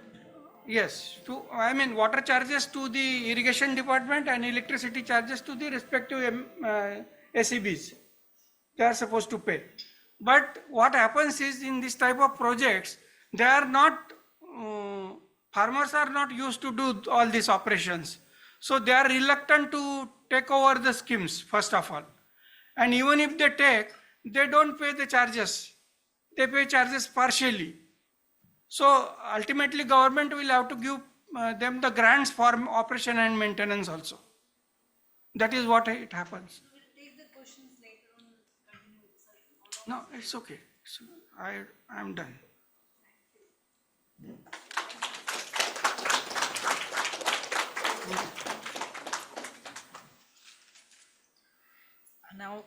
yes, water charges to the irrigation department and electricity charges to the respective SEBs. They are supposed to pay. But what happens is in this type of projects, they are not, farmers are not used to do all these operations. So they are reluctant to take over the schemes, first of all. And even if they take, they don't pay the charges. They pay charges partially. So ultimately government will have to give them the grants for operation and maintenance also. That is what it happens. No, it's okay. I am done. Now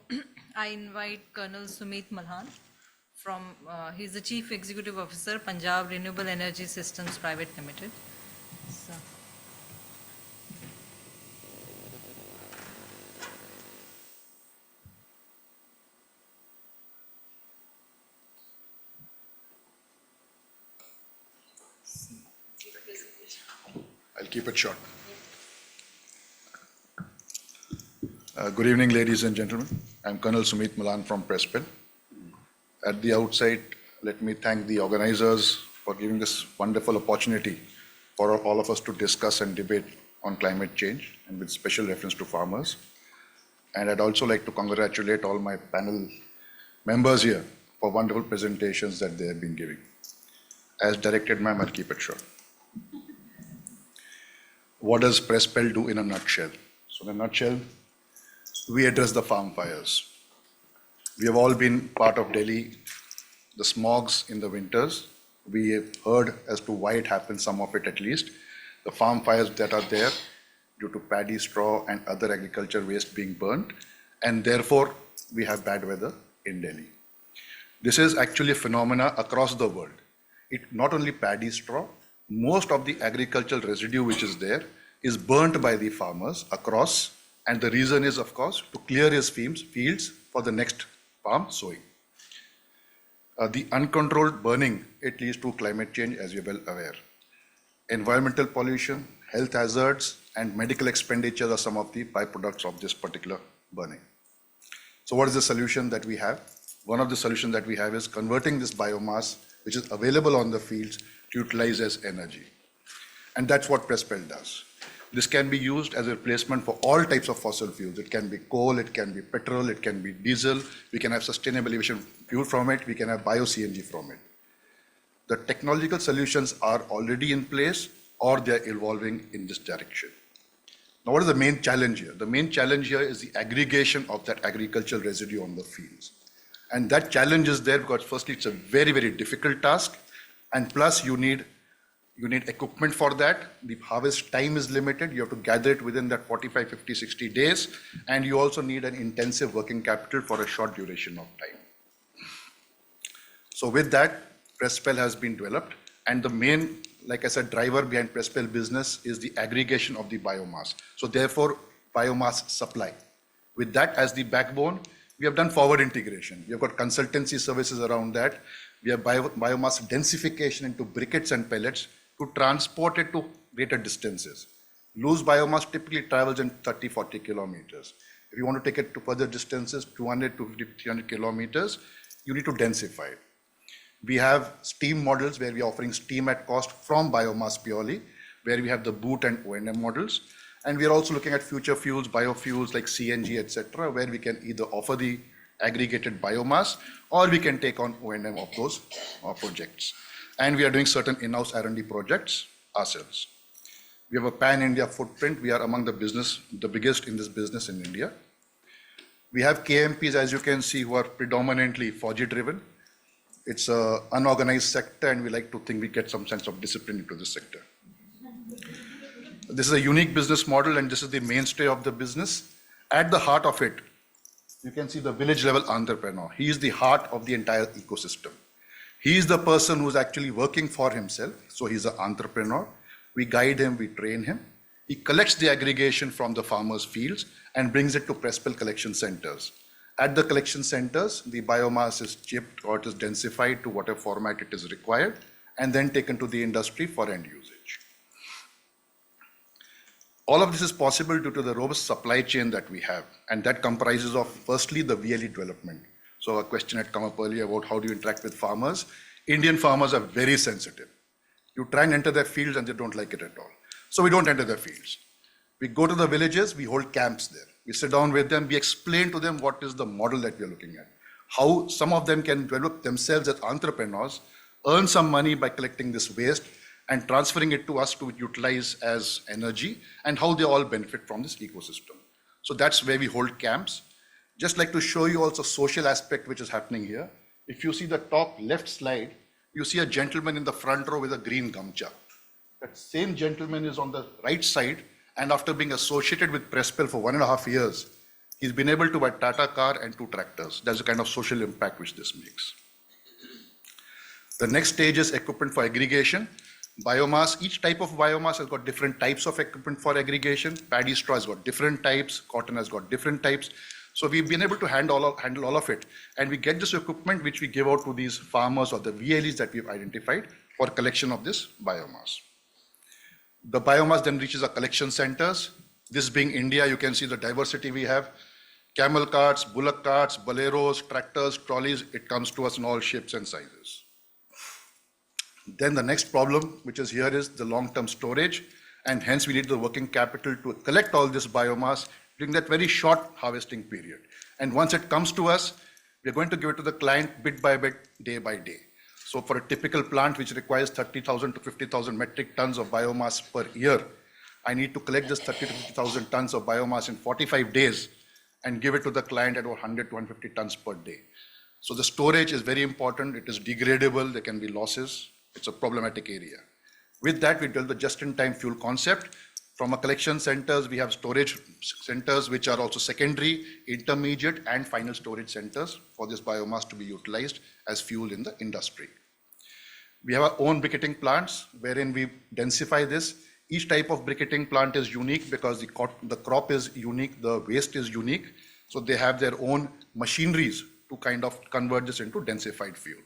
I invite Colonel Sumeet Malhan from, he is the Chief Executive Officer, Punjab Renewable Energy Systems Private Limited. So. I'll keep it short. Good evening, ladies and gentlemen. I'm Colonel Sumeet Malhan from Presspell. At the outset, let me thank the organizers for giving this wonderful opportunity for all of us to discuss and debate on climate change and with special reference to farmers. And I'd also like to congratulate all my panel members here for wonderful presentations that they have been giving. As directed, ma'am, I'll keep it short. What does Presspell do in a nutshell? So in a nutshell, we address the farm fires. We have all been part of Delhi, the smogs in the winters. We have heard as to why it happens, some of it at least. The farm fires that are there due to paddy, straw and other agriculture waste being burnt, and therefore we have bad weather in Delhi. This is actually a phenomena across the world. It not only paddy, straw, most of the agricultural residue which is there is burnt by the farmers across, and the reason is, of course, to clear his fields for the next farm sowing. The uncontrolled burning, it leads to climate change, as you're well aware. Environmental pollution, health hazards, and medical expenditures are some of the byproducts of this particular burning. So what is the solution that we have? One of the solutions that we have is converting this biomass, which is available on the fields, to utilize as energy. And that's what Prespel does. This can be used as a replacement for all types of fossil fuels. It can be coal, it can be petrol, it can be diesel. We can have sustainable aviation fuel from it. We can have bio-CNG from it. The technological solutions are already in place or they're evolving in this direction. Now, what is the main challenge here? The main challenge here is the aggregation of that agricultural residue on the fields. And that challenge is there because firstly, it's a very, very difficult task. And plus you need equipment for that. The harvest time is limited. You have to gather it within that 45, 50, 60 days. And you also need an intensive working capital for a short duration of time. So with that, Prespel has been developed. And the main, like I said, driver behind Prespel business is the aggregation of the biomass. So therefore, biomass supply. With that as the backbone, we have done forward integration. We have got consultancy services around that. We have biomass densification into briquettes and pellets to transport it to greater distances. Loose biomass typically travels in 30, 40 kilometers. If you want to take it to further distances, 200 to 300 kilometers, you need to densify it. We have steam models where we are offering steam at cost from biomass purely, where we have the BOOT and O&M models. And we are also looking at future fuels, biofuels like CNG, etc., where we can either offer the aggregated biomass or we can take on O&M of those projects. And we are doing certain in-house R&D projects ourselves. We have a pan-India footprint. We are among the biggest in this business in India. We have KMPs, as you can see, who are predominantly FOGI-driven. It's an unorganized sector, and we like to think we get some sense of discipline into this sector. This is a unique business model, and this is the mainstay of the business. At the heart of it, you can see the village-level entrepreneur. He is the heart of the entire ecosystem. He is the person who's actually working for himself, so he's an entrepreneur. We guide him, we train him. He collects the aggregation from the farmers' fields and brings it to Prespel collection centers. At the collection centers, the biomass is chipped or it is densified to whatever format it is required and then taken to the industry for end usage. All of this is possible due to the robust supply chain that we have, and that comprises of, firstly, the VLE development. So a question had come up earlier about how do you interact with farmers. Indian farmers are very sensitive. You try and enter their fields and they don't like it at all. So we don't enter their fields. We go to the villages, we hold camps there. We sit down with them, we explain to them what is the model that we are looking at. How some of them can develop themselves as entrepreneurs, earn some money by collecting this waste and transferring it to us to utilize as energy, and how they all benefit from this ecosystem. So that's where we hold camps. Just like to show you also social aspect which is happening here. If you see the top left slide, you see a gentleman in the front row with a green gamcha. That same gentleman is on the right side, and after being associated with Prespel for 1.5 years, he's been able to buy Tata car and 2 tractors. That's the kind of social impact which this makes. The next stage is equipment for aggregation. Biomass, each type of biomass has got different types of equipment for aggregation. Paddy straw has got different types, cotton has got different types. So we've been able to handle all of it. And we get this equipment which we give out to these farmers or the VLEs that we've identified for collection of this biomass. The biomass then reaches our collection centers. This being India, you can see the diversity we have. Camel carts, bullock carts, boleros, tractors, trolleys, it comes to us in all shapes and sizes. Then the next problem, which is here, is the long-term storage, and hence we need the working capital to collect all this biomass during that very short harvesting period. And once it comes to us, we're going to give it to the client bit by bit, day by day. So for a typical plant which requires 30,000 to 50,000 metric tons of biomass per year, I need to collect this 30 to 50,000 tons of biomass in 45 days and give it to the client at 100 to 150 tons per day. So the storage is very important. It is degradable. There can be losses. It's a problematic area. With that, we built the just-in-time fuel concept. From our collection centers, we have storage centers which are also secondary, intermediate, and final storage centers for this biomass to be utilized as fuel in the industry. We have our own briquetting plants wherein we densify this. Each type of briquetting plant is unique because the crop is unique, the waste is unique. So they have their own machineries to kind of convert this into densified fuel.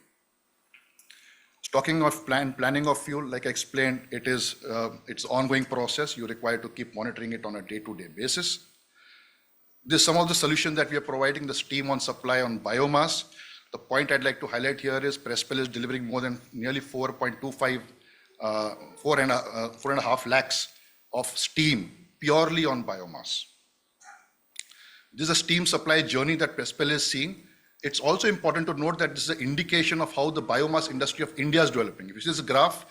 Talking of planning of fuel, like I explained, it's an ongoing process. You're required to keep monitoring it on a day-to-day basis. This some of the solutions that we are providing, the steam on supply on biomass. The point I'd like to highlight here is Prespel is delivering more than nearly 4.5 lakhs of steam purely on biomass. This is a steam supply journey that Prespel is seeing. It's also important to note that this is an indication of how the biomass industry of India is developing. If you see this graph,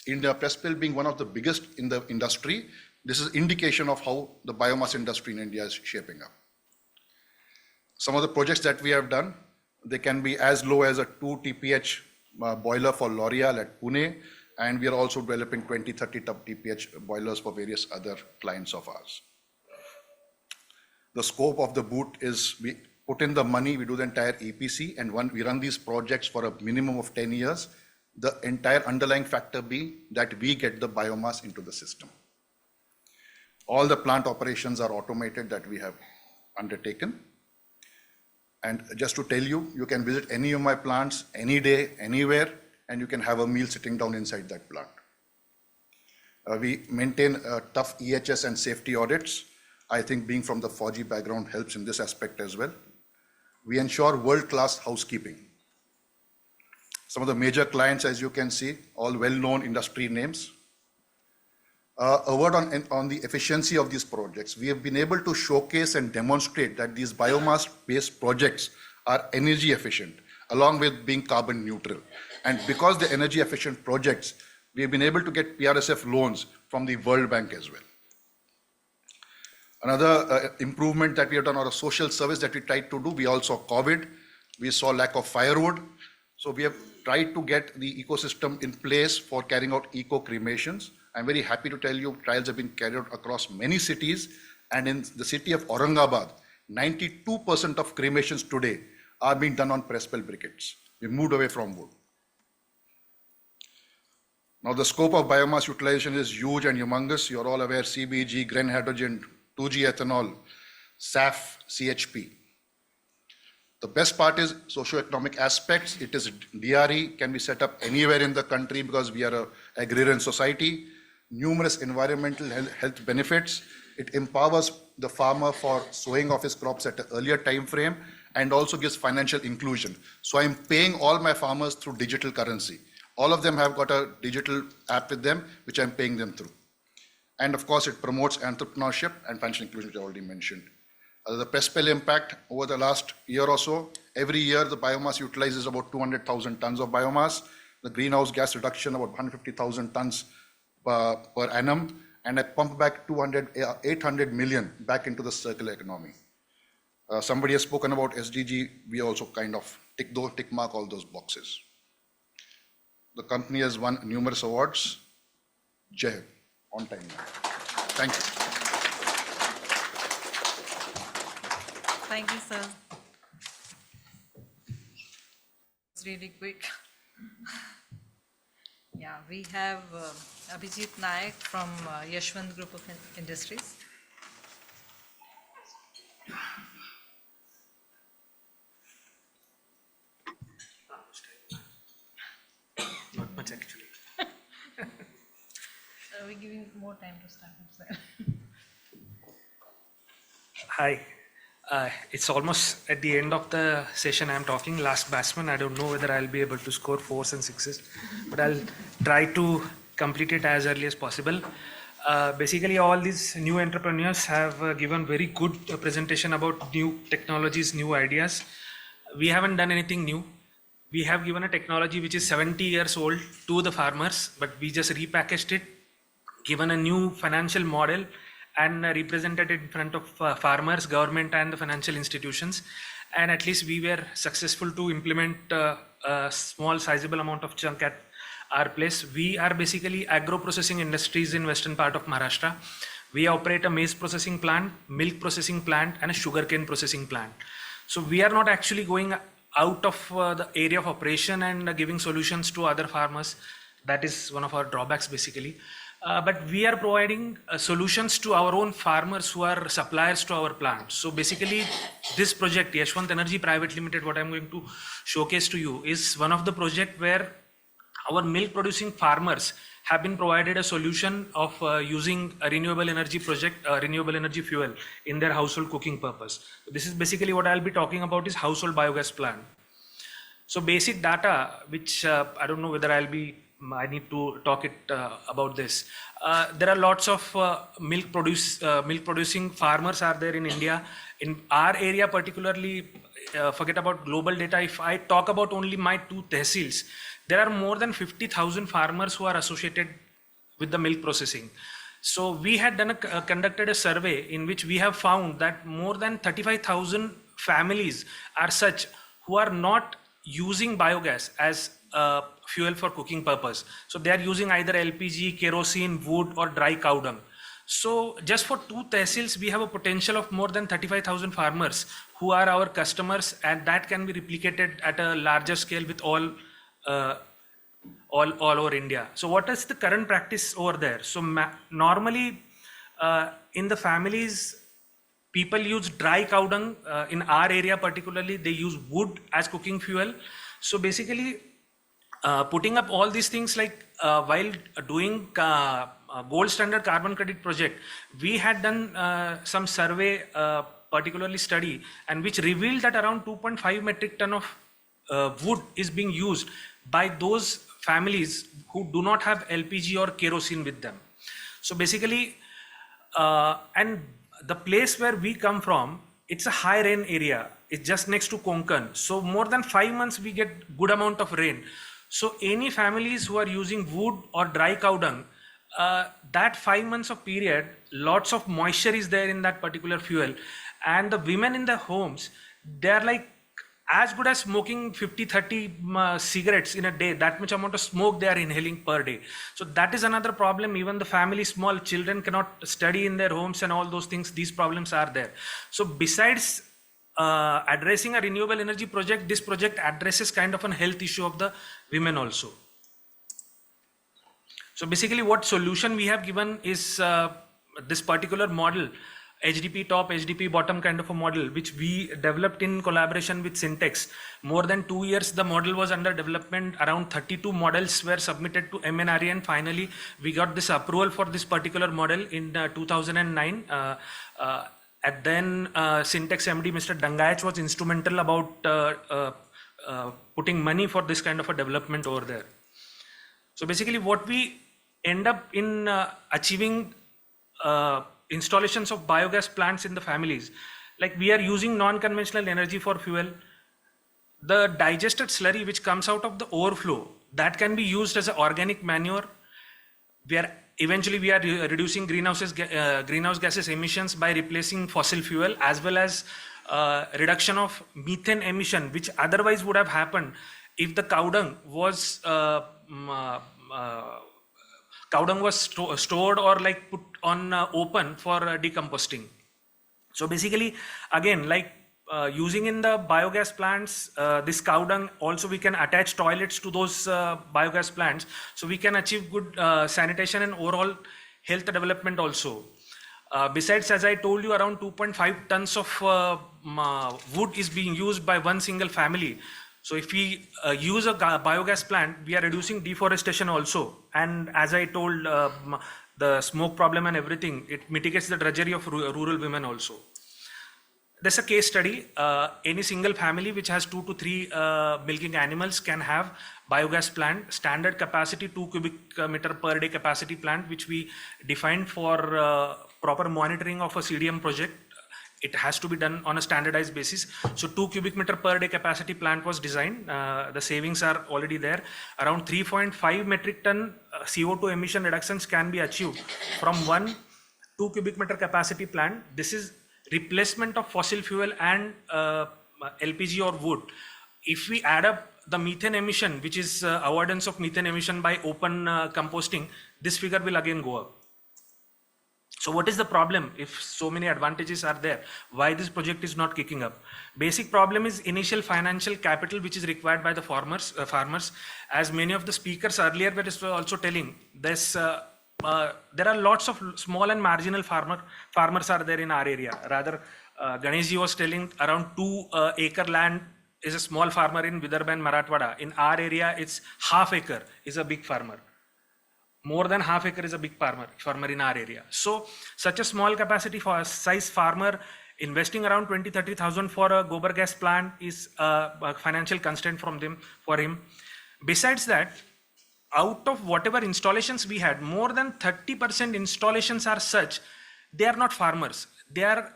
India, Prespel being one of the biggest in the industry, this is indication of how the biomass industry in India is shaping up. Some of the projects that we have done, they can be as low as a 2 TPH boiler for L'Oreal at Pune, and we are also developing 20-30 TPH boilers for various other clients of ours. The scope of the boot is we put in the money, we do the entire EPC, and when we run these projects for a minimum of 10 years, the entire underlying factor being that we get the biomass into the system. All the plant operations are automated that we have undertaken. And just to tell you, you can visit any of my plants any day, anywhere, and you can have a meal sitting down inside that plant. We maintain tough EHS and safety audits. I think being from the Fauji background helps in this aspect as well. We ensure world-class housekeeping. Some of the major clients, as you can see, all well-known industry names. A word on the efficiency of these projects. We have been able to showcase and demonstrate that these biomass-based projects are energy efficient, along with being carbon neutral. And because they're energy efficient projects, we have been able to get PRSF loans from the World Bank as well. Another improvement that we have done, or a social service that we tried to do, we also saw COVID, we saw lack of firewood. So we have tried to get the ecosystem in place for carrying out eco-cremations. I'm very happy to tell you trials have been carried out across many cities, and in the city of Aurangabad, 92% of cremations today are being done on Prespel briquettes. We moved away from wood. Now the scope of biomass utilization is huge and humongous. You're all aware, CBG, green hydrogen, 2G ethanol, SAF, CHP. The best part is socio-economic aspects. It is DRE, can be set up anywhere in the country because we are an agrarian society. Numerous environmental health benefits. It empowers the farmer for sowing of his crops at an earlier time frame and also gives financial inclusion. So I'm paying all my farmers through digital currency. All of them have got a digital app with them, which I'm paying them through. And of course, it promotes entrepreneurship and financial inclusion, which I already mentioned. The Prespel impact over the last year or so, every year the biomass utilizes about 200,000 tons of biomass. The greenhouse gas reduction about 150,000 tons per annum, and I pump back 800 million back into the circular economy. Somebody has spoken about SDG. We also kind of tick mark all those boxes. The company has won numerous awards. Jai Hind. On time now. Thank you. Thank you, sir. It's really quick. Yeah, we have Abhijit Naik from Yashwant Group of Industries. Not much actually. We're giving more time to start. Hi. It's almost at the end of the session. I'm talking last batsman. I don't know whether I'll be able to score 4s and 6s, but I'll try to complete it as early as possible. Basically, all these new entrepreneurs have given very good presentation about new technologies, new ideas. We haven't done anything new. We have given a technology which is 70 years old to the farmers, but we just repackaged it, given a new financial model, and represented it in front of farmers, government, and the financial institutions. And at least we were successful to implement a small sizable amount of chunk at our place. We are basically agro-processing industries in western part of Maharashtra. We operate a maize processing plant, milk processing plant, and a sugarcane processing plant. So we are not actually going out of the area of operation and giving solutions to other farmers. That is one of our drawbacks basically. But we are providing solutions to our own farmers who are suppliers to our plant. So basically this project, Yashwant Energy Private Limited, what I'm going to showcase to you is one of the project where our milk producing farmers have been provided a solution of using a renewable energy fuel in their household cooking purpose. This is basically what I'll be talking about is household biogas plant. So basic data, which I don't know whether I need to talk about this. There are lots of milk producing farmers are there in India. In our area particularly, forget about global data. If I talk about only my 2 tehsils, there are more than 50,000 farmers who are associated with the milk processing. So we had conducted a survey in which we have found that more than 35,000 families are such who are not using biogas as fuel for cooking purpose. So they are using either LPG, kerosene, wood or dry cow dung. So just for 2 tehsils, we have a potential of more than 35,000 farmers who are our customers, and that can be replicated at a larger scale with all over India. So what is the current practice over there? So normally in the families, people use dry cow dung. In our area particularly, they use wood as cooking fuel. So basically putting up all these things, like while doing gold standard carbon credit project, we had done some survey, particularly study, and which revealed that around 2.5 metric ton of wood is being used by those families who do not have LPG or kerosene with them. So basically, and the place where we come from, it's a high rain area. It's just next to Konkan. So more than 5 months we get good amount of rain. So any families who are using wood or dry cow dung, that 5 months of period, lots of moisture is there in that particular fuel. And the women in the homes, they're like as good as smoking 50-30 cigarettes in a day. That much amount of smoke they are inhaling per day. So that is another problem. Even the family, small children cannot study in their homes and all those things. These problems are there. So besides addressing a renewable energy project, this project addresses kind of a health issue of the women also. So basically what solution we have given is this particular model, HDP top, HDP bottom kind of a model, which we developed in collaboration with Syntex. More than 2 years, the model was under development. Around 32 models were submitted to MNRE, and finally we got this approval for this particular model in 2009. And then Syntex MD, Mr. Dangayach, was instrumental about putting money for this kind of a development over there. So basically what we end up in achieving installations of biogas plants in the families, like we are using non-conventional energy for fuel. The digested slurry which comes out of the overflow, that can be used as an organic manure. Eventually we are reducing greenhouse gases emissions by replacing fossil fuel, as well as reduction of methane emission, which otherwise would have happened if the cow dung was stored or like put on open for decomposting. So basically, again, like using in the biogas plants, this cow dung, also we can attach toilets to those biogas plants, so we can achieve good sanitation and overall health development also. Besides, as I told you, around 2.5 tons of wood is being used by one single family. So if we use a biogas plant, we are reducing deforestation also. And as I told, the smoke problem and everything, it mitigates the drudgery of rural women also. There's a case study. Any single family which has 2 to 3 milking animals can have biogas plant, standard capacity 2 cubic meter per day capacity plant, which we defined for proper monitoring of a CDM project. It has to be done on a standardized basis. So 2 cubic meter per day capacity plant was designed. The savings are already there. Around 3.5 metric ton CO2 emission reductions can be achieved from 2 cubic meter capacity plant. This is replacement of fossil fuel and LPG or wood. If we add up the methane emission, which is avoidance of methane emission by open composting, this figure will again go up. So what is the problem if so many advantages are there? Why this project is not kicking up? Basic problem is initial financial capital which is required by the farmers. As many of the speakers earlier were also telling, there are lots of small and marginal farmers are there in our area. Rather, Ganesh ji was telling around 2 acre land is a small farmer in Vidarbha and Marathwada. In our area, it's half acre is a big farmer. More than half acre is a big farmer in our area. So such a small capacity for a size farmer investing around 20-30,000 for a gobar gas plant is a financial constraint for him. Besides that, out of whatever installations we had, more than 30% installations are such, they are not farmers. They are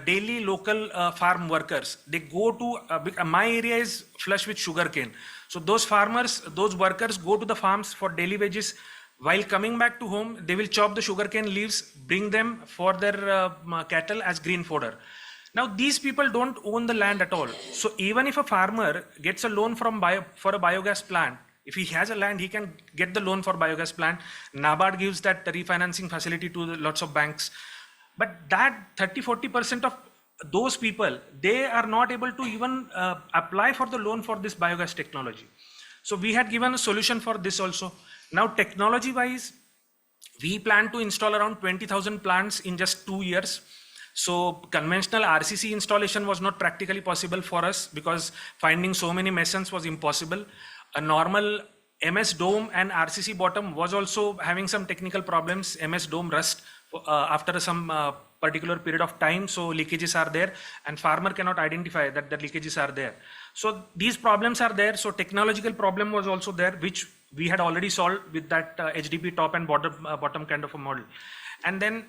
daily local farm workers. They go to, my area is flush with sugarcane. So those farmers, those workers go to the farms for daily wages. While coming back to home, they will chop the sugarcane leaves, bring them for their cattle as green fodder. Now these people don't own the land at all. So even if a farmer gets a loan for a biogas plant, if he has a land, he can get the loan for biogas plant. NABARD gives that refinancing facility to lots of banks. But that 30-40% of those people, they are not able to even apply for the loan for this biogas technology. So we had given a solution for this also. Now technology wise, we plan to install around 20,000 plants in just 2 years. So conventional RCC installation was not practically possible for us because finding so many masons was impossible. A normal MS dome and RCC bottom was also having some technical problems. MS dome rust after some particular period of time, so leakages are there and farmer cannot identify that the leakages are there. So these problems are there. So technological problem was also there, which we had already solved with that HDP top and bottom kind of a model. And then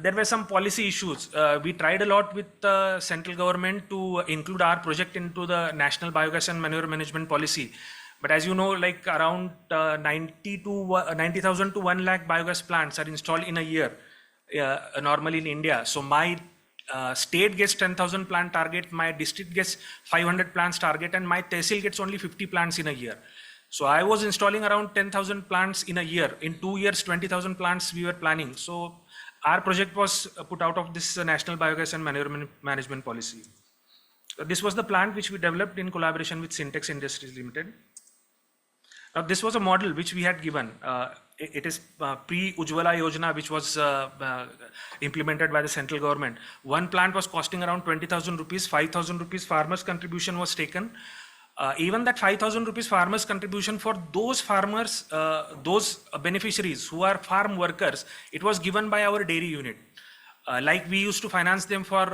there were some policy issues. We tried a lot with the central government to include our project into the national biogas and manure management policy. But as you know, like around 90,000 to 1 lakh biogas plants are installed in a year, normally in India. So my state gets 10,000 plant target, my district gets 500 plants target, and my tehsil gets only 50 plants in a year. So I was installing around 10,000 plants in a year. In 2 years, 20,000 plants we were planning. So our project was put out of this national biogas and manure management policy. So this was the plant which we developed in collaboration with Syntex Industries Limited. Now this was a model which we had given. It is pre-Ujjwala Yojana, which was implemented by the central government. One plant was costing around 20,000 rupees, 5,000 rupees farmers contribution was taken. Even that 5,000 rupees farmers contribution for those farmers, those beneficiaries who are farm workers, it was given by our dairy unit. Like we used to finance them for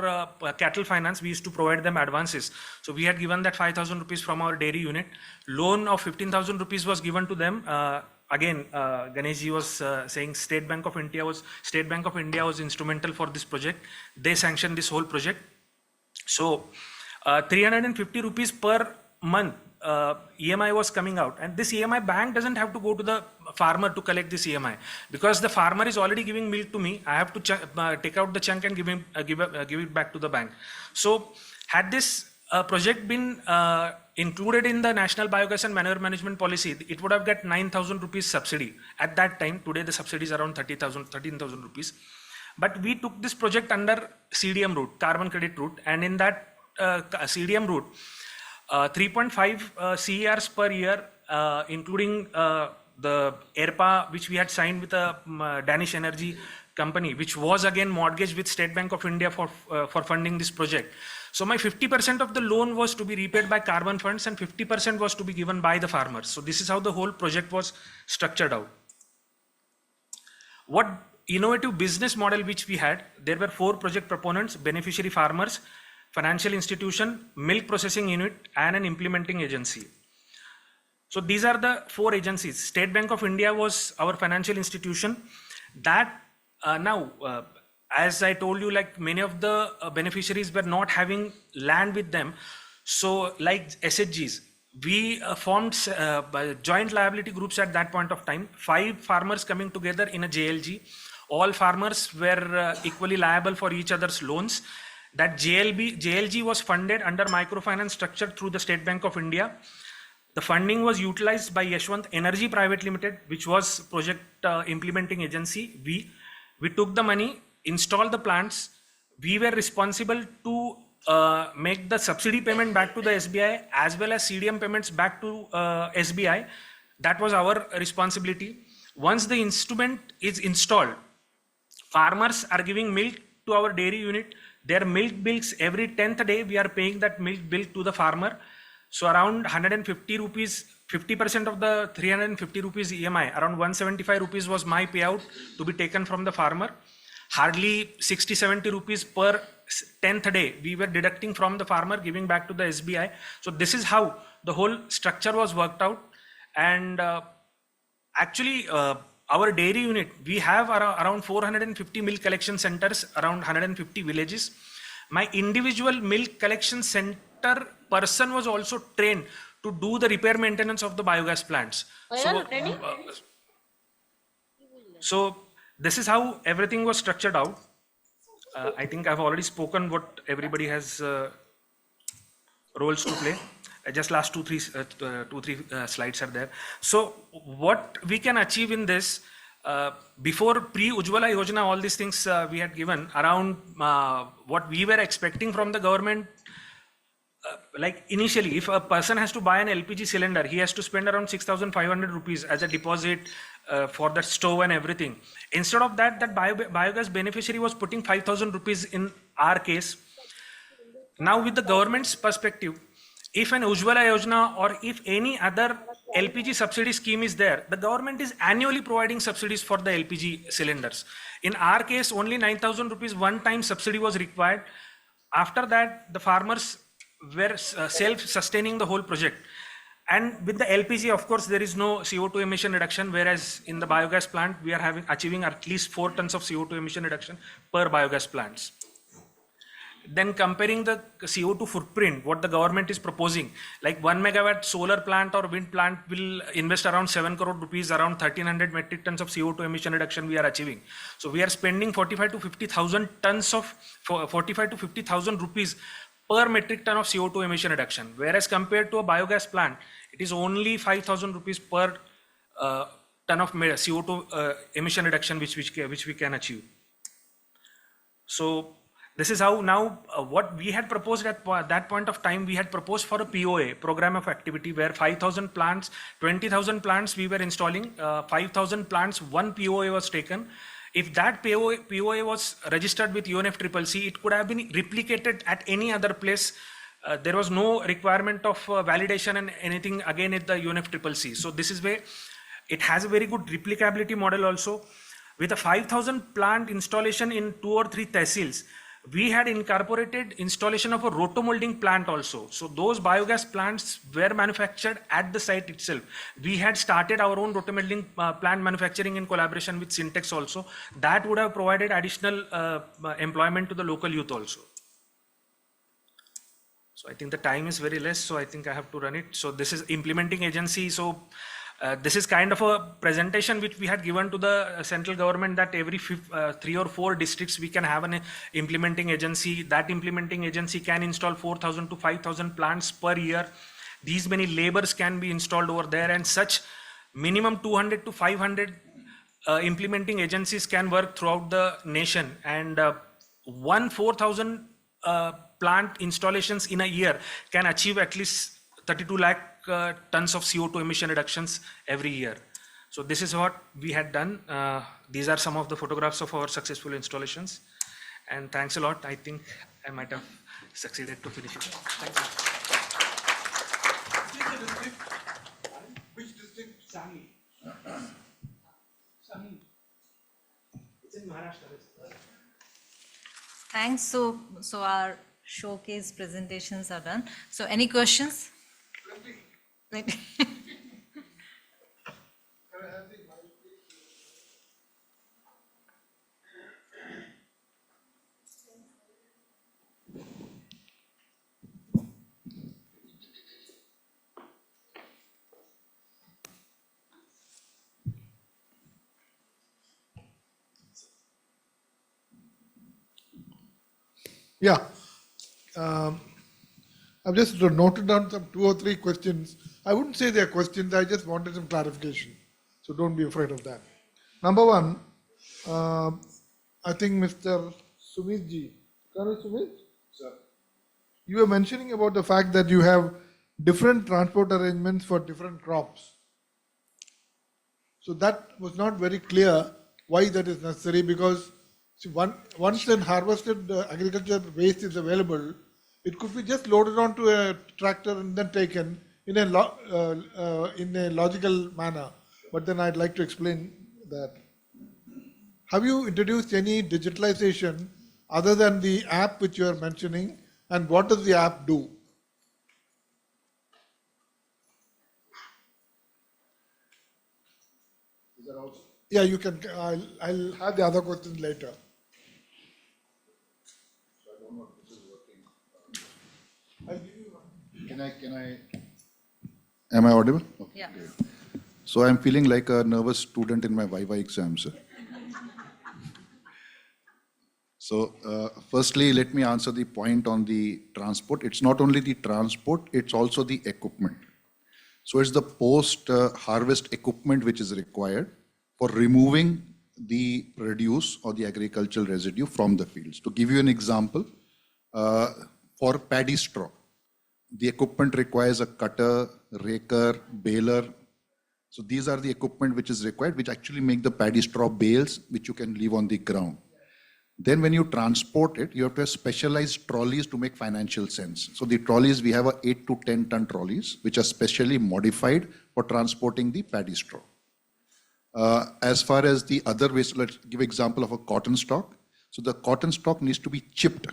cattle finance, we used to provide them advances. So we had given that 5,000 rupees from our dairy unit. Loan of 15,000 rupees was given to them. Again, Ganeshji was saying State Bank of India was instrumental for this project. They sanctioned this whole project. So 350 rupees per month EMI was coming out, and this EMI bank doesn't have to go to the farmer to collect this EMI because the farmer is already giving milk to me. I have to take out the chunk and give it back to the bank. So had this project been included in the national biogas and manure management policy, it would have got 9,000 rupees subsidy at that time. Today the subsidy is around 13,000 rupees. But we took this project under CDM route, carbon credit route, and in that CDM route, 3.5 CERs per year, including the ERPA, which we had signed with a Danish energy company, which was again mortgaged with State Bank of India for funding this project. So my 50% of the loan was to be repaid by carbon funds and 50% was to be given by the farmers. So this is how the whole project was structured out. What innovative business model which we had, there were 4 project proponents: beneficiary farmers, financial institution, milk processing unit, and an implementing agency. So these are the 4 agencies. State Bank of India was our financial institution. That as I told you, like many of the beneficiaries were not having land with them. So like SHGs, we formed joint liability groups at that point of time. 5 farmers coming together in a JLG. All farmers were equally liable for each other's loans. That JLG was funded under microfinance structure through the State Bank of India. The funding was utilized by Yashwant Energy Private Limited, which was project implementing agency. We took the money, installed the plants. We were responsible to make the subsidy payment back to the SBI as well as CDM payments back to SBI. That was our responsibility. Once the instrument is installed, farmers are giving milk to our dairy unit. Their milk bills, every 10th day, we are paying that milk bill to the farmer. So around 150 rupees, 50% of the 350 rupees EMI, around 175 rupees was my payout to be taken from the farmer. Hardly 60-70 rupees per 10th day we were deducting from the farmer, giving back to the SBI. So this is how the whole structure was worked out. And actually, our dairy unit, we have around 450 milk collection centers, around 150 villages. My individual milk collection center person was also trained to do the repair maintenance of the biogas plants. So this is how everything was structured out. I think I've already spoken what everybody has roles to play. Just last two, three slides are there. So what we can achieve in this, before pre-Ujjwala Yojana, all these things we had given around what we were expecting from the government. Like initially, if a person has to buy an LPG cylinder, he has to spend around 6,500 rupees as a deposit for the stove and everything. Instead of that, biogas beneficiary was putting 5,000 rupees in our case. Now with the government's perspective, if an Ujjwala Yojana or if any other LPG subsidy scheme is there, the government is annually providing subsidies for the LPG cylinders. In our case, only 9,000 rupees one-time subsidy was required. After that, the farmers were self-sustaining the whole project. And with the LPG, of course, there is no CO2 emission reduction, whereas in the biogas plant, we are achieving at least 4 tons of CO2 emission reduction per biogas plants. Then comparing the CO2 footprint, what the government is proposing, like 1 megawatt solar plant or wind plant will invest around 7 crore rupees, around 1300 metric tons of CO2 emission reduction we are achieving. So we are spending 45 to 50,000 tons of 45 to 50,000 rupees per metric ton of CO2 emission reduction. Whereas compared to a biogas plant, it is only 5,000 rupees per ton of CO2 emission reduction which we can achieve. So this is how now what we had proposed at that point of time, we had proposed for a POA, program of activity, where 5,000 plants, 20,000 plants we were installing, 5,000 plants, one POA was taken. If that POA was registered with UNFCCC, it could have been replicated at any other place. There was no requirement of validation and anything again at the UNFCCC. So this is where it has a very good replicability model also. With a 5,000 plant installation in 2 or 3 tehsils, we had incorporated installation of a rotomolding plant also. So those biogas plants were manufactured at the site itself. We had started our own rotomolding plant manufacturing in collaboration with Syntex also. That would have provided additional employment to the local youth also. So I think the time is very less, so I think I have to run it. So this is implementing agency. So this is kind of a presentation which we had given to the central government, that every 3 or 4 districts we can have an implementing agency. That implementing agency can install 4,000 to 5,000 plants per year. These many labors can be installed over there, and such minimum 200 to 500 implementing agencies can work throughout the nation. And 4,000 plant installations in a year can achieve at least 32 lakh tons of CO2 emission reductions every year. So this is what we had done. These are some of the photographs of our successful installations. And thanks a lot. I think I might have succeeded to finish it. Thank you. Which district? Sangli. Sangli. It's in Maharashtra. Thanks. So our showcase presentations are done. So any questions? Yeah. I've just noted down some 2 or 3 questions. I wouldn't say they're questions, I just wanted some clarification. So don't be afraid of that. Number 1, I think Mr. Sumeet ji, Colonel Sumeet? Sir. You were mentioning about the fact that you have different transport arrangements for different crops. So that was not very clear why that is necessary, because See, once then harvested agriculture waste is available, it could be just loaded onto a tractor and then taken in a logical manner. But then I'd like to explain that. Have you introduced any digitalization other than the app which you are mentioning, and what does the app do? Yeah, you can. I'll have the other questions later. Am I audible? Okay, Yeah. great. So I'm feeling like a nervous student in my Viva exam, sir. So firstly, let me answer the point on the transport. It's not only the transport, it's also the equipment. So it's the post-harvest equipment which is required for removing the produce or the agricultural residue from the fields. To give you an example, for paddy straw, the equipment requires a cutter, raker, baler. So these are the equipment which is required, which actually make the paddy straw bales, which you can leave on the ground. Then when you transport it, you have to have specialized trolleys to make financial sense. So the trolleys, we have 8 to 10 ton trolleys, which are specially modified for transporting the paddy straw. As far as the other waste, let's give example of a cotton stalk. So the cotton stalk needs to be chipped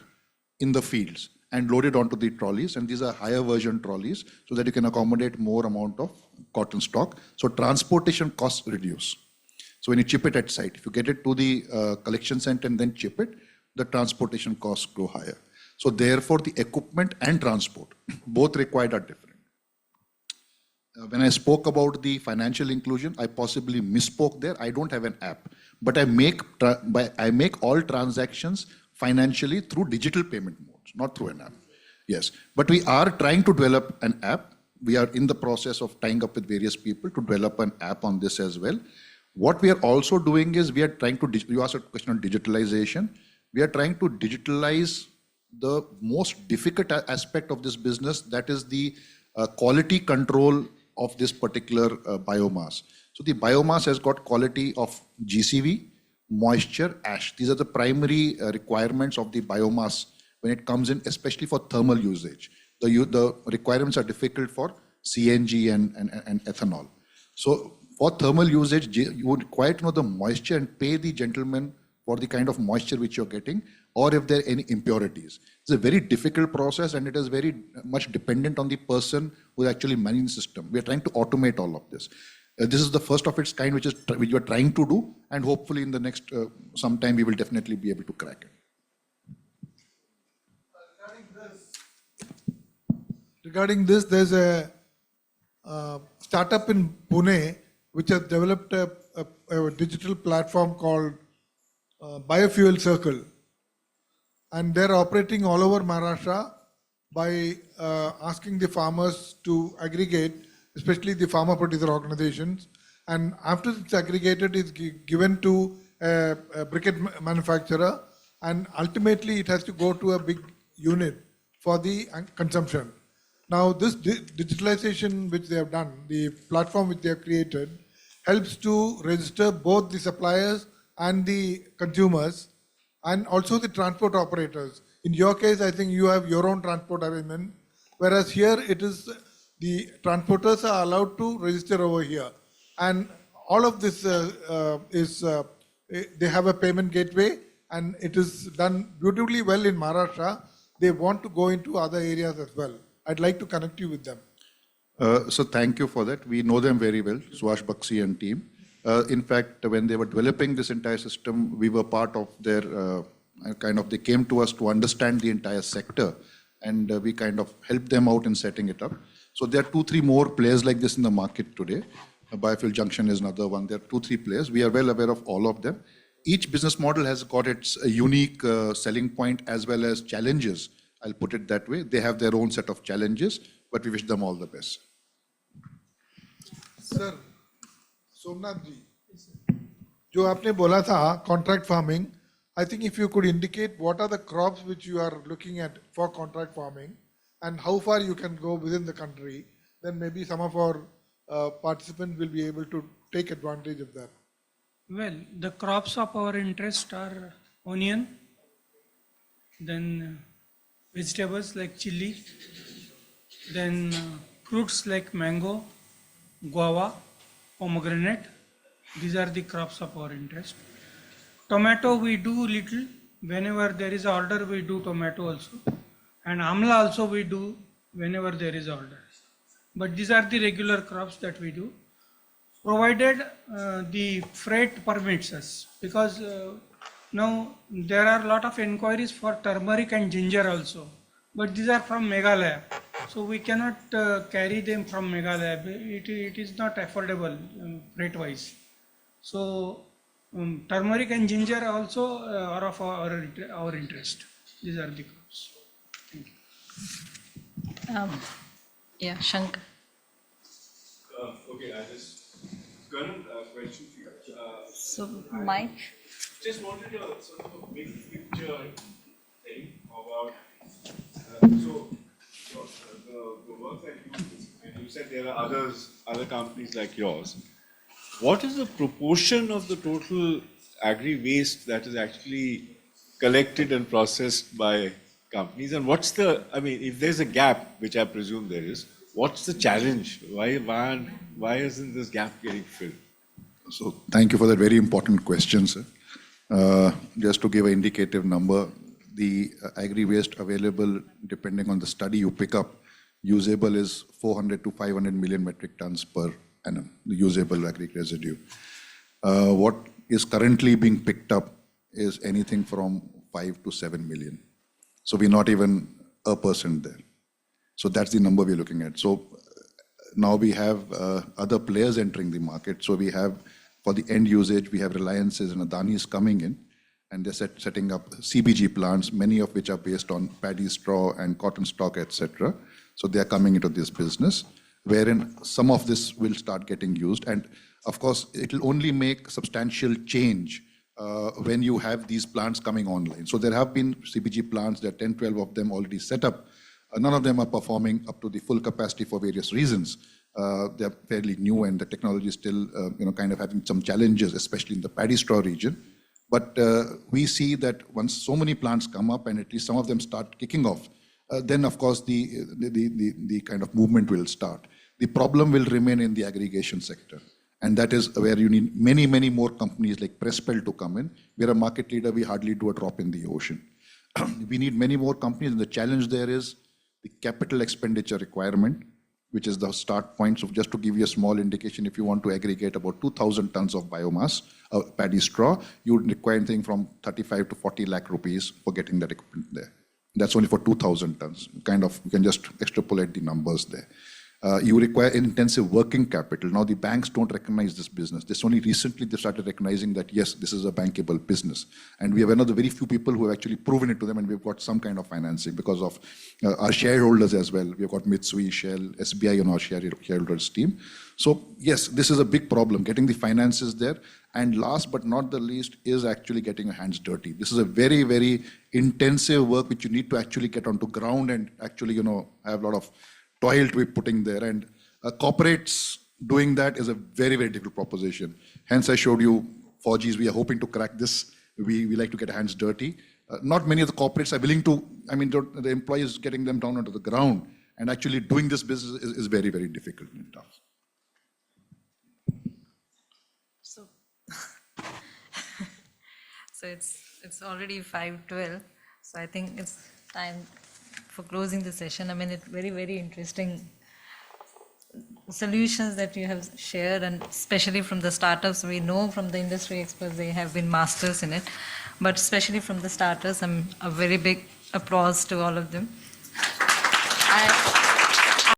in the fields and loaded onto the trolleys. And these are higher version trolleys so that you can accommodate more amount of cotton stalk. So transportation costs reduce. So when you chip it at site, if you get it to the collection center and then chip it, the transportation costs go higher. So therefore, the equipment and transport, both required are different. When I spoke about the financial inclusion, I possibly misspoke there. I don't have an app, but I make all transactions financially through digital payment modes, not through an app. Yes, but we are trying to develop an app. We are in the process of tying up with various people to develop an app on this as well. What we are also doing is we are trying to, you asked a question on digitalization. We are trying to digitalize the most difficult aspect of this business, that is the quality control of this particular biomass. So the biomass has got quality of GCV, moisture, ash. These are the primary requirements of the biomass when it comes in, especially for thermal usage. The requirements are difficult for CNG and ethanol. So for thermal usage, you would require to know the moisture and pay the gentleman for the kind of moisture which you're getting, or if there are any impurities. It's a very difficult process and it is very much dependent on the person who is actually managing the system. We are trying to automate all of this. This is the first of its kind which we are trying to do, and hopefully in the next some time we will definitely be able to crack it. Regarding this, there's a startup in Pune which has developed a digital platform called Biofuel Circle. And they're operating all over Maharashtra by asking the farmers to aggregate, especially the farmer producer organizations. And after it's aggregated, it's given to a briquette manufacturer, and ultimately it has to go to a big unit for the consumption. Now, this digitalization which they have done, the platform which they have created, helps to register both the suppliers and the consumers, and also the transport operators. In your case, I think you have your own transport arrangement, whereas here it is the transporters are allowed to register over here. And all of this they have a payment gateway, and it is done beautifully well in Maharashtra. They want to go into other areas as well. I'd like to connect you with them. So thank you for that. We know them very well, Suhash Bakshi and team. In fact, when they were developing this entire system, we were part of their they came to us to understand the entire sector, and we kind of helped them out in setting it up. So there are 2-3 more players like this in the market today. Biofuel Junction is another one. There are 2-3 players. We are well aware of all of them. Each business model has got its unique selling point as well as challenges. I'll put it that way. They have their own set of challenges, but we wish them all the best. Sir, Somnath ji, जो आपने बोला था contract farming, I think if you could indicate what are the crops which you are looking at for contract farming and how far you can go within the country, then maybe some of our participants will be able to take advantage of that. Well, the crops of our interest are onion, then vegetables like chili, then fruits like mango, guava, pomegranate. These are the crops of our interest. Tomato we do little. Whenever there is order, we do tomato also. And amla also we do whenever there is order. But these are the regular crops that we do, provided the freight permits us. Because now there are a lot of inquiries for turmeric and ginger also. But these are from Meghalaya. So we cannot carry them from Meghalaya. It is not affordable freight wise. So turmeric and ginger also are of our interest. These are the crops. Thank you. Yeah, Shankar. Okay, I just got a question for you. So, Mike? Just wanted a sort of a big picture thing about, the work that you do, and you said there are other companies like yours. What is the proportion of the total agri-waste that is actually collected and processed by companies? And what's the, I mean, if there's a gap, which I presume there is, what's the challenge? Why isn't this gap getting filled? So thank you for that very important question, sir. Just to give an indicative number, the agri-waste available, depending on the study you pick up, usable is 400 to 500 million metric tons per annum, the usable agri residue. What is currently being picked up is anything from 5 to 7 million. So we're not even 1% there. So that's the number we're looking at. So now we have other players entering the market. So we have, for the end usage, we have Reliances and Adanis coming in, and they're setting up CBG plants, many of which are based on paddy straw and cotton stock, etc. So they are coming into this business, wherein some of this will start getting used. And of course, it will only make substantial change when you have these plants coming online. So there have been CBG plants, there are 10, 12 of them already set up. None of them are performing up to the full capacity for various reasons. They're fairly new and the technology is still kind of having some challenges, especially in the paddy straw region. But we see that once so many plants come up and at least some of them start kicking off, then of course the kind of movement will start. The problem will remain in the aggregation sector. And that is where you need many, many more companies like Prespel to come in. We're a market leader, we hardly do a drop in the ocean. We need many more companies, and the challenge there is the capital expenditure requirement, which is the start point. So just to give you a small indication, if you want to aggregate about 2,000 tons of biomass, paddy straw, you would require anything from 35 to 40 lakh rupees for getting that equipment there. That's only for 2,000 tons. Kind of, you can just extrapolate the numbers there. You require intensive working capital. Now the banks don't recognize this business. This only recently they started recognizing that yes, this is a bankable business. And we have one of the very few people who have actually proven it to them, and we've got some kind of financing because of our shareholders as well. We've got Mitsui, Shell, SBI on our shareholders team. So yes, this is a big problem, getting the finances there. And last but not the least is actually getting your hands dirty. This is a very, very intensive work which you need to actually get onto ground and actually, have a lot of toil to be putting there. And corporates doing that is a very, very difficult proposition. Hence, I showed you 4Gs. We are hoping to crack this. We like to get hands dirty. Not many of the corporates are willing to, the employees getting them down onto the ground and actually doing this business is very, very difficult and tough. So it's already 5:12. So I think it's time for closing the session. It's very, very interesting solutions that you have shared, and especially from the startups. We know from the industry experts, they have been masters in it, but especially from the starters, a very big applause to all of them.